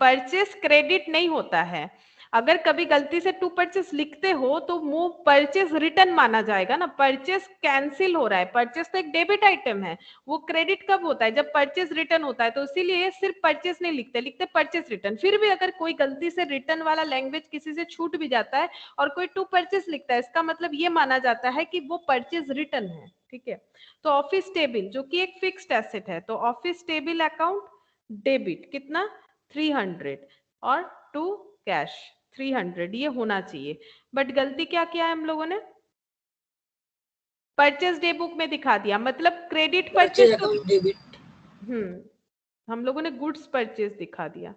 Purchase credit नहीं होता है। अगर कभी गलती से टू परचेस लिखते हो तो वो परचेस रिटर्न माना जाएगा ना, परचेस कैंसिल हो रहा है, परचेस तो एक डेबिट आइटम है, वो क्रेडिट कब होता है, जब परचेस रिटर्न होता है। तो इसीलिए सिर्फ परचेस नहीं लिखते, लिखते परचेस रिटर्न। फिर भी अगर कोई गलती से रिटर्न वाला लैंग्वेज किसी से छूट भी जाता है और कोई टू परचेस लिखता है, इसका मतलब ये माना जाता है कि वो परचेस रिटर्न है, ठीक है। तो ऑफिस टेबल जो कि एक फिक्स्ड एसेट है, तो ऑफिस टेबल अकाउंट डेबिट कितना 300 और टू कैश 300, ये होना चाहिए। बट गलती क्या किया है हम लोगों ने, परचेस डे बुक में दिखा दिया, मतलब क्रेडिट परचेस अकाउंट डेबिट। हम लोगों ने गुड्स परचेस दिखा दिया।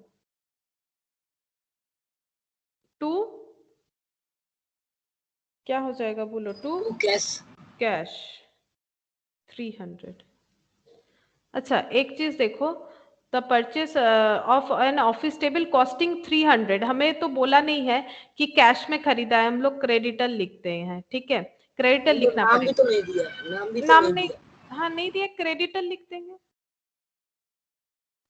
टू क्या हो जाएगा बोलो, टू कैश 300। अच्छा, एक चीज देखो, the purchase of an office table costing 300, हमें तो बोला नहीं है कि कैश में खरीदा है, हम लोग क्रेडिटर लिखते हैं, ठीक है, क्रेडिटर लिखना नाम पड़ेगा। भी तो नहीं दिया, नाम भी तो नाम नहीं नहीं, दिया। हाँ नहीं दिया, क्रेडिटर लिख देंगे।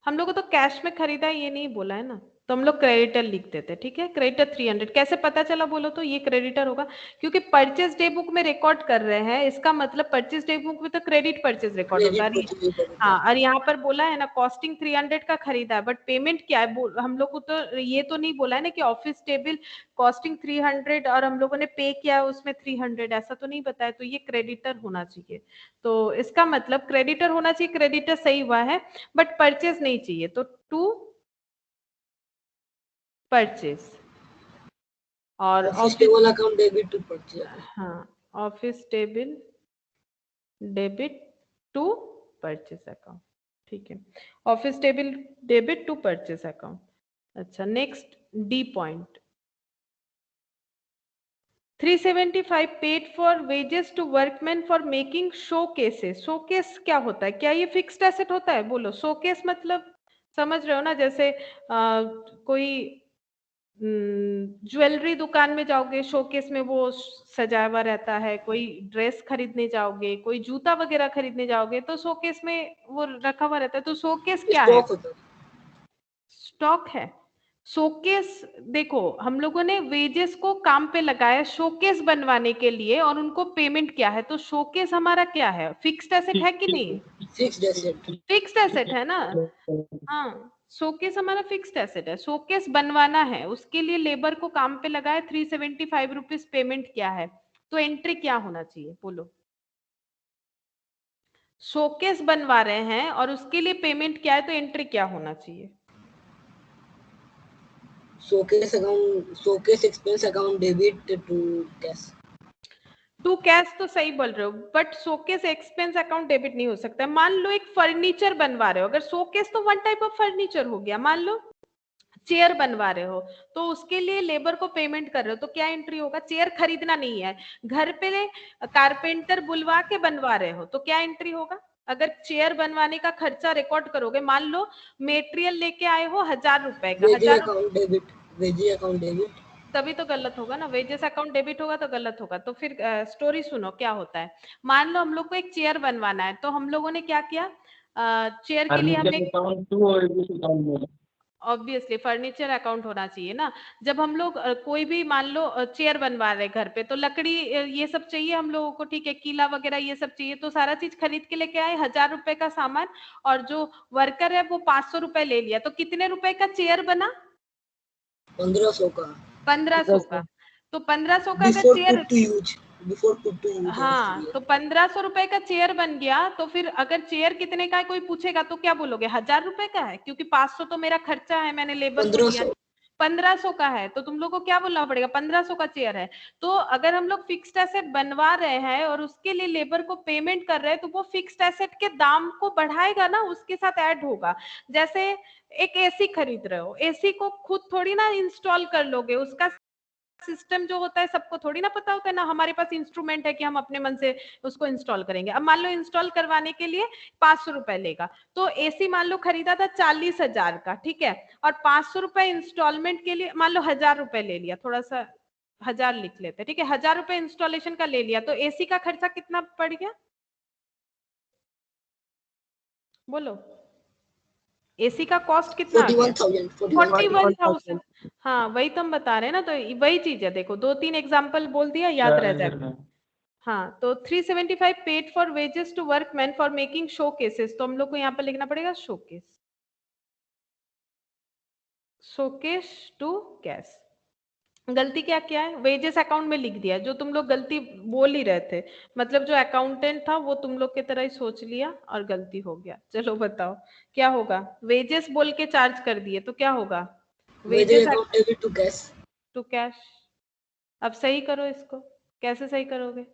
हम लोग को तो कैश में खरीदा है ये नहीं बोला है ना, तो हम लोग क्रेडिटर लिख देते, ठीक है। क्रेडिटर 300 कैसे पता चला बोलो, तो ये क्रेडिटर होगा, क्योंकि परचेज डे बुक में रिकॉर्ड कर रहे हैं, इसका मतलब परचेज डे बुक में तो क्रेडिट परचेज रिकॉर्ड होता है। हाँ, और यहाँ पर बोला है ना कॉस्टिंग 300 का खरीदा है, बट पेमेंट क्या है, हम लोग को तो ये तो नहीं बोला है ना कि ऑफिस टेबल कॉस्टिंग 300 और हम लोगों ने पे किया है उसमें 300, ऐसा तो नहीं बताया, तो ये क्रेडिटर होना चाहिए। तो इसका मतलब क्रेडिटर होना चाहिए, क्रेडिटर सही हुआ है, बट परचेज नहीं चाहिए, तो टू परचेज और office table account debit to purchase. हाँ, office table debit to purchase account, ठीक है, office table debit to purchase account. अच्छा, next D point, 375 paid for wages to workman for making showcases. Showcase क्या होता है, क्या ये fixed asset होता है बोलो। शो केस मतलब समझ रहे हो ना, जैसे कोई ज्वेलरी दुकान में जाओगे, शोकेस में वो सजाया हुआ रहता है, कोई ड्रेस खरीदने जाओगे, कोई जूता वगैरह खरीदने जाओगे, तो शोकेस में वो रखा हुआ रहता है। तो शोकेस क्या है, स्टॉक है। शोकेस देखो, हम लोगों ने वेजेस को काम पे लगाया शोकेस बनवाने के लिए और उनको पेमेंट किया है, तो शोकेस हमारा क्या है, फिक्स्ड एसेट है कि नहीं, फिक्स्ड एसेट है ना। हाँ, शोकेस हमारा फिक्स्ड एसेट है, शोकेस बनवाना है, उसके लिए लेबर को काम पे लगाया, 375 रुपीज पेमेंट किया है, तो एंट्री क्या होना चाहिए बोलो। शोकेस बनवा रहे हैं और उसके लिए पेमेंट क्या है, तो एंट्री क्या होना चाहिए? Showcase expense account debit to cash. To cash तो सही बोल रहे हो, but showcase expense account debit नहीं हो सकता है। मान लो एक फर्नीचर बनवा रहे हो, अगर शोकेस तो वन टाइप ऑफ फर्नीचर हो गया, मान लो चेयर बनवा रहे हो तो उसके लिए लेबर को पेमेंट कर रहे हो, तो क्या एंट्री होगा? चेयर खरीदना नहीं है, घर पे कारपेंटर बुलवा के बनवा रहे हो, तो क्या एंट्री होगा? अगर चेयर बनवाने का खर्चा रिकॉर्ड करोगे, मान लो मेटेरियल लेके आए हो 1000 रुपए का, वेजेस अकाउंट डेबिट, तभी तो गलत होगा ना। वेजेस अकाउंट डेबिट होगा तो गलत होगा। तो फिर स्टोरी सुनो क्या होता है। मान लो हम लोग को एक चेयर बनवाना है, तो हम लोगों ने क्या किया, चेयर के लिए हमने फर्नीचर अकाउंट टू और वेजेस अकाउंट में। ऑब्वियसली फर्नीचर अकाउंट होना चाहिए ना। जब हम लोग कोई भी मान लो चेयर बनवा रहे घर पे, तो लकड़ी ये सब चाहिए हम लोगों को, ठीक है, कीला वगैरह ये सब चाहिए, तो सारा चीज खरीद के लेके आए 1000 रुपए का सामान, और जो वर्कर है वो 500 रुपए ले लिया, तो कितने रुपए का चेयर बना? 1500 का। 1500 का। तो 1500 का अगर before chair, put to use हाँ, तो 1500 रुपए का चेयर बन गया, तो फिर अगर चेयर कितने का है कोई पूछेगा तो क्या बोलोगे? 1000 रुपए का है, क्योंकि 500 तो मेरा खर्चा है, मैंने लेबर को दिया। 1500। 1500 का है, तो तुम लोग को क्या बोलना पड़ेगा? 1500 का चेयर है। तो अगर हम लोग फिक्स्ड एसेट बनवा रहे हैं और उसके लिए लेबर को पेमेंट कर रहे हैं, तो वो फिक्स्ड एसेट के दाम को बढ़ाएगा ना, उसके साथ ऐड होगा। जैसे एक एसी खरीद रहे हो, एसी को खुद थोड़ी ना इंस्टॉल कर लोगे, उसका सिस्टम जो होता है सबको थोड़ी ना पता होता है ना, हमारे पास इंस्ट्रूमेंट है कि हम अपने मन से उसको इंस्टॉल करेंगे। अब मान लो इंस्टॉल करवाने के लिए 500 रुपए लेगा, तो एसी मान लो खरीदा था 40,000 का, ठीक है, और 500 रुपए इंस्टॉलमेंट के लिए मान लो 1000 रुपए ले लिया, थोड़ा सा 1000 लिख लेते, ठीक है, 1000 रुपए इंस्टॉलेशन का ले लिया, तो एसी का खर्चा कितना पड़ गया? बोलो, एसी का कॉस्ट कितना आ गया? 41,000। हाँ, वही तो हम बता रहे हैं ना, तो वही चीज है। देखो 2-3 एग्जांपल बोल दिया, याद रह जाएगा। हाँ, तो 375 paid for wages to workman for making showcases, तो हम लोग को यहाँ पर लिखना पड़ेगा शोकेस, शोकेस टू कैश। गलती क्या क्या है? वेजेस अकाउंट में लिख दिया, जो तुम लोग गलती बोल ही रहे थे, मतलब जो अकाउंटेंट था वो तुम लोग की तरह ही सोच लिया और गलती हो गया। चलो बताओ क्या होगा? वेजेस बोल के चार्ज कर दिए तो क्या होगा? Wages account debit to cash. To cash. अब सही करो इसको, कैसे सही करोगे?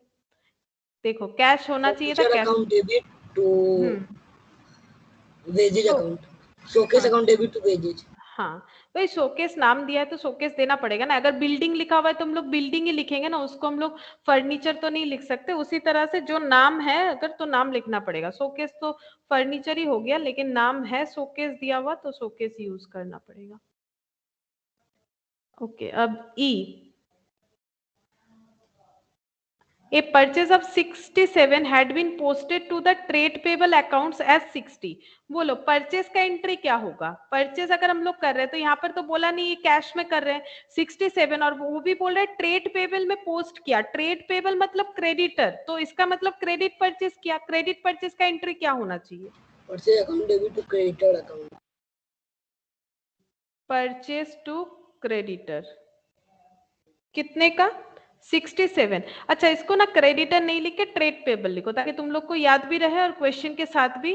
देखो कैश होना चाहिए था, cash account debit to wages तो account, showcase account debit to wages. हाँ, भाई शोकेस नाम दिया है तो शोकेस देना पड़ेगा ना। अगर बिल्डिंग लिखा हुआ है तो हम लोग बिल्डिंग ही लिखेंगे ना, उसको हम लोग फर्नीचर तो नहीं लिख सकते। उसी तरह से जो नाम है अगर, तो नाम लिखना पड़ेगा। शोकेस तो फर्नीचर ही हो गया, लेकिन नाम है शोकेस दिया हुआ तो शोकेस यूज करना पड़ेगा। ओके, अब ई, A purchase of 67 had been posted to the trade payable accounts as 60। बोलो परचेस का एंट्री क्या होगा? परचेस अगर हम लोग कर रहे हैं तो यहाँ पर तो बोला नहीं ये कैश में कर रहे हैं 67, और वो भी बोल रहे हैं ट्रेड पेबल में पोस्ट किया। ट्रेड पेबल मतलब क्रेडिटर, तो इसका मतलब क्रेडिट परचेस किया। क्रेडिट परचेस का एंट्री क्या होना चाहिए? Purchase account debit to creditor account. Purchase to creditor कितने का? 67। अच्छा, इसको ना क्रेडिटर नहीं लिख के ट्रेड पेबल लिखो, ताकि तुम लोग को याद भी रहे और क्वेश्चन के साथ भी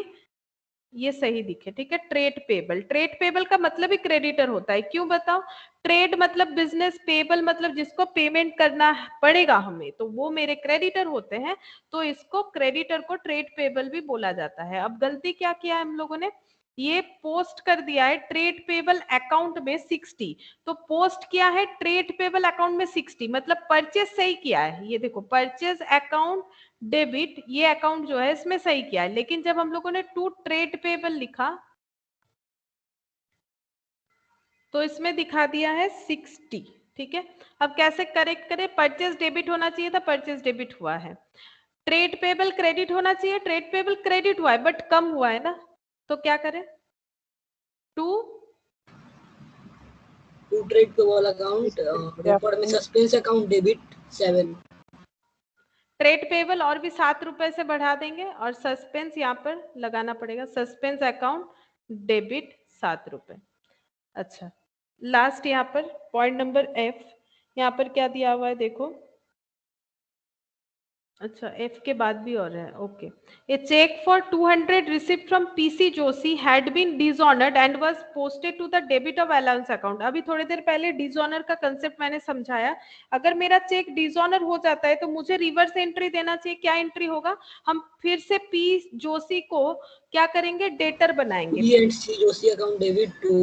ये सही दिखे, ठीक है। ट्रेड पेबल, ट्रेड पेबल का मतलब ही क्रेडिटर होता है। क्यों बताओ? ट्रेड मतलब बिजनेस, पेबल मतलब जिसको पेमेंट करना पड़ेगा हमें, तो वो मेरे क्रेडिटर होते हैं, तो इसको क्रेडिटर को ट्रेड पेबल भी बोला जाता है। अब गलती क्या किया है हम लोगों ने? ये पोस्ट कर दिया है ट्रेड पेबल अकाउंट में 60, तो पोस्ट किया है ट्रेड पेबल अकाउंट में 60, मतलब परचेस सही किया है। ये देखो परचेस अकाउंट डेबिट, ये अकाउंट जो है इसमें सही किया है, लेकिन जब हम लोगों ने टू ट्रेड पेबल लिखा तो इसमें दिखा दिया है 60, ठीक है। अब कैसे करेक्ट करें? परचेस डेबिट होना चाहिए था, परचेस डेबिट हुआ है। ट्रेड पेबल क्रेडिट होना चाहिए, ट्रेड पेबल क्रेडिट हुआ है बट कम हुआ है ना, तो क्या करें? टू ट्रेड पेबल अकाउंट, ऊपर में suspense account debit 7। Trade payable और भी 7 रुपए से बढ़ा देंगे और सस्पेंस यहाँ पर लगाना पड़ेगा, सस्पेंस अकाउंट डेबिट 7 रुपए। अच्छा, लास्ट यहाँ पर पॉइंट नंबर एफ, यहाँ पर क्या दिया हुआ है देखो, अच्छा, एफ के बाद भी और है, okay. A cheque for 200 receipt from PC Joshi had been dishonoured and was posted to the debit of allowance account. अभी थोड़ी देर पहले डिसऑनर का कंसेप्ट मैंने समझाया। अगर मेरा चेक डिसऑनर हो जाता है तो मुझे रिवर्स एंट्री देना चाहिए। क्या एंट्री होगा? हम फिर से पी जोशी को क्या करेंगे? डेटर बनाएंगे। P and C Joshi account debit to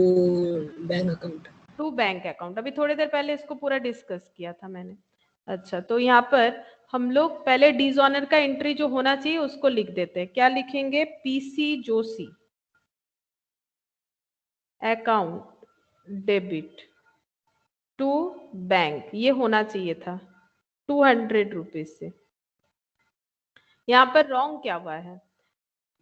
bank account, to bank account. अभी थोड़ी देर पहले इसको पूरा डिस्कस किया था मैंने। अच्छा, तो यहाँ पर हम लोग पहले डिसऑनर का एंट्री जो होना चाहिए उसको लिख देते हैं। क्या लिखेंगे? PC Joshi account debit to bank, ये होना चाहिए था 200 रुपीज से। यहाँ पर रॉन्ग क्या हुआ है?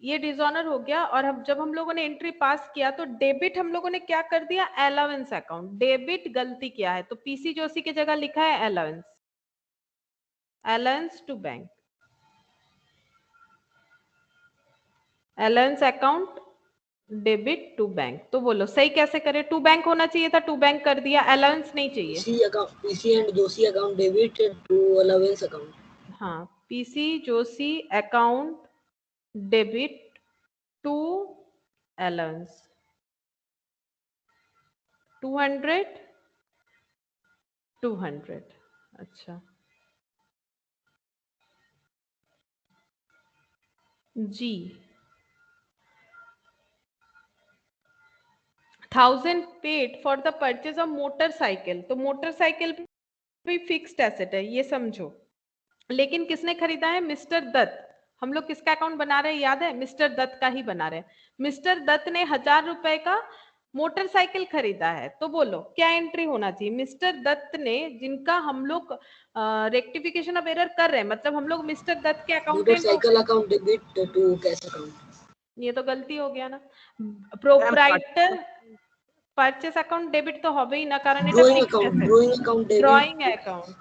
ये डिसऑनर हो गया, और अब जब हम लोगों ने एंट्री पास किया तो डेबिट हम लोगों ने क्या कर दिया? Allowance account. डेबिट गलती किया है, तो पीसी जोशी की जगह लिखा है allowance, allowance to bank, allowance account debit to bank. तो बोलो सही कैसे करें? टू बैंक होना चाहिए था, टू बैंक कर दिया, अलाउंस नहीं चाहिए। C account PC and Joshi account debit to allowance account. हाँ, PC Joshi account debit to allowance 200। अच्छा जी, 1000 paid for the purchase of motorcycle. तो मोटरसाइकिल भी फिक्स्ड एसेट है, ये समझो। लेकिन किसने खरीदा है? मिस्टर दत्त। हम लोग किसका अकाउंट बना रहे हैं याद है? मिस्टर दत्त का ही बना रहे हैं। मिस्टर दत्त ने 1000 रुपए का मोटरसाइकिल खरीदा है, तो बोलो क्या एंट्री होना चाहिए? मिस्टर दत्त ने, जिनका हम लोग रेक्टिफिकेशन ऑफ एरर कर रहे हैं, मतलब हम लोग मिस्टर दत्त के accountant. Motorcycle account debit to cash account. ये तो गलती हो गया ना। प्रोप्राइटर परचेस अकाउंट डेबिट तो হবে ही ना, कारण এটা drawing fixed account, asset. Drawing account debit, drawing account,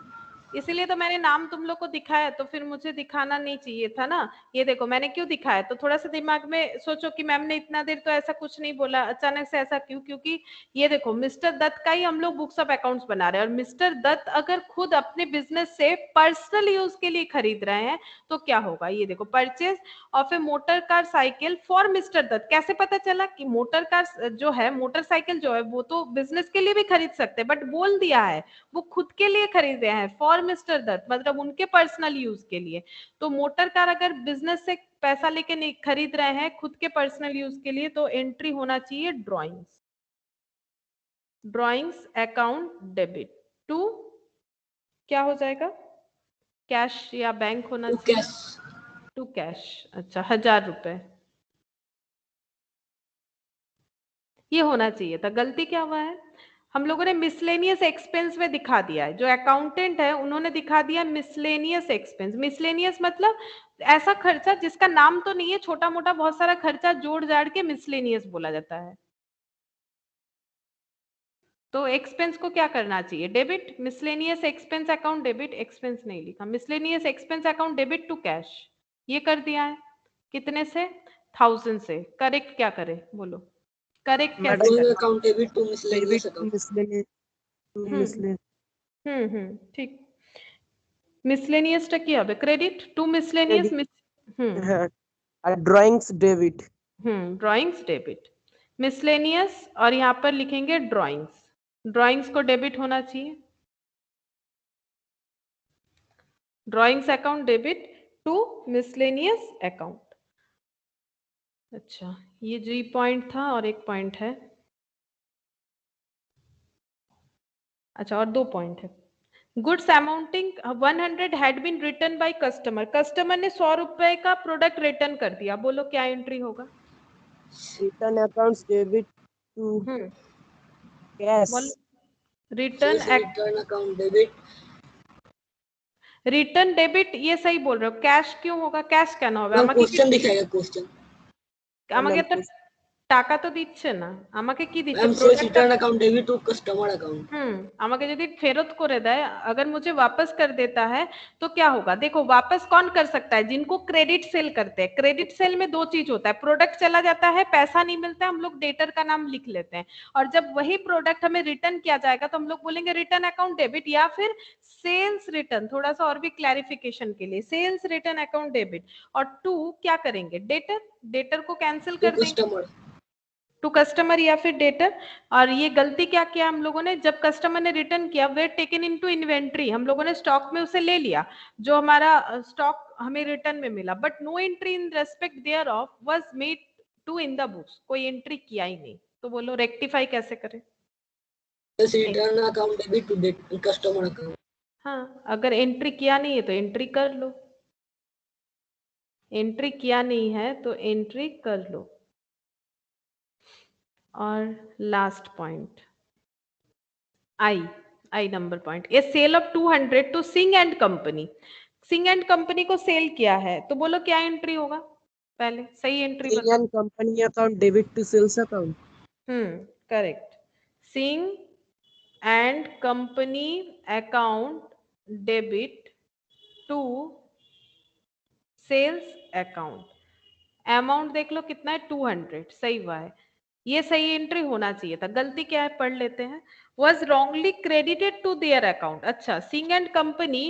इसीलिए तो मैंने नाम तुम लोग को दिखाया, तो फिर मुझे दिखाना नहीं चाहिए था ना। ये देखो मैंने क्यों दिखाया, तो थोड़ा सा दिमाग में सोचो कि मैम ने इतना देर तो ऐसा कुछ नहीं बोला, अचानक से ऐसा क्यों? क्योंकि ये देखो मिस्टर दत्त का ही हम लोग बुक्स ऑफ अकाउंट्स बना रहे हैं, और मिस्टर दत्त अगर खुद अपने बिजनेस से पर्सनल यूज के लिए खरीद रहे हैं तो क्या होगा? ये देखो, purchase of a motor car cycle for mister Dutt. कैसे पता चला कि मोटर कार जो है, मोटरसाइकिल जो है वो तो बिजनेस के लिए भी खरीद सकते हैं, बट बोल दिया है वो खुद के लिए खरीदे हैं, फॉर मिस्टर दत्त, मतलब उनके पर्सनल यूज के लिए। तो मोटर कार अगर बिजनेस से पैसा लेके नहीं खरीद रहे हैं, खुद के पर्सनल यूज के लिए, तो एंट्री होना चाहिए drawings, drawings account debit to, क्या हो जाएगा? कैश या बैंक होना टू चाहिए, कैश। To cash. अच्छा, 1000 रुपए ये होना चाहिए था। गलती क्या हुआ है? हम लोगों ने मिसलेनियस एक्सपेंस में दिखा दिया है, जो अकाउंटेंट है उन्होंने दिखा दिया मिसलेनियस एक्सपेंस। मिसलेनियस मतलब ऐसा खर्चा जिसका नाम तो नहीं है, छोटा मोटा बहुत सारा खर्चा जोड़ जाड़ के मिसलेनियस बोला जाता है। तो एक्सपेंस को क्या करना चाहिए? Debit, miscellaneous expense account debit, expense नहीं लिखा, miscellaneous expense account debit to cash, ये कर दिया है। कितने से? 1000 से। करेक्ट क्या करे बोलो, करेक्ट कैसे ड्राइंग करे? Account debit to miscellaneous account. ठीक। মিসলেনিয়াসটা কি হবে? Credit to miscellaneous. Drawings debit. Drawings debit, miscellaneous, और यहाँ पर लिखेंगे ड्राइंग्स, ड्राइंग्स को डेबिट होना चाहिए, drawings account debit to miscellaneous account. अच्छा, ये जी पॉइंट था, और एक पॉइंट है। अच्छा, और 2 पॉइंट है। Goods amounting 100 had been return by customer. Customer ने 100 रुपए का प्रोडक्ट रिटर्न कर दिया, बोलो क्या एंट्री होगा? Return accounts debit to cash. Return return account debit, return debit, ये सही बोल रहे हो। कैश क्यों होगा? कैश क्या ना होगा? मैम क्वेश्चन दिखाएगा क्वेश्चन। आमागे तो টাকা তো দিচ্ছে না, আমাকে কি দিচ্ছে? Ma'am sales return account debit to customer account. আমাকে যদি फेरत করে দেয়, अगर मुझे वापस कर देता है तो क्या होगा? देखो वापस कौन कर सकता है? जिनको क्रेडिट सेल करते हैं। क्रेडिट सेल में दो चीज होता है, प्रोडक्ट चला जाता है, पैसा नहीं मिलता है, हम लोग डेटर का नाम लिख लेते हैं, और जब वही प्रोडक्ट हमें रिटर्न किया जाएगा तो हम लोग बोलेंगे रिटर्न अकाउंट डेबिट, या फिर सेल्स रिटर्न। थोड़ा सा और भी क्लैरिफिकेशन के लिए, सेल्स रिटर्न अकाउंट डेबिट, और टू क्या करेंगे? डेटर, डेटर को कैंसिल कर देंगे कस्टमर टू कस्टमर या फिर डेटर। और ये गलती क्या किया हम लोगों ने? जब कस्टमर ने रिटर्न किया, वेर टेकन इनटू इन्वेंट्री, हम लोगों ने स्टॉक में उसे ले लिया, जो हमारा स्टॉक हमें रिटर्न में मिला, but no entry in respect thereof was made to in the books, कोई एंट्री किया ही नहीं। तो बोलो रेक्टिफाई कैसे करें? Sales return account debit to customer account. हाँ, अगर एंट्री किया नहीं है तो एंट्री कर लो, एंट्री किया नहीं है तो एंट्री कर लो। और last point I number point, a sale of 200 to Singh and company. Singh and company को सेल किया है, तो बोलो क्या एंट्री होगा? पहले सही entry Singh and company account debit to sales account. Correct. Singh and company account debit to sales account. Amount देख लो कितना है, 200, सही हुआ है, ये सही एंट्री होना चाहिए था। गलती क्या है पढ़ लेते हैं। was wrongly credited to their account। अच्छा, सिंह एंड कंपनी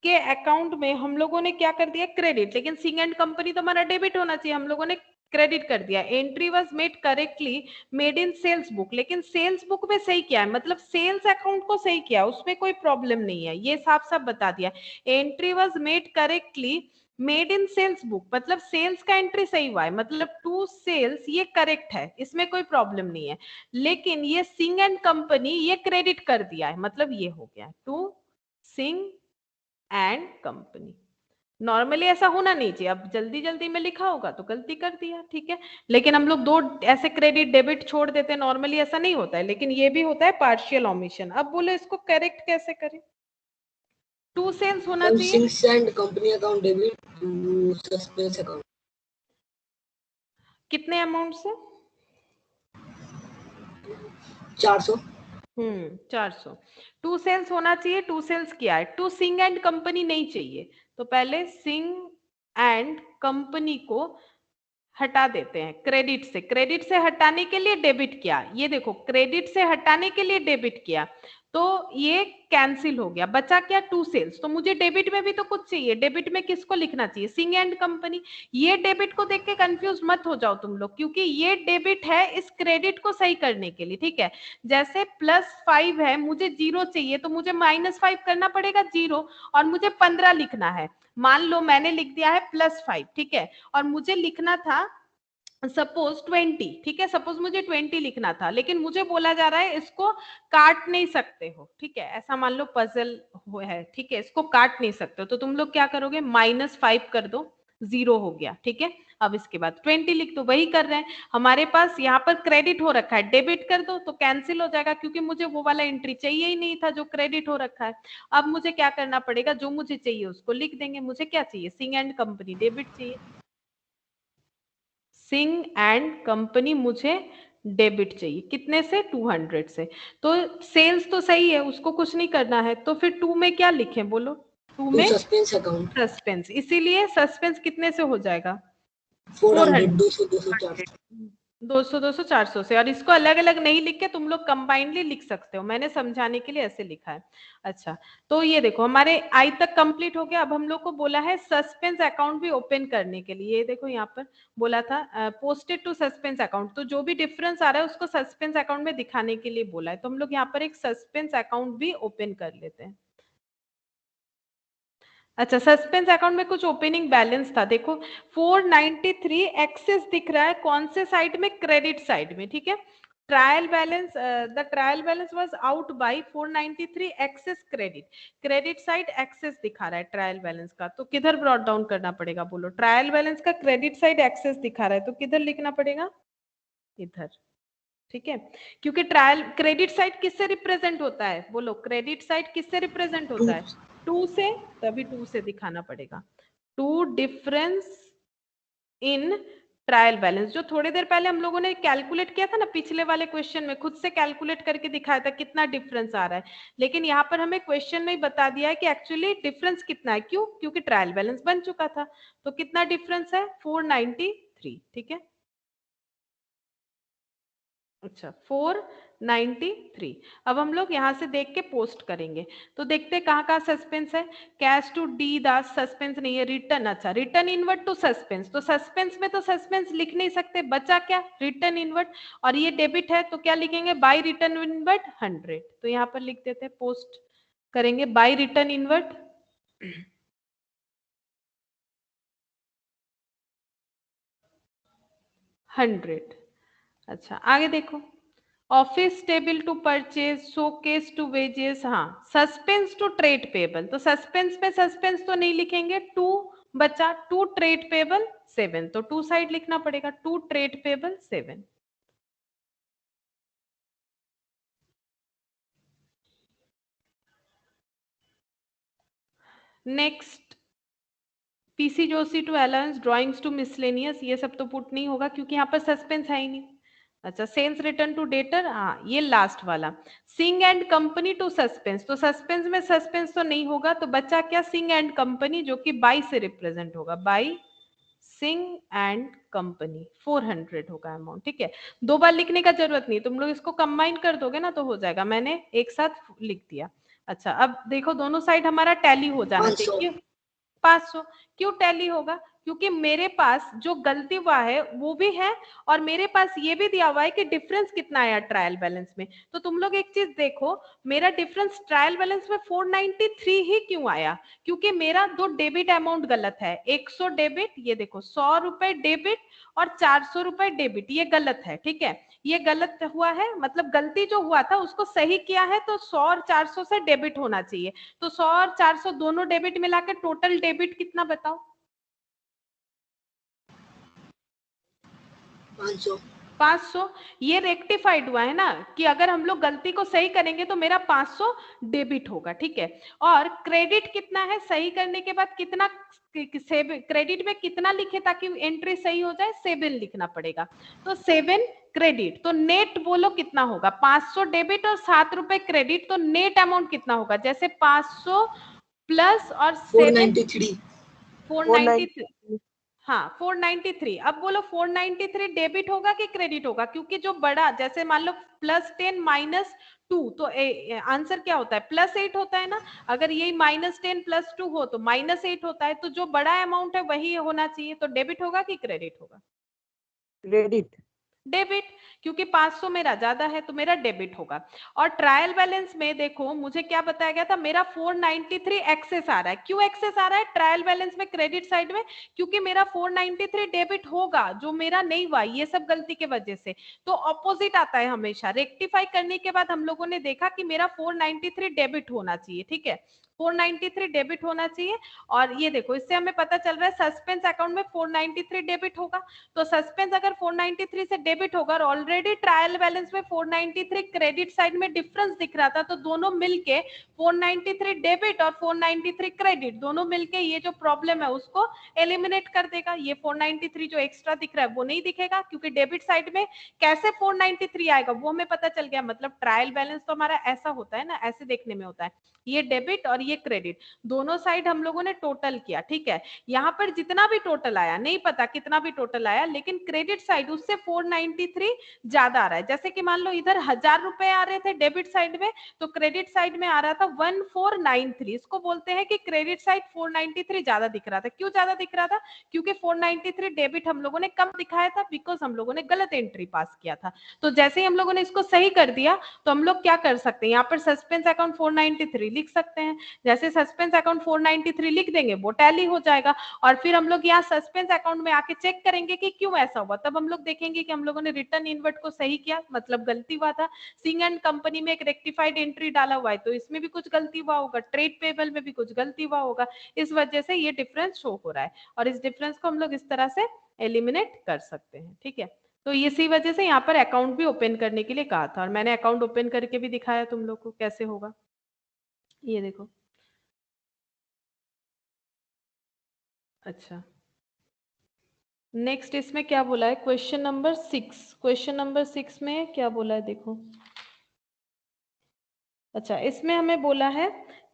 के अकाउंट में हम लोगों ने क्या कर दिया? क्रेडिट, लेकिन सिंह एंड कंपनी तो हमारा डेबिट होना चाहिए, हम लोगों ने क्रेडिट कर दिया। Entry was made correctly made in sales book, लेकिन सेल्स बुक में सही किया है, मतलब सेल्स अकाउंट को सही किया, उसमें कोई प्रॉब्लम नहीं है, ये साफ साफ बता दिया। Entry was made correctly made in sales book, मतलब सेल्स का एंट्री सही हुआ है, मतलब टू सेल्स ये करेक्ट है, इसमें कोई प्रॉब्लम नहीं है। लेकिन ये सिंह एंड कंपनी ये क्रेडिट कर दिया है, मतलब ये हो गया to Singh and company. Normally ऐसा होना नहीं चाहिए, अब जल्दी जल्दी में लिखा होगा तो गलती कर दिया, ठीक है, लेकिन हम लोग दो ऐसे क्रेडिट डेबिट छोड़ देते हैं, नॉर्मली ऐसा नहीं होता है, लेकिन ये भी होता है पार्शियल ओमिशन। अब बोलो इसको करेक्ट कैसे करें? टू सेल्स होना चाहिए, Singh and company account debit to suspense account. कितने अमाउंट से? 400। 400। टू सेल्स होना चाहिए, टू सेल्स किया है, टू सिंह एंड कंपनी नहीं चाहिए, तो पहले सिंह एंड कंपनी को हटा देते हैं क्रेडिट से। क्रेडिट से हटाने के लिए डेबिट किया, ये देखो क्रेडिट से हटाने के लिए डेबिट किया तो ये कैंसिल हो गया, बचा क्या? To sales. तो मुझे डेबिट में भी तो कुछ चाहिए, डेबिट में किसको लिखना चाहिए? Singh and company. ये डेबिट को देख के कंफ्यूज मत हो जाओ तुम लोग, क्योंकि ये डेबिट है इस क्रेडिट को सही करने के लिए, ठीक है। जैसे +5 है, मुझे 0 चाहिए तो मुझे -5 करना पड़ेगा 0, और मुझे 15 लिखना है। मान लो मैंने लिख दिया है +5, ठीक है, और मुझे लिखना था सपोज 20, ठीक है, सपोज मुझे 20 लिखना था, लेकिन मुझे बोला जा रहा है इसको काट नहीं सकते हो, ठीक है, ऐसा मान लो पजल है, ठीक है, इसको काट नहीं सकते हो, तो तुम लोग क्या करोगे? -5 कर दो, 0 हो गया, ठीक है। अब इसके बाद 20 लिख दो, वही कर रहे हैं, हमारे पास यहाँ पर क्रेडिट हो रखा है, डेबिट कर दो तो कैंसिल हो जाएगा, क्योंकि मुझे वो वाला एंट्री चाहिए ही नहीं था जो क्रेडिट हो रखा है। अब मुझे क्या करना पड़ेगा? जो मुझे चाहिए उसको लिख देंगे। मुझे क्या चाहिए? सिंह एंड कंपनी डेबिट चाहिए, सिंह एंड कंपनी मुझे डेबिट चाहिए, कितने से? 200 से। तो सेल्स तो सही है, उसको कुछ नहीं करना है, तो फिर 2 में क्या लिखें बोलो? 2 में सस्पेंस अकाउंट, सस्पेंस, इसीलिए सस्पेंस कितने से हो जाएगा? 400, 200, 400। 200, 200, 400 से। और इसको अलग अलग नहीं लिख के तुम लोग कंबाइंडली लिख सकते हो, मैंने समझाने के लिए ऐसे लिखा है। अच्छा, तो ये देखो हमारे आई तक कंप्लीट हो गया। अब हम लोग को बोला है सस्पेंस अकाउंट भी ओपन करने के लिए, ये देखो यहाँ पर बोला था पोस्टेड टू सस्पेंस अकाउंट, तो जो भी डिफरेंस आ रहा है उसको सस्पेंस अकाउंट में दिखाने के लिए बोला है, तो हम लोग यहाँ पर एक सस्पेंस अकाउंट भी ओपन कर लेते हैं। अच्छा, सस्पेंस अकाउंट में कुछ ओपनिंग बैलेंस था, देखो 493 एक्सेस दिख रहा है, कौन से साइड में? क्रेडिट साइड में, ठीक है। Trial balance, the trial balance was out by 493 excess credit, credit side excess दिखा रहा है ट्रायल बैलेंस का, तो किधर ब्रॉट डाउन करना पड़ेगा बोलो? ट्रायल बैलेंस का क्रेडिट साइड एक्सेस दिखा रहा है तो किधर लिखना पड़ेगा? इधर, ठीक है, क्योंकि ट्रायल क्रेडिट साइड किससे रिप्रेजेंट होता है बोलो? क्रेडिट साइड किससे रिप्रेजेंट होता है? 2 से, तभी 2 से दिखाना पड़ेगा। 2 डिफरेंस इन ट्रायल बैलेंस, जो थोड़ी देर पहले हम लोगों ने कैलकुलेट किया था ना पिछले वाले क्वेश्चन में, खुद से कैलकुलेट करके दिखाया था कितना डिफरेंस आ रहा है, लेकिन यहाँ पर हमें क्वेश्चन में ही बता दिया है कि एक्चुअली डिफरेंस कितना है। क्यों? क्योंकि ट्रायल बैलेंस बन चुका था। तो कितना डिफरेंस है? 493। ठीक है, अच्छा 493। अब हम लोग यहाँ से देख के पोस्ट करेंगे, तो देखते हैं कहाँ कहाँ सस्पेंस है। Cash to D Das suspense नहीं है, रिटर्न, अच्छा रिटर्न इनवर्ट टू सस्पेंस, तो सस्पेंस में तो सस्पेंस लिख नहीं सकते, बचा क्या? Return inward. और ये डेबिट है तो क्या लिखेंगे? By return inward 100। तो यहाँ पर लिख देते हैं, पोस्ट करेंगे बाय रिटर्न इनवर्ट 100। अच्छा आगे देखो, office table to purchase, showcase to wages, हाँ सस्पेंस टू ट्रेड पेबल, तो सस्पेंस में सस्पेंस तो नहीं लिखेंगे, टू बचा, टू ट्रेड पेबल 7, तो टू साइड लिखना पड़ेगा, to trade payable 7। Next, PC Joshi to allowance, drawings to miscellaneous, ये सब तो पुट नहीं होगा क्योंकि यहाँ पर सस्पेंस है ही नहीं। अच्छा सेंस रिटर्न टू डेटर, हाँ ये लास्ट वाला। Singh and company to suspense, तो सस्पेंस में सस्पेंस तो नहीं होगा, तो बच्चा क्या? सिंह एंड कंपनी, जो कि बाई से रिप्रेजेंट होगा, बाई सिंह एंड कंपनी 400 होगा अमाउंट। ठीक है, दो बार लिखने का जरूरत नहीं, तुम लोग इसको कंबाइन कर दोगे ना तो हो जाएगा, मैंने एक साथ लिख दिया। अच्छा अब देखो दोनों साइड हमारा टैली हो जाना 500। चाहिए। 500 क्यों टैली होगा? क्योंकि मेरे पास जो गलती हुआ है वो भी है, और मेरे पास ये भी दिया हुआ है कि डिफरेंस कितना आया ट्रायल बैलेंस में। तो तुम लोग एक चीज देखो, मेरा डिफरेंस ट्रायल बैलेंस में 493 ही क्यों आया? क्योंकि मेरा दो डेबिट अमाउंट गलत है, 100 डेबिट, ये देखो 100 रुपए डेबिट और 400 रुपए डेबिट, ये गलत है। ठीक है, ये गलत हुआ है, मतलब गलती जो हुआ था उसको सही किया है, तो 100 और 400 से डेबिट होना चाहिए। तो 100 और 400 दोनों डेबिट मिला के टोटल डेबिट कितना बताओ? 500। 500। ये रेक्टिफाइड हुआ है ना, कि अगर हम लोग गलती को सही करेंगे तो मेरा 500 डेबिट होगा। ठीक है, और क्रेडिट कितना है? सही करने के बाद कितना क्रेडिट में कितना लिखे ताकि एंट्री सही हो जाए? 7 लिखना पड़ेगा, तो 7 क्रेडिट। तो नेट बोलो कितना होगा? 500 डेबिट और 7 रुपए क्रेडिट, तो नेट अमाउंट कितना होगा? जैसे 500 प्लस और 7 493। 493। हाँ 493। अब बोलो 493 डेबिट होगा कि क्रेडिट होगा? क्योंकि जो बड़ा, जैसे मान लो +10 -2, तो आंसर क्या होता है? +8 होता है ना। अगर यही -10 +2 हो तो -8 होता है, तो जो बड़ा अमाउंट है वही होना चाहिए। तो डेबिट होगा कि क्रेडिट होगा? क्रेडिट। डेबिट, क्योंकि 500 मेरा ज्यादा है तो मेरा डेबिट होगा। और ट्रायल बैलेंस में देखो मुझे क्या बताया गया था, मेरा 493 एक्सेस आ रहा है। क्यों एक्सेस आ रहा है ट्रायल बैलेंस में क्रेडिट साइड में? क्योंकि मेरा 493 डेबिट होगा, जो मेरा नहीं हुआ ये सब गलती के वजह से। तो ऑपोजिट आता है हमेशा। रेक्टिफाई करने के बाद हम लोगों ने देखा कि मेरा 493 डेबिट होना चाहिए। ठीक है, 493 डेबिट होना चाहिए। और ये देखो इससे हमें पता चल रहा है सस्पेंस अकाउंट में 493 डेबिट होगा। तो सस्पेंस अगर 493 से डेबिट होगा और ऑलरेडी ट्रायल बैलेंस में 493 क्रेडिट साइड में डिफरेंस दिख रहा था, तो दोनों मिलके 493 डेबिट और 493 क्रेडिट दोनों मिलके ये जो प्रॉब्लम है उसको एलिमिनेट कर देगा। ये 493 जो एक्स्ट्रा दिख रहा है वो नहीं दिखेगा, क्योंकि डेबिट साइड में कैसे 493 आएगा वो हमें पता चल गया। मतलब ट्रायल बैलेंस तो हमारा ऐसा होता है ना, ऐसे देखने में होता है, ये डेबिट और ये क्रेडिट दोनों साइड हम लोगों ने टोटल किया। ठीक है, यहाँ पर जितना भी टोटल आया नहीं पता कितना भी टोटल आया, लेकिन क्रेडिट साइड उससे 493 ज्यादा आ रहा है। जैसे कि मान लो इधर 1000 रुपए आ रहे थे डेबिट साइड में, तो क्रेडिट साइड में आ रहा था 1493। इसको बोलते हैं कि क्रेडिट साइड 493 ज्यादा दिख रहा था। क्यों ज्यादा दिख रहा था? क्योंकि 493 डेबिट हम लोगों ने कम दिखाया था, बिकॉज हम लोगों ने गलत एंट्री पास किया था। तो जैसे ही हम लोगों ने इसको सही कर दिया तो हम लोग क्या कर सकते हैं, यहाँ पर सस्पेंस अकाउंट 493 लिख सकते हैं। जैसे सस्पेंस अकाउंट 493 लिख देंगे वो टैली हो जाएगा। और फिर हम लोग यहाँ सस्पेंस अकाउंट में आके चेक करेंगे कि क्यों ऐसा हुआ। तब हम लोग देखेंगे कि हम लोगों ने रिटर्न इनवर्ट को सही किया, मतलब गलती हुआ था। सिंह एंड कंपनी में एक रेक्टिफाइड एंट्री डाला हुआ है, तो इसमें भी कुछ गलती हुआ होगा, ट्रेड पेबल में भी कुछ गलती हुआ होगा। इस वजह से ये डिफरेंस शो हो रहा है, और इस डिफरेंस को हम लोग इस तरह से एलिमिनेट कर सकते हैं। ठीक है, तो इसी वजह से यहाँ पर अकाउंट भी ओपन करने के लिए कहा था, और मैंने अकाउंट ओपन करके भी दिखाया तुम लोग को कैसे होगा। ये देखो, अच्छा नेक्स्ट इसमें क्या बोला है, क्वेश्चन नंबर 6, क्वेश्चन नंबर 6 में क्या बोला है देखो। अच्छा, इसमें हमें बोला है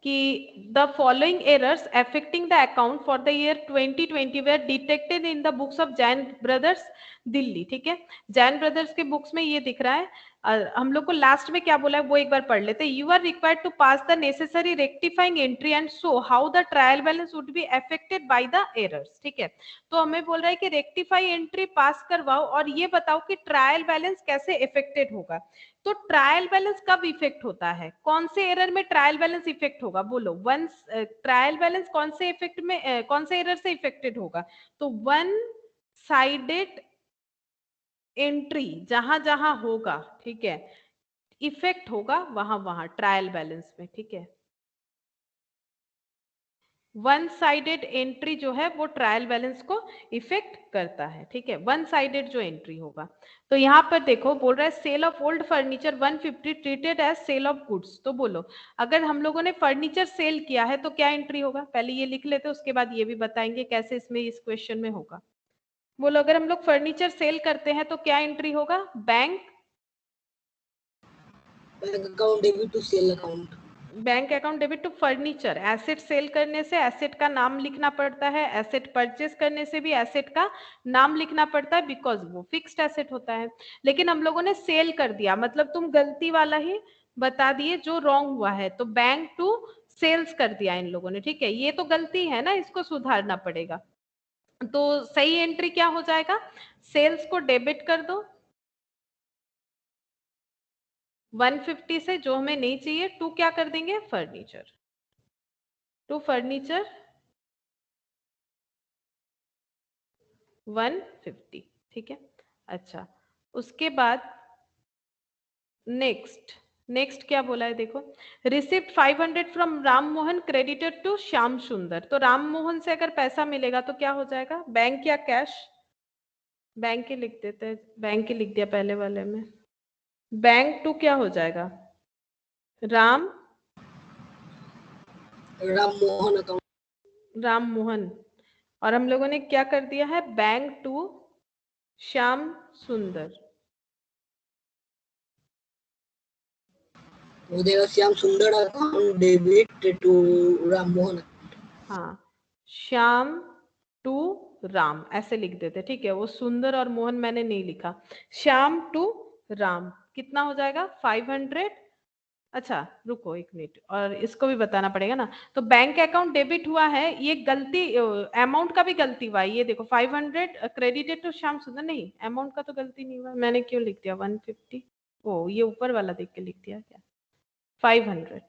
कि the following errors affecting the account for the year 2020 were detected in the books of Jain brothers Delhi. ठीक है, जैन ब्रदर्स के बुक्स में ये दिख रहा है। हम लोग को लास्ट में क्या बोला है वो एक बार पढ़ लेते हैं। You are required to pass the necessary rectifying entry and show how the trial balance would be affected by the errors. ठीक है, तो हमें बोल रहा है कि रेक्टिफाई एंट्री पास करवाओ और ये बताओ कि ट्रायल बैलेंस कैसे इफेक्टेड होगा। तो ट्रायल बैलेंस कब इफेक्ट होता है, कौन से एरर में ट्रायल बैलेंस इफेक्ट होगा, बोलो। वंस ट्रायल बैलेंस कौन से इफेक्ट में कौन से एरर से इफेक्टेड होगा, तो वन साइडेड एंट्री जहां जहां होगा, ठीक है, इफेक्ट होगा वहां वहां ट्रायल बैलेंस में। ठीक है, वन साइडेड एंट्री जो है वो ट्रायल बैलेंस को इफेक्ट करता है। ठीक है, वन साइडेड जो एंट्री होगा। तो यहाँ पर देखो बोल रहा है sale of old furniture 150 treated as sale of goods. तो बोलो अगर हम लोगों ने फर्नीचर सेल किया है तो क्या एंट्री होगा, पहले ये लिख लेते हैं उसके बाद ये भी बताएंगे कैसे इसमें इस क्वेश्चन में होगा। बोलो अगर हम लोग फर्नीचर सेल करते हैं तो क्या एंट्री होगा, bank account debit to sale account, bank account debit to furniture. Asset sale करने से एसेट का नाम लिखना पड़ता है, एसेट परचेस करने से भी एसेट का नाम लिखना पड़ता है बिकॉज वो फिक्स्ड एसेट होता है। लेकिन हम लोगों ने सेल कर दिया, मतलब तुम गलती वाला ही बता दिए जो रॉन्ग हुआ है, तो बैंक टू सेल्स कर दिया इन लोगों ने। ठीक है, ये तो गलती है ना, इसको सुधारना पड़ेगा। तो सही एंट्री क्या हो जाएगा, सेल्स को डेबिट कर दो 150 से, जो हमें नहीं चाहिए, टू क्या कर देंगे, फर्नीचर, टू फर्नीचर 150। ठीक है, अच्छा उसके बाद नेक्स्ट क्या बोला है देखो, receipt 500 from Ram Mohan credited to Shyam Sundar. तो राम मोहन से अगर पैसा मिलेगा तो क्या हो जाएगा, बैंक या कैश, बैंक के लिख देते हैं, बैंक के लिख दिया पहले वाले में। बैंक टू क्या हो जाएगा, राम मोहन अकाउंट, राम मोहन, और हम लोगों ने क्या कर दिया है, बैंक टू श्याम सुंदर। हो जाएगा Shyam Sundar account debit to Ram Mohan. हाँ, श्याम टू राम ऐसे लिख देते। ठीक है, वो सुंदर और मोहन मैंने नहीं लिखा, श्याम टू राम कितना हो जाएगा 500। अच्छा रुको एक मिनट, और इसको भी बताना पड़ेगा ना। तो बैंक अकाउंट डेबिट हुआ है, ये गलती अमाउंट का भी गलती हुआ है, ये देखो 500 क्रेडिटेड टू श्याम सुंदर, नहीं अमाउंट का तो गलती नहीं हुआ, मैंने क्यों लिख दिया 150, ओ ये ऊपर वाला देख के लिख दिया क्या, 500।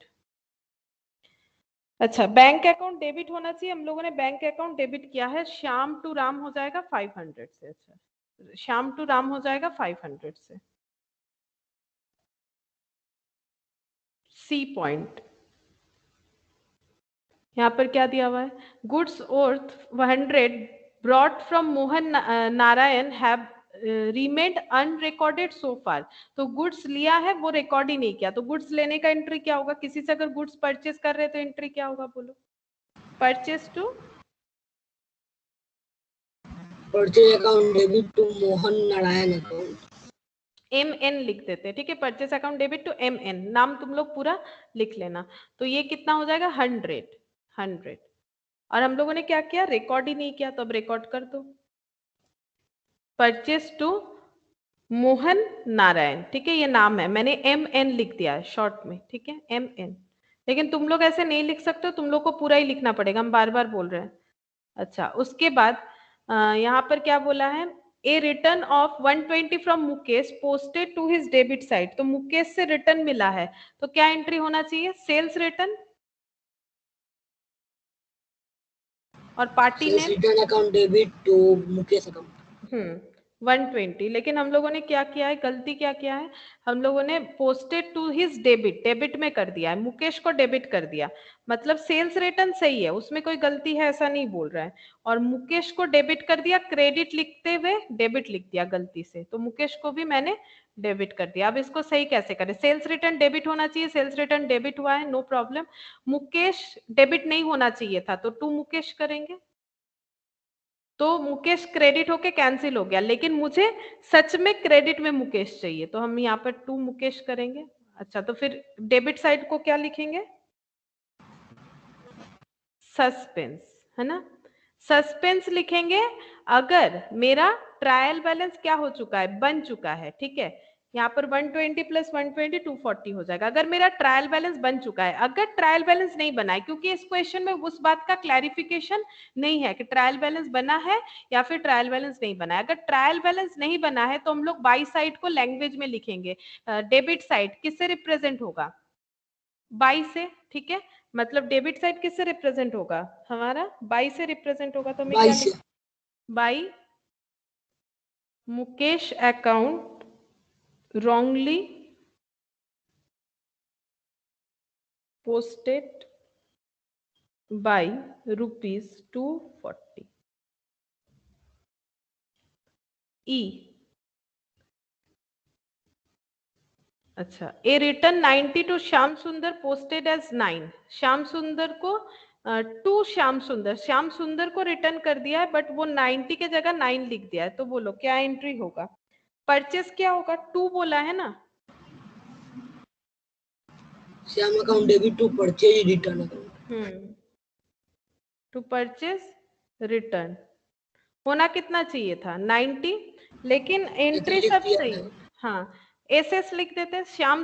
अच्छा बैंक अकाउंट डेबिट होना चाहिए, हम लोगों ने बैंक अकाउंट डेबिट किया है, श्याम टू राम हो जाएगा 500 से। अच्छा श्याम टू राम हो जाएगा 500 से। सी पॉइंट यहाँ पर क्या दिया हुआ है, goods worth 100 brought from Mohan Narayan have remained unrecorded so far. तो गुड्स लिया है वो रिकॉर्ड ही नहीं किया, तो गुड्स लेने का एंट्री क्या होगा, किसी से अगर गुड्स परचेस कर रहे तो एंट्री क्या होगा बोलो, purchase to purchase account debit to Mohan Narayan account, MN लिख देते हैं। ठीक है, purchase account debit to MN, नाम तुम लोग पूरा लिख लेना। तो ये कितना हो जाएगा 100, और हम लोगों ने क्या किया, रिकॉर्ड ही नहीं किया, तो अब रिकॉर्ड कर दो, परचेस टू मोहन नारायण। ठीक है, ये नाम है, मैंने MN लिख दिया है शॉर्ट में। ठीक है MN, लेकिन तुम लोग ऐसे नहीं लिख सकते हो, तुम लोग को पूरा ही लिखना पड़ेगा, हम बार बार बोल रहे हैं। अच्छा उसके बाद यहाँ पर क्या बोला है, a return of 120 from Mukesh posted to his debit side. तो मुकेश से रिटर्न मिला है तो क्या एंट्री होना चाहिए, सेल्स रिटर्न, और party sales name return account debit to Mukesh account. 120। लेकिन हम लोगों ने क्या किया है, गलती क्या किया है, हम लोगों ने posted to his debit, debit में कर दिया है, मुकेश को डेबिट कर दिया, मतलब सेल्स रिटर्न सही है, उसमें कोई गलती है ऐसा नहीं बोल रहा है, और मुकेश को डेबिट कर दिया, क्रेडिट लिखते हुए डेबिट लिख दिया गलती से, तो मुकेश को भी मैंने डेबिट कर दिया। अब इसको सही कैसे करें, सेल्स रिटर्न डेबिट होना चाहिए, सेल्स रिटर्न डेबिट हुआ है, नो प्रॉब्लम। मुकेश डेबिट नहीं होना चाहिए था, तो टू मुकेश करेंगे, तो मुकेश क्रेडिट होके कैंसिल हो गया, लेकिन मुझे सच में क्रेडिट में मुकेश चाहिए, तो हम यहाँ पर 2 मुकेश करेंगे। अच्छा, तो फिर डेबिट साइड को क्या लिखेंगे? सस्पेंस, है ना? सस्पेंस लिखेंगे अगर मेरा ट्रायल बैलेंस क्या हो चुका है, बन चुका है, ठीक है। यहाँ पर 120 प्लस 120 240 हो जाएगा, अगर मेरा ट्रायल बैलेंस बन चुका है। अगर ट्रायल बैलेंस नहीं बना है, क्योंकि इस क्वेश्चन में उस बात का क्लैरिफिकेशन नहीं है कि ट्रायल बैलेंस बना है या फिर ट्रायल बैलेंस नहीं बना है। अगर ट्रायल बैलेंस नहीं बना है तो हम लोग बाई साइड को लैंग्वेज में लिखेंगे। डेबिट साइड किससे रिप्रेजेंट होगा? बाई से, ठीक है। मतलब डेबिट साइड किससे रिप्रेजेंट होगा? हमारा बाई से रिप्रेजेंट होगा, तो हमें क्या लिख, by Mukesh account wrongly posted by rupees 240 E। अच्छा, ए रिटर्न 90 टू श्याम सुंदर पोस्टेड एज 9। श्याम सुंदर को टू श्याम सुंदर को रिटर्न कर दिया है, बट वो 90 के जगह 9 लिख दिया है, तो बोलो क्या एंट्री होगा? परचेस क्या होगा? 2 बोला है ना। Shyam account debit to purchase return account. To purchase return होना कितना चाहिए था? 90, लेकिन एंट्री सब सही। हाँ, एसएस लिख देते। श्याम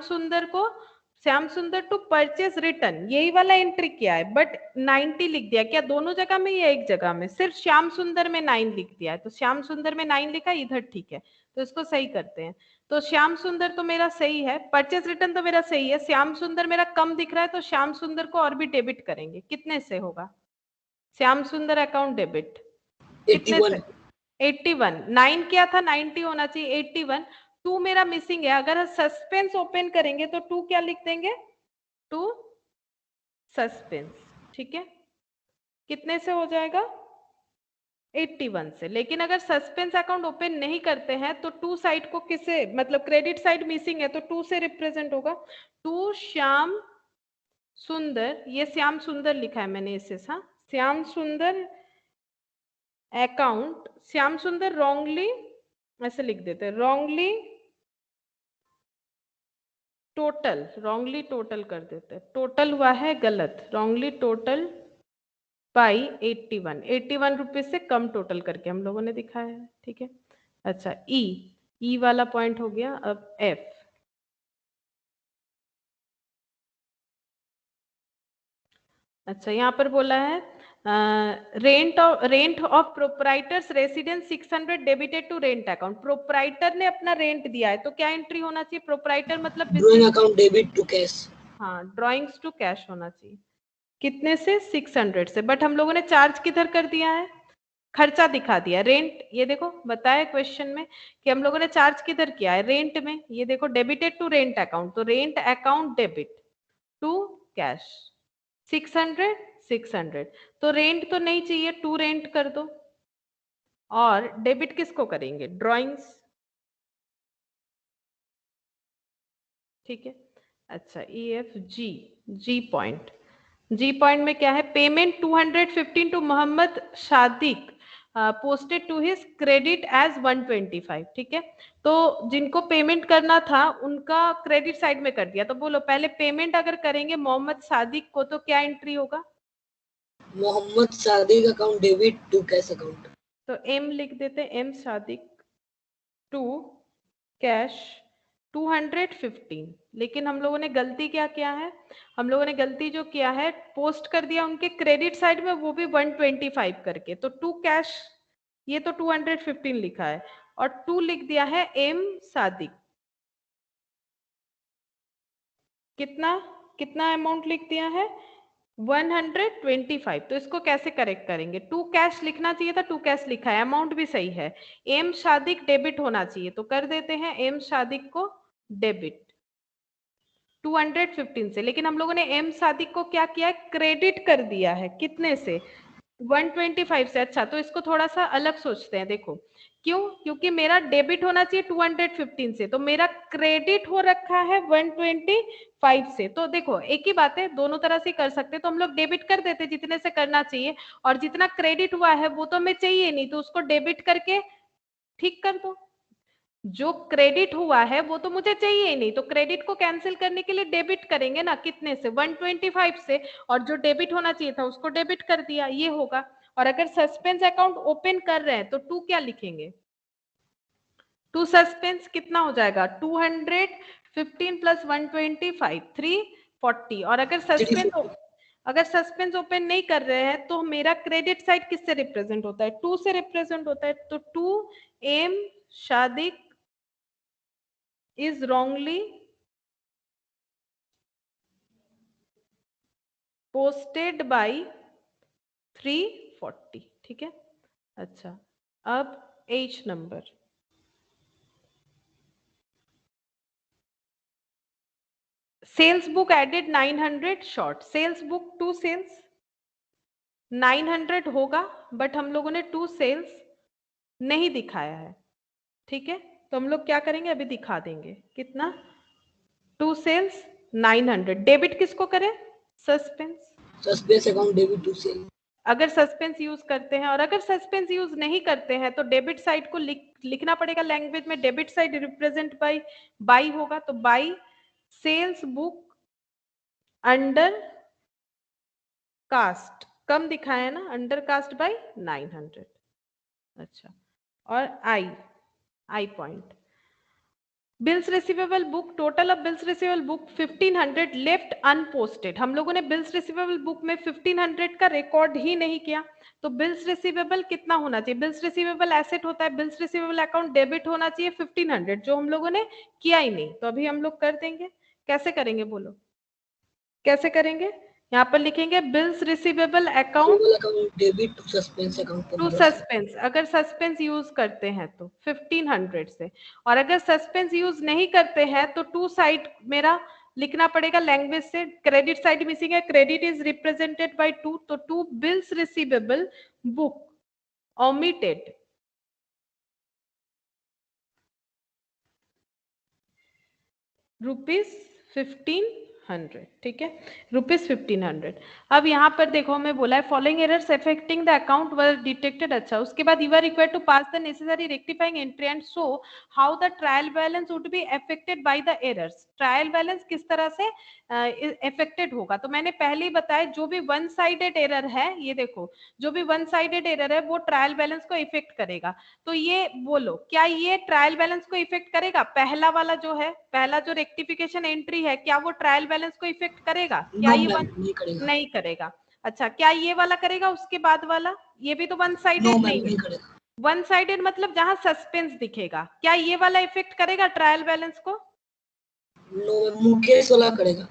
सुंदर टू परचेस रिटर्न, यही वाला एंट्री किया है, बट 90 लिख दिया। क्या दोनों जगह में या एक जगह में? सिर्फ श्याम सुंदर में 9 लिख दिया है, तो श्याम सुंदर में 9 लिखा, इधर ठीक है, तो इसको सही करते हैं। तो श्याम सुंदर तो मेरा सही है, परचेस रिटर्न तो मेरा सही है, श्याम सुंदर मेरा कम दिख रहा है, तो श्याम सुंदर को और भी डेबिट करेंगे। कितने से होगा श्याम सुंदर अकाउंट डेबिट? 81। 81, 9 क्या था? 90 होना चाहिए, 81। 2 मेरा मिसिंग है, अगर सस्पेंस ओपन करेंगे तो 2 क्या लिख देंगे? 2 सस्पेंस, ठीक है। कितने से हो जाएगा? 81 से। लेकिन अगर सस्पेंस अकाउंट ओपन नहीं करते हैं तो 2 साइड को किससे, मतलब क्रेडिट साइड मिसिंग है, तो 2 से रिप्रेजेंट होगा। 2 श्याम सुंदर, ये श्याम सुंदर लिखा है मैंने इसे, हाँ, श्याम सुंदर अकाउंट, श्याम सुंदर रॉन्गली, ऐसे लिख देते हैं, रॉन्गली टोटल कर देते हैं। टोटल हुआ है गलत, रॉन्गली टोटल बाई 81 रुपीज से कम टोटल करके हम लोगों ने दिखाया है, ठीक है। अच्छा, ई वाला पॉइंट हो गया। अब एफ, अच्छा यहाँ पर बोला है rent of proprietor's residence 600 debited to rent account. Proprietor ने अपना रेंट दिया है, तो क्या एंट्री होना चाहिए? प्रोप्राइटर मतलब drawing account debit to cash. हाँ, ड्राइंग्स टू कैश होना चाहिए। कितने से? 600 से, बट हम लोगों ने चार्ज किधर कर दिया है? खर्चा दिखा दिया। रेंट, ये देखो बताया क्वेश्चन में कि हम लोगों ने चार्ज किधर किया है? रेंट में। ये देखो डेबिटेड टू रेंट अकाउंट, तो rent account debit to cash 600, तो रेंट तो नहीं चाहिए, 2 रेंट कर दो। और डेबिट किसको करेंगे? ड्राइंग्स, ठीक है। अच्छा, जी पॉइंट में क्या है? Payment 215 to Mohammed Sadiq posted to his credit as 125, ठीक है। तो जिनको पेमेंट करना था उनका क्रेडिट साइड में कर दिया, तो बोलो पहले पेमेंट अगर करेंगे मोहम्मद सादिक को तो क्या एंट्री होगा? Mohammed Sadiq account debit to cash account, तो एम लिख देते, एम सादिक टू कैश 215। लेकिन हम लोगों ने गलती क्या किया है? हम लोगों ने गलती जो किया है, पोस्ट कर दिया उनके क्रेडिट साइड में, वो भी 125 करके, तो 2 कैश, ये तो 215 लिखा है, और 2 लिख दिया है एम सादिक। कितना अमाउंट लिख दिया है? 125। तो इसको कैसे करेक्ट करेंगे? 2 कैश लिखना चाहिए था, 2 कैश लिखा है, अमाउंट भी सही है। एम सादिक डेबिट होना चाहिए, तो कर देते हैं एम सादिक को डेबिट 215 से। लेकिन हम लोगों ने एम सादिक को क्या किया है? क्रेडिट कर दिया है। कितने से? 125 से। अच्छा, तो इसको थोड़ा सा अलग सोचते हैं। देखो क्यों? क्योंकि मेरा डेबिट होना चाहिए 215 से, तो मेरा क्रेडिट हो रखा है 125 से। तो देखो एक ही बात है, दोनों तरह से कर सकते, तो हम लोग डेबिट कर देते जितने से करना करना चाहिए, और जितना क्रेडिट हुआ है वो तो हमें चाहिए नहीं, तो उसको डेबिट करके ठीक कर दो। जो क्रेडिट हुआ है वो तो मुझे चाहिए ही नहीं, तो क्रेडिट को कैंसिल करने के लिए डेबिट करेंगे ना, कितने से 125 से, और जो डेबिट होना चाहिए था उसको डेबिट कर दिया, ये होगा। और अगर सस्पेंस अकाउंट ओपन कर रहे हैं तो 2 क्या लिखेंगे, 2 सस्पेंस कितना हो जाएगा 215 प्लस 125 340। और अगर सस्पेंस ओपन नहीं कर रहे हैं तो मेरा क्रेडिट साइड किससे रिप्रेजेंट होता है, 2 से रिप्रेजेंट होता है, तो 2 M शादिक is wrongly posted by 340, ठीक है। अच्छा, अब H number, sales book added 900 short, sales book 2 sales 900 होगा, बट हम लोगों ने 2 सेल्स नहीं दिखाया है, ठीक है। तो हम लोग क्या करेंगे, अभी दिखा देंगे कितना, 2 सेल्स 900, डेबिट किसको करें, suspense account debit to sale. अगर सस्पेंस यूज करते हैं, और अगर सस्पेंस यूज नहीं करते हैं तो डेबिट साइड को लिखना पड़ेगा लैंग्वेज में, डेबिट साइड रिप्रेजेंट बाई होगा, तो by sales book under cast, कम दिखाया ना, अंडर कास्ट बाई 900। अच्छा, और I point, bills receivable book, total of bills receivable book 1500 left unposted, हम लोगों ने बिल्स रिसीवेबल बुक में 1500 का रिकॉर्ड ही नहीं किया, तो बिल्स रिसीवेबल कितना होना चाहिए, बिल्स रिसीवेबल एसेट होता है, बिल्स रिसीवेबल अकाउंट डेबिट होना चाहिए 1500, जो हम लोगों ने किया ही नहीं, तो अभी हम लोग कर देंगे। कैसे करेंगे बोलो, कैसे करेंगे, यहाँ पर लिखेंगे bills receivable account debit to suspense account to suspense, अगर सस्पेंस यूज करते हैं तो 1500 से, और अगर सस्पेंस यूज नहीं करते हैं तो 2 साइड मेरा लिखना पड़ेगा लैंग्वेज से, क्रेडिट साइड मिसिंग है, क्रेडिट इज रिप्रेजेंटेड बाय 2, तो 2 बिल्स रिसीवेबल बुक ओमिटेड ₹1500, ठीक है, ₹1500। अब यहाँ पर देखो हमें बोला है following errors affecting the account were detected. अच्छा, उसके बाद you are required to pass the necessary rectifying entry and show how the trial balance would be affected by the errors, trial balance किस तरह से अफेक्टेड होगा। तो मैंने पहले ही बताया, जो भी वन साइडेड एरर है, ये देखो जो भी वन साइडेड एरर है वो ट्रायल बैलेंस को इफेक्ट करेगा। तो ये बोलो, क्या ये ट्रायल बैलेंस को इफेक्ट करेगा, पहला वाला जो है, पहला जो रेक्टिफिकेशन एंट्री है, क्या वो ट्रायल बैलेंस को इफेक्ट करेगा, क्या ये नहीं करेगा। अच्छा, क्या ये वाला करेगा, उसके बाद वाला, ये भी तो वन साइडेड नहीं करेगा, वन साइडेड मतलब जहां सस्पेंस दिखेगा, क्या ये वाला इफेक्ट करेगा ट्रायल बैलेंस को, मुकेश वाला करेगा।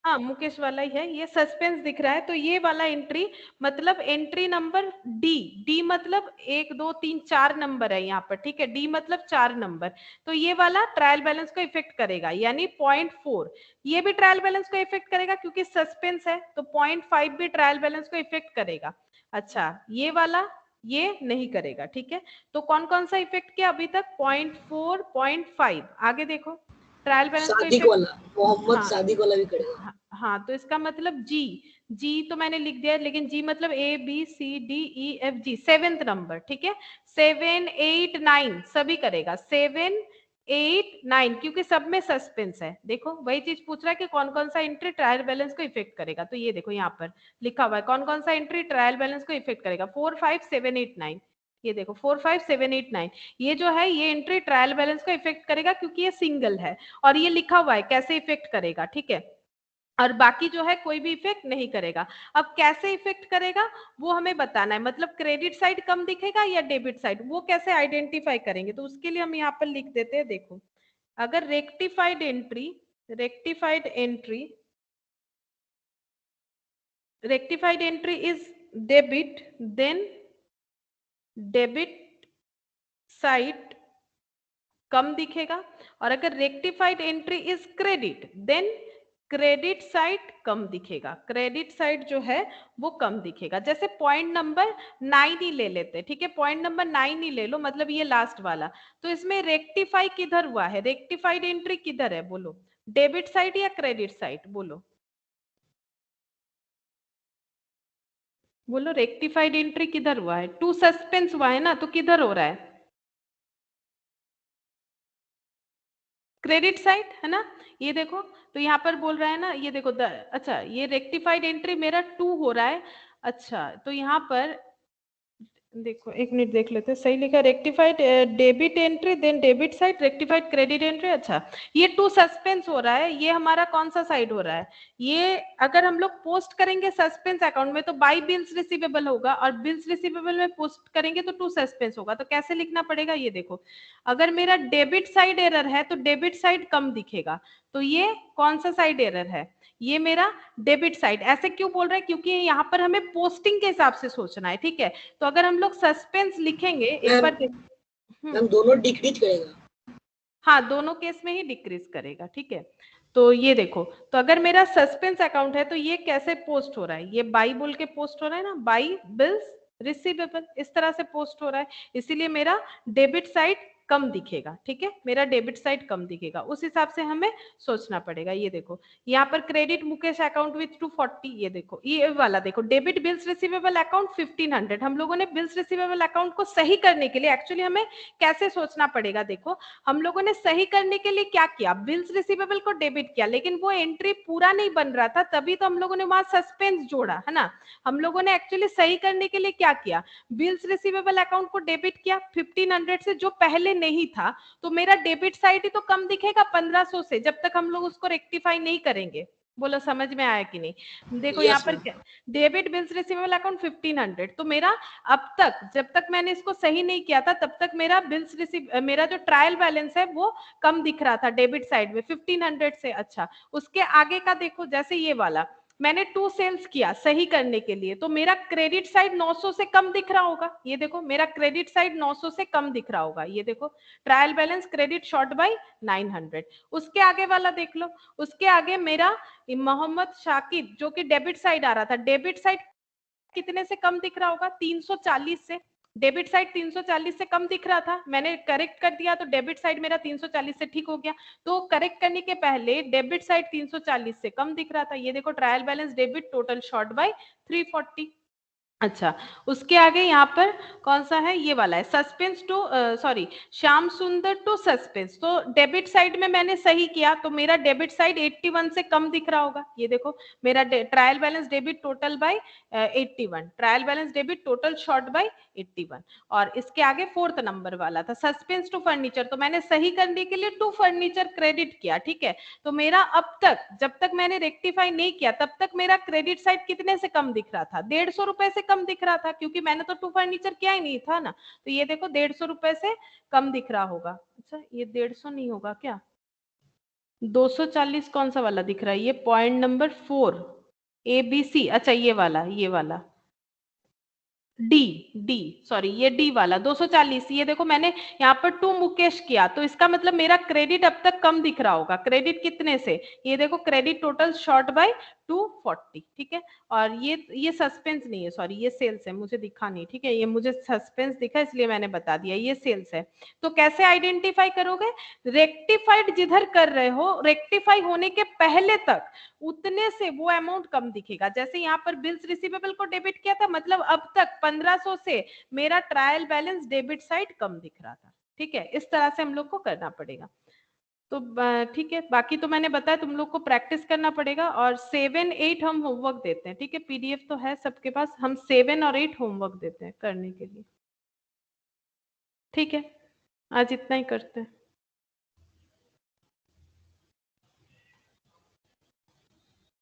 हाँ, मुकेश वाला ही है, ये सस्पेंस दिख रहा है, तो ये वाला एंट्री मतलब एंट्री नंबर डी मतलब 1 2 3 4 नंबर है यहाँ पर, ठीक है, डी मतलब 4 नंबर, तो ये वाला ट्रायल बैलेंस को इफेक्ट करेगा, यानी 0.4, ये भी ट्रायल बैलेंस को इफेक्ट करेगा क्योंकि सस्पेंस है, तो 0.5 भी ट्रायल बैलेंस को इफेक्ट करेगा। अच्छा, ये वाला ये नहीं करेगा, ठीक है। तो कौन कौन सा इफेक्ट किया अभी तक, 0.4 0.5, आगे देखो ट्रायल बैलेंस को इफेक्ट वाला, मोहम्मद सादिक वाला भी करेगा। हाँ, तो इसका मतलब जी तो मैंने लिख दिया, लेकिन जी मतलब ABCDEFG 7th नंबर, ठीक है, 7 8 9 सभी करेगा, 7 8 9, क्योंकि सब में सस्पेंस है। देखो वही चीज पूछ रहा है कि कौन कौन सा एंट्री ट्रायल बैलेंस को इफेक्ट करेगा, तो ये देखो यहाँ पर लिखा हुआ है कौन कौन सा एंट्री ट्रायल बैलेंस को इफेक्ट करेगा, 4 5 7 8 9, ये देखो 4 5 7 8 9, ये जो है ये एंट्री ट्रायल बैलेंस को इफेक्ट करेगा क्योंकि ये सिंगल है, और ये लिखा हुआ है कैसे इफेक्ट करेगा, ठीक है, और बाकी जो है कोई भी इफेक्ट नहीं करेगा। अब कैसे इफेक्ट करेगा वो हमें बताना है, मतलब क्रेडिट साइड कम दिखेगा या डेबिट साइड, वो कैसे आइडेंटिफाई करेंगे, तो उसके लिए हम यहाँ पर लिख देते हैं, देखो अगर rectified entry is debit, then debit side कम दिखेगा, और अगर rectified entry is credit, then credit side कम दिखेगा, क्रेडिट साइड जो है वो कम दिखेगा। जैसे पॉइंट नंबर 9 ही ले लेते, ठीक है, पॉइंट नंबर 9 ही ले लो, मतलब ये लास्ट वाला, तो इसमें रेक्टिफाई किधर हुआ है, रेक्टिफाइड एंट्री किधर है बोलो, डेबिट साइड या क्रेडिट साइड बोलो, बोलो रेक्टिफाइड एंट्री किधर हुआ है? टू सस्पेंस हुआ है ना, तो किधर हो रहा है? क्रेडिट साइड है ना, ये देखो। तो यहाँ पर बोल रहा है ना, ये देखो अच्छा ये रेक्टिफाइड एंट्री मेरा 2 हो रहा है। अच्छा तो यहाँ पर देखो, एक मिनट देख लेते हैं, सही लिखा rectified debit entry then debit side rectified credit entry. अच्छा ये 2 सस्पेंस हो रहा है, ये हमारा कौन सा साइड हो रहा है? ये अगर हम लोग पोस्ट करेंगे सस्पेंस अकाउंट में तो बाई बिल्स रिसीवेबल होगा, और बिल्स रिसीवेबल में पोस्ट करेंगे तो 2 सस्पेंस होगा। तो कैसे लिखना पड़ेगा ये देखो, अगर मेरा डेबिट साइड एरर है तो डेबिट साइड कम दिखेगा, तो ये कौन सा साइड एरर है? ये मेरा डेबिट साइड। ऐसे क्यों बोल रहे हैं? क्योंकि यहाँ पर हमें पोस्टिंग के हिसाब से सोचना है, ठीक है। तो अगर हम लोग सस्पेंस लिखेंगे एक बार मैम दोनों डिक्रीज करेगा। हाँ दोनों केस में ही डिक्रीज करेगा, ठीक है। तो ये देखो, तो अगर मेरा सस्पेंस अकाउंट है तो ये कैसे पोस्ट हो रहा है? ये बाई बोल के पोस्ट हो रहा है ना, बाई बिल्स रिसीवेबल, इस तरह से पोस्ट हो रहा है, इसीलिए मेरा डेबिट साइड कम दिखेगा, ठीक है। मेरा डेबिट साइड कम दिखेगा, उस हिसाब से हमें सोचना पड़ेगा। ये देखो यहाँ पर क्रेडिट मुकेश अकाउंट विथ 240, ये देखो ये वाला देखो डेबिट बिल्स रिसीवेबल अकाउंट 1500। हम लोगों ने बिल्स रिसीवेबल अकाउंट को सही करने के लिए एक्चुअली हमें कैसे सोचना पड़ेगा? देखो हम लोगों ने सही करने के लिए क्या किया, बिल्स रिसीवेबल को डेबिट किया, लेकिन वो एंट्री पूरा नहीं बन रहा था, तभी तो हम लोगों ने वहां सस्पेंस जोड़ा है ना। हम लोगों ने एक्चुअली सही करने के लिए क्या किया, बिल्स रिसीवेबल अकाउंट को डेबिट किया 1500 से, जो पहले नहीं था, तो मेरा डेबिट साइड ही तो कम दिखेगा 1500 से, जब तक हम लोग उसको रेक्टिफाई नहीं करेंगे। बोलो समझ में आया कि नहीं? देखो यहाँ पर डेबिट बिल्स रिसीवेबल अकाउंट 1500, तो मेरा अब तक जब तक मैंने इसको सही नहीं किया था तब तक मेरा बिल्स रिसीव मेरा जो ट्रायल बैलेंस है वो कम दिख रहा था डेबिट साइड में 1500 से। अच्छा उसके आगे का देखो, जैसे ये वाला मैंने 2 सेल्स किया सही करने के लिए, तो मेरा क्रेडिट साइड 900 से कम दिख रहा होगा। ये देखो मेरा क्रेडिट साइड 900 से कम दिख रहा होगा, ये देखो trial balance credit short by 900। उसके आगे वाला देख लो, उसके आगे मेरा मोहम्मद शाकिर जो कि डेबिट साइड आ रहा था, डेबिट साइड कितने से कम दिख रहा होगा? 340 से। डेबिट साइड 340 से कम दिख रहा था, मैंने करेक्ट कर दिया तो डेबिट साइड मेरा 340 से ठीक हो गया। तो करेक्ट करने के पहले डेबिट साइड 340 से कम दिख रहा था, ये देखो trial balance debit total short by 340। अच्छा उसके आगे यहाँ पर कौन सा है? ये वाला है सस्पेंस टू सॉरी श्याम सुंदर टू सस्पेंस। तो डेबिट साइड में मैंने सही किया तो मेरा डेबिट साइड 81 से कम दिख रहा होगा। ये देखो मेरा trial balance debit total by 81, trial balance debit total short by 81। और इसके आगे 4th नंबर वाला था सस्पेंस टू फर्नीचर, तो मैंने सही करने के लिए टू फर्नीचर क्रेडिट किया, ठीक है। तो मेरा अब तक जब तक मैंने रेक्टिफाई नहीं किया तब तक मेरा क्रेडिट साइड कितने से कम दिख रहा था? 150 रुपए से कम दिख रहा था, क्योंकि मैंने तो टू फर्नीचर किया ही नहीं था ना। तो ये देखो 150 रुपए से कम दिख रहा होगा। अच्छा ये 150 नहीं होगा क्या? 240 कौन सा वाला दिख रहा है? ये पॉइंट नंबर 4 ABC। अच्छा ये वाला डी सॉरी ये डी वाला 240। ये देखो मैंने यहाँ पर 2 मुकेश किया, तो इसका मतलब मेरा क्रेडिट अब तक कम दिख रहा होगा। क्रेडिट कितने से? ये देखो क्रेडिट टोटल शॉर्ट बाय 240, ठीक है। और ये सस्पेंस नहीं है, सॉरी ये सेल्स है, मुझे दिखा नहीं, ठीक है। ये मुझे सस्पेंस दिखा इसलिए मैंने बता दिया, ये सेल्स है। तो कैसे आइडेंटिफाई करोगे? रेक्टिफाइड जिधर कर रहे हो, रेक्टिफाई होने के पहले तक उतने से वो अमाउंट कम दिखेगा। जैसे यहाँ पर बिल्स रिसीवेबल को डेबिट किया था, मतलब अब तक 1500 से मेरा ट्रायल बैलेंस डेबिट साइड कम दिख रहा था, ठीक है। इस तरह से हम लोग को करना पड़ेगा। तो ठीक है, बाकी तो मैंने बताया तुम लोग को प्रैक्टिस करना पड़ेगा। और 7, 8 हम होमवर्क देते हैं, ठीक है। PDF तो है सबके पास, हम 7 और 8 होमवर्क देते हैं करने के लिए, ठीक है। आज इतना ही करते हैं।